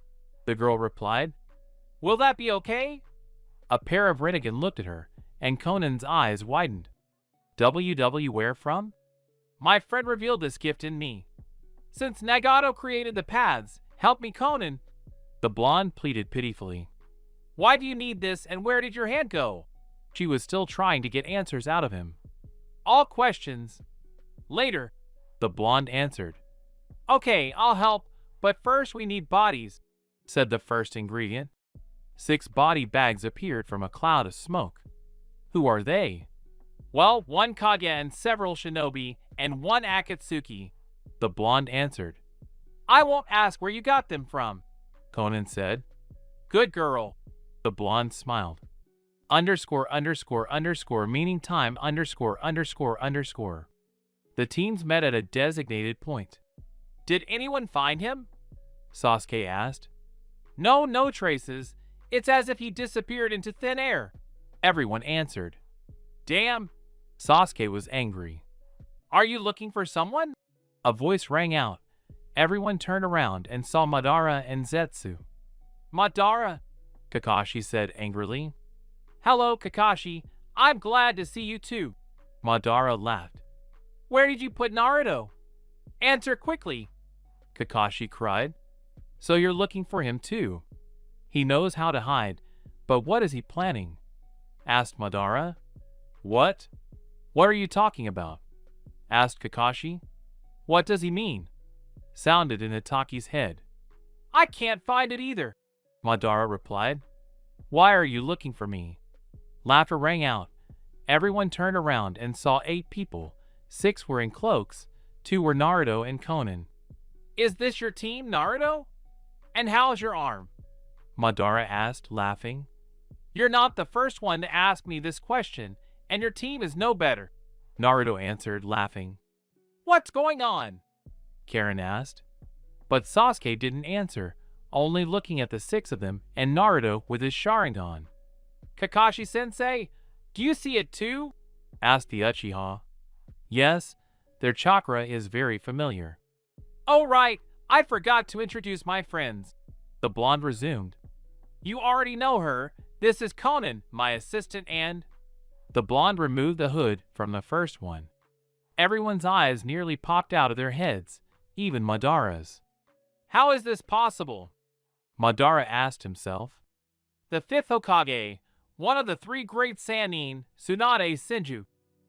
the girl replied. Will that be okay? A pair of Rinnegan looked at her, and Conan's eyes widened. WW where from? My friend revealed this gift in me. Since Nagato created the paths, help me, Conan. The blonde pleaded pitifully. Why do you need this, and where did your hand go? She was still trying to get answers out of him. All questions. Later, the blonde answered. Okay, I'll help, but first we need bodies. said the first ingredient. 6 body bags appeared from a cloud of smoke. Who are they? Well, 1 Kage and several shinobi, and 1 Akatsuki, the blonde answered. I won't ask where you got them from, Conan said. Good girl, the blonde smiled. Underscore underscore underscore meaning time underscore underscore underscore. The teens met at a designated point. Did anyone find him? Sasuke asked. No, no traces. It's as if he disappeared into thin air, everyone answered. Damn, Sasuke was angry. Are you looking for someone? A voice rang out. Everyone turned around and saw Madara and Zetsu. Madara, Kakashi said angrily. Hello, Kakashi. I'm glad to see you too. Madara laughed. Where did you put Naruto? Answer quickly, Kakashi cried. So you're looking for him too. He knows how to hide, but what is he planning? Asked Madara. What? What are you talking about? Asked Kakashi. What does he mean? Sounded in Itachi's head. I can't find it either, Madara replied. Why are you looking for me? Laughter rang out. Everyone turned around and saw 8 people. 6 were in cloaks, 2 were Naruto and Conan. Is this your team, Naruto? And how's your arm? Madara asked, laughing. You're not the first one to ask me this question, and your team is no better, Naruto answered, laughing. What's going on? Karin asked. But Sasuke didn't answer, only looking at the 6 of them and Naruto with his Sharingan. Kakashi-sensei, do you see it too? Asked the Uchiha. Yes, their chakra is very familiar. Oh right, I forgot to introduce my friends, the blonde resumed. You already know her. This is Conan, my assistant, and... The blonde removed the hood from the first one. Everyone's eyes nearly popped out of their heads, even Madara's. How is this possible? Madara asked himself. The 5th Hokage, one of the 3 great Sannin, Tsunade Senju,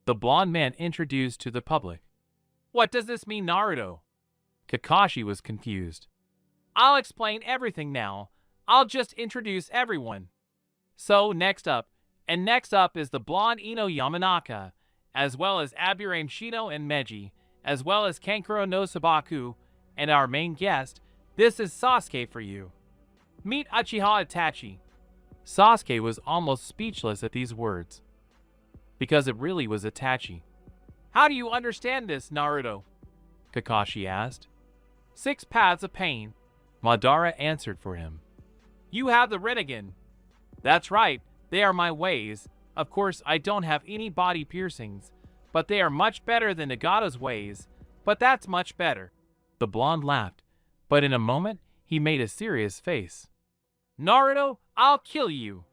the blonde man introduced to the public. What does this mean, Naruto? Kakashi was confused. I'll explain everything now. I'll just introduce everyone. So, next up is the blonde Ino Yamanaka, as well as Aburame Shino and Meiji, as well as Kankuro no Sabaku, and our main guest. This is Sasuke for you. Meet Uchiha Itachi. Sasuke was almost speechless at these words, because it really was Itachi. How do you understand this, Naruto? Kakashi asked. 6 paths of pain, Madara answered for him. You have the Rinnegan. That's right, they are my ways. Of course, I don't have any body piercings, but they are much better than Nagata's ways, but that's much better. The blonde laughed, but in a moment, he made a serious face. Naruto, I'll kill you!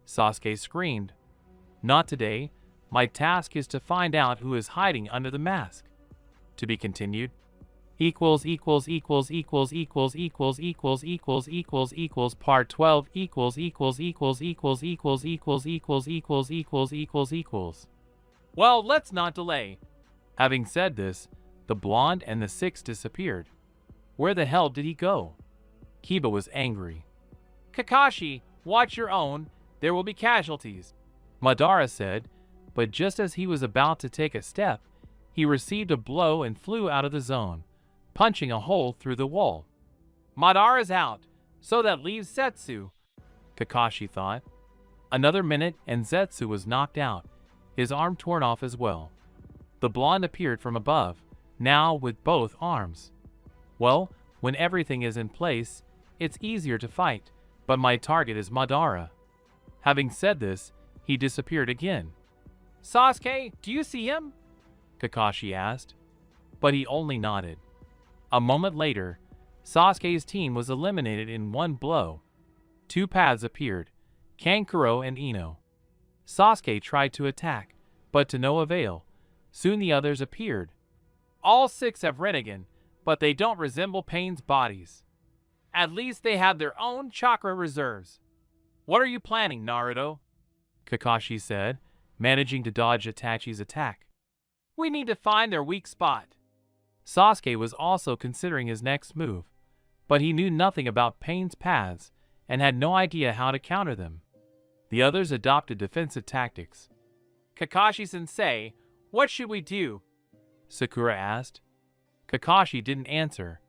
Sasuke screamed. Not today. My task is to find out who is hiding under the mask. To be continued. Equals part 12 equals. Well, let's not delay. Having said this, the blonde and the 6 disappeared. Where the hell did he go? Kiba was angry. Kakashi, watch your own. There will be casualties, Madara said, but just as he was about to take a step, he received a blow and flew out of the zone, punching a hole through the wall. Madara's out, so that leaves Zetsu, Kakashi thought. Another minute and Zetsu was knocked out, his arm torn off as well. The blonde appeared from above, now with both arms. Well, when everything is in place, it's easier to fight, but my target is Madara. Having said this, he disappeared again. Sasuke, do you see him? Kakashi asked, but he only nodded. A moment later, Sasuke's team was eliminated in one blow. 2 paths appeared, Kankuro and Ino. Sasuke tried to attack, but to no avail. Soon the others appeared. All 6 have Rinnegan, but they don't resemble Pain's bodies. At least they have their own chakra reserves. What are you planning, Naruto? Kakashi said, managing to dodge Itachi's attack. We need to find their weak spot. Sasuke was also considering his next move. but he knew nothing about Pain's paths and had no idea how to counter them. The others adopted defensive tactics. "Kakashi-sensei, what should we do?" Sakura asked. Kakashi didn't answer.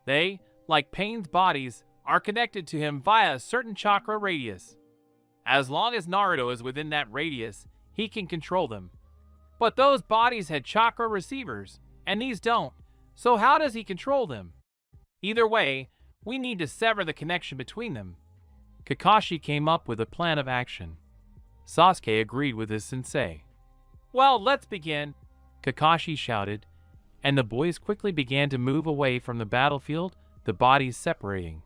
They, like Pain's bodies, are connected to him via a certain chakra radius. As long as Naruto is within that radius, he can control them. But those bodies had chakra receivers, and these don't, so how does he control them? Either way, we need to sever the connection between them. Kakashi came up with a plan of action. Sasuke agreed with his sensei. "Well, let's begin," Kakashi shouted, and the boys quickly began to move away from the battlefield, the bodies separating.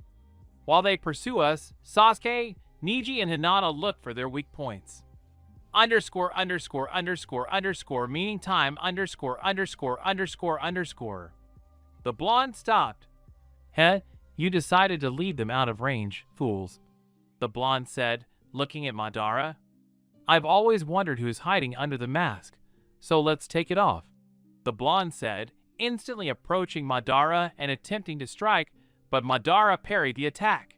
While they pursue us, Sasuke, Neji, and Hinata look for their weak points. Underscore, underscore, underscore, underscore, meaning time, underscore, underscore, underscore, underscore. The blonde stopped. "Heh, you decided to leave them out of range, fools," the blonde said, looking at Madara. "I've always wondered who's hiding under the mask, so let's take it off," the blonde said, instantly approaching Madara and attempting to strike, but Madara parried the attack.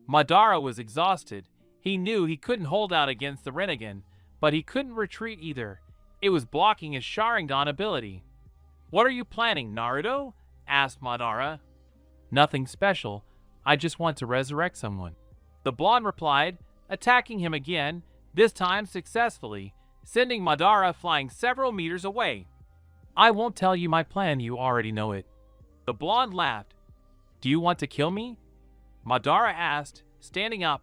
Madara was exhausted. He knew he couldn't hold out against the Rinnegan, but he couldn't retreat either. It was blocking his Sharingan ability. "What are you planning, Naruto?" asked Madara. "Nothing special. I just want to resurrect someone," the blonde replied, attacking him again, this time successfully, sending Madara flying several meters away. "I won't tell you my plan, you already know it," the blonde laughed. "Do you want to kill me?" Madara asked, standing up.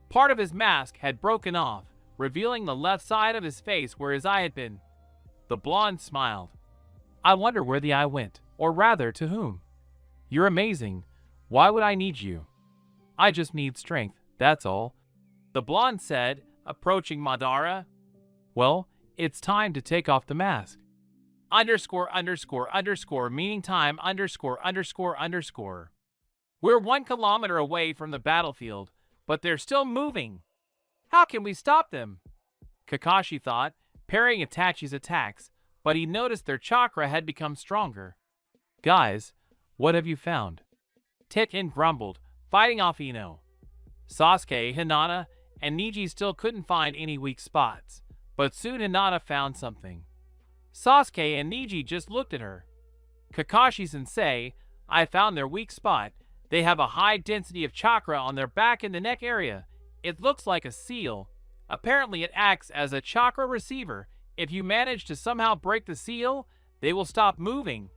Part of his mask had broken off, revealing the left side of his face where his eye had been. The blonde smiled. "I wonder where the eye went, or rather, to whom?" "You're amazing. Why would I need you?" "I just need strength, that's all," the blonde said, approaching Madara. "Well, it's time to take off the mask." Underscore, underscore, underscore, meaning time, underscore, underscore, underscore. We're 1 kilometer away from the battlefield, but they're still moving. How can we stop them? Kakashi thought, parrying Itachi's attacks, but he noticed their chakra had become stronger. "Guys, what have you found?" Teken grumbled, fighting off Ino. Sasuke, Hinata, and Neji still couldn't find any weak spots, but soon Hinata found something. Sasuke and Neji just looked at her. "Kakashi-sensei, I found their weak spot. They have a high density of chakra on their back and the neck area. It looks like a seal. Apparently it acts as a chakra receiver. If you manage to somehow break the seal, they will stop moving."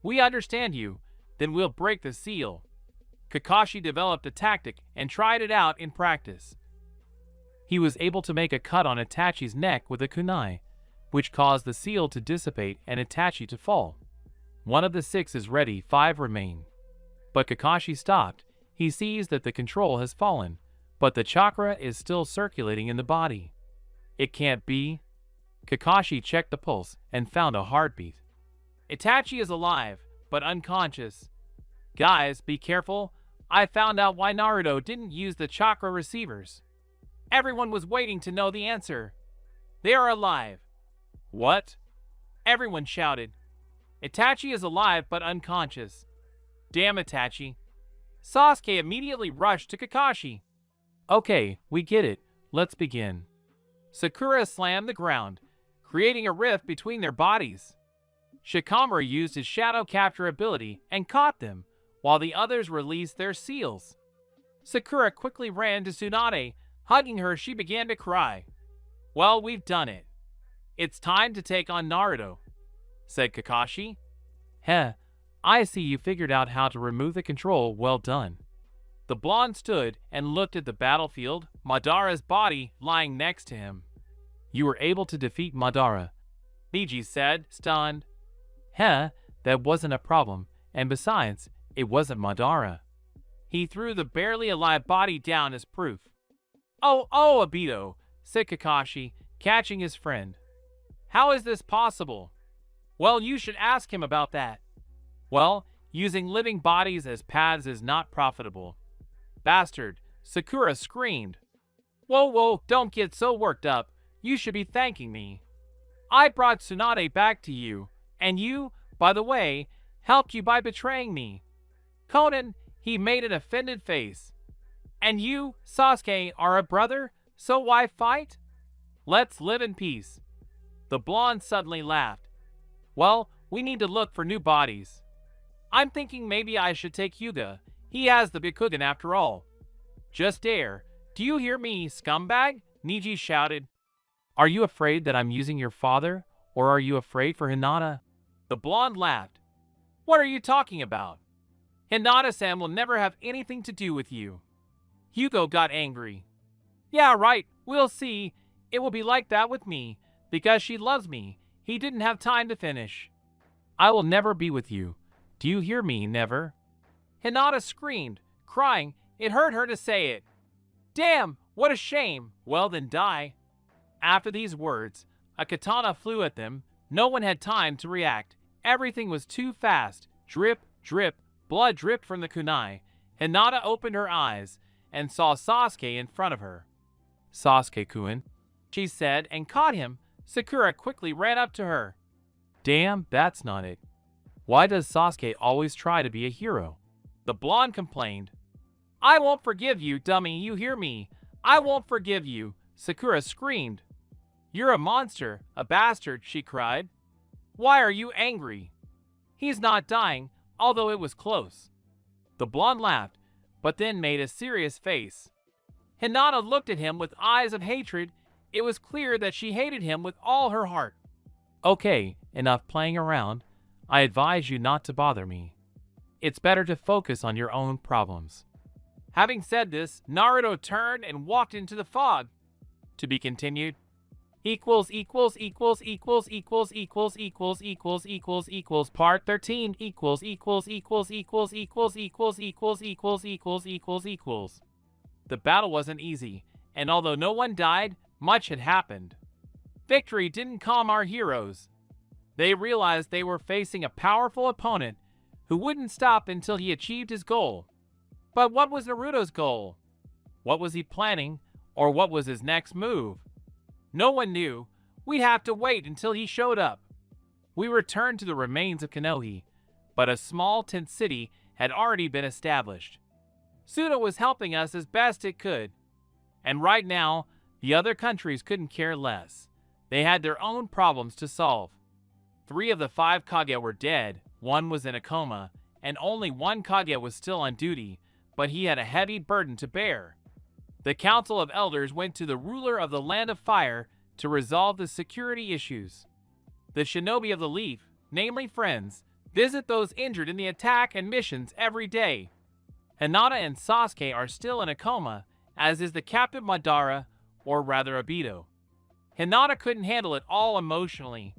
"We understand you. Then we'll break the seal." Kakashi developed a tactic and tried it out in practice. He was able to make a cut on Itachi's neck with a kunai, which caused the seal to dissipate and Itachi to fall. One of the 6 is ready, 5 remain. But Kakashi stopped. He sees that the control has fallen, but the chakra is still circulating in the body. It can't be. Kakashi checked the pulse and found a heartbeat. Itachi is alive, but unconscious. "Guys, be careful. I found out why Naruto didn't use the chakra receivers." Everyone was waiting to know the answer. "They are alive." "What?" Everyone shouted. "Itachi is alive but unconscious." "Damn Itachi." Sasuke immediately rushed to Kakashi. "Okay, we get it. Let's begin." Sakura slammed the ground, creating a rift between their bodies. Shikamaru used his shadow capture ability and caught them, while the others released their seals. Sakura quickly ran to Tsunade. Hugging her, she began to cry. "Well, we've done it. It's time to take on Naruto," said Kakashi. "Heh, I see you figured out how to remove the control, well done." The blonde stood and looked at the battlefield, Madara's body lying next to him. "You were able to defeat Madara," Neji said, stunned. "Heh, that wasn't a problem, and besides, it wasn't Madara." He threw the barely alive body down as proof. Oh, Obito," said Kakashi, catching his friend. "How is this possible?" "Well, you should ask him about that." "Well, using living bodies as paths is not profitable." "Bastard," Sakura screamed. Whoa, don't get so worked up. You should be thanking me. I brought Tsunade back to you, and you, by the way, helped you by betraying me. Conan, He made an offended face. And you, Sasuke, are a brother, so why fight? Let's live in peace. The blonde suddenly laughed. Well, we need to look for new bodies. I'm thinking maybe I should take Hyuga. He has the Byakugan after all. Just dare. Do you hear me, scumbag? Niji shouted. Are you afraid that I'm using your father, or are you afraid for Hinata? The blonde laughed. What are you talking about? Hinata-san will never have anything to do with you. Hugo got angry. Yeah, right, we'll see. It will be like that with me. Because she loves me, he didn't have time to finish. I will never be with you. Do you hear me, never? Hinata screamed, crying. It hurt her to say it. Damn, what a shame. Well then die. After these words, a katana flew at them. No one had time to react. Everything was too fast. Drip, drip, blood dripped from the kunai. Hinata opened her eyes and saw Sasuke in front of her. Sasuke-kun, she said, and caught him. Sakura quickly ran up to her. Damn, that's not it. Why does Sasuke always try to be a hero? The blonde complained. I won't forgive you, dummy, you hear me? I won't forgive you, Sakura screamed. You're a monster, a bastard, she cried. Why are you angry? He's not dying, although it was close. The blonde laughed, but then made a serious face. Hinata looked at him with eyes of hatred. It was clear that she hated him with all her heart. Okay, enough playing around. I advise you not to bother me. It's better to focus on your own problems. Having said this, Naruto turned and walked into the fog. To be continued. Part 13 The battle wasn't easy, and although no one died, much had happened. Victory didn't calm our heroes. They realized they were facing a powerful opponent who wouldn't stop until he achieved his goal. But what was Naruto's goal? What was he planning, or what was his next move? No one knew. We'd have to wait until he showed up. We returned to the remains of Konoha, but a small tent city had already been established. Suda was helping us as best it could. And right now, the other countries couldn't care less. They had their own problems to solve. 3 of the 5 Kage were dead, 1 was in a coma, and only 1 Kage was still on duty, but he had a heavy burden to bear. The Council of Elders went to the ruler of the Land of Fire to resolve the security issues. The Shinobi of the Leaf, namely friends, visit those injured in the attack and missions every day. Hinata and Sasuke are still in a coma, as is the Captain Madara, or rather Obito. Hinata couldn't handle it all emotionally.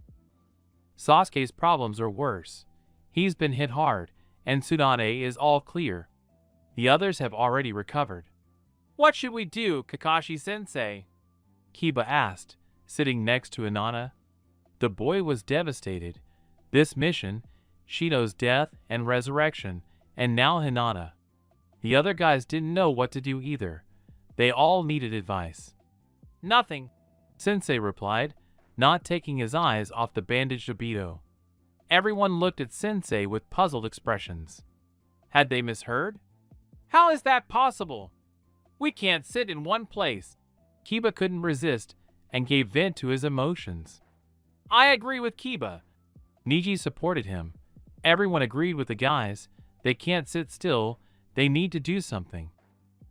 Sasuke's problems are worse. He's been hit hard, and Tsunade is all clear. The others have already recovered. What should we do, Kakashi-sensei? Kiba asked, sitting next to Hinata. The boy was devastated. This mission, Shino's death and resurrection, and now Hinata. The other guys didn't know what to do either. They all needed advice. Nothing, Sensei replied, not taking his eyes off the bandaged Obito. Everyone looked at Sensei with puzzled expressions. Had they misheard? How is that possible? We can't sit in one place. Kiba couldn't resist and gave vent to his emotions. I agree with Kiba. Niji supported him. Everyone agreed with the guys. They can't sit still. They need to do something.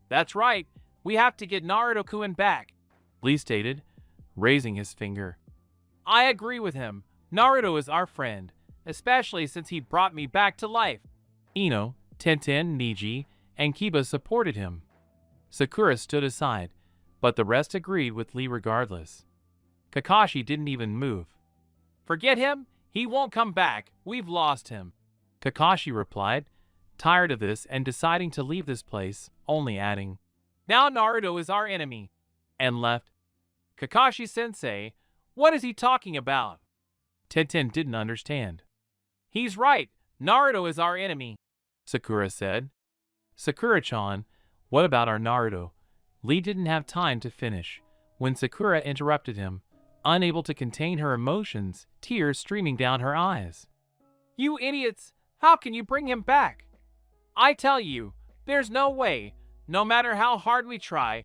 That's right. We have to get Naruto-kun back, Lee stated, raising his finger. I agree with him. Naruto is our friend, especially since he brought me back to life. Ino, Tenten, Niji, and Kiba supported him. Sakura stood aside, but the rest agreed with Lee regardless. Kakashi didn't even move. Forget him. He won't come back. We've lost him, Kakashi replied, tired of this and deciding to leave this place, only adding, now Naruto is our enemy, and left. Kakashi-sensei, what is he talking about? Tenten didn't understand. He's right. Naruto is our enemy, Sakura said. Sakura-chan, what about our Naruto? Lee didn't have time to finish when Sakura interrupted him, unable to contain her emotions, tears streaming down her eyes. You idiots! How can you bring him back? I tell you, There's no way. No matter how hard we try,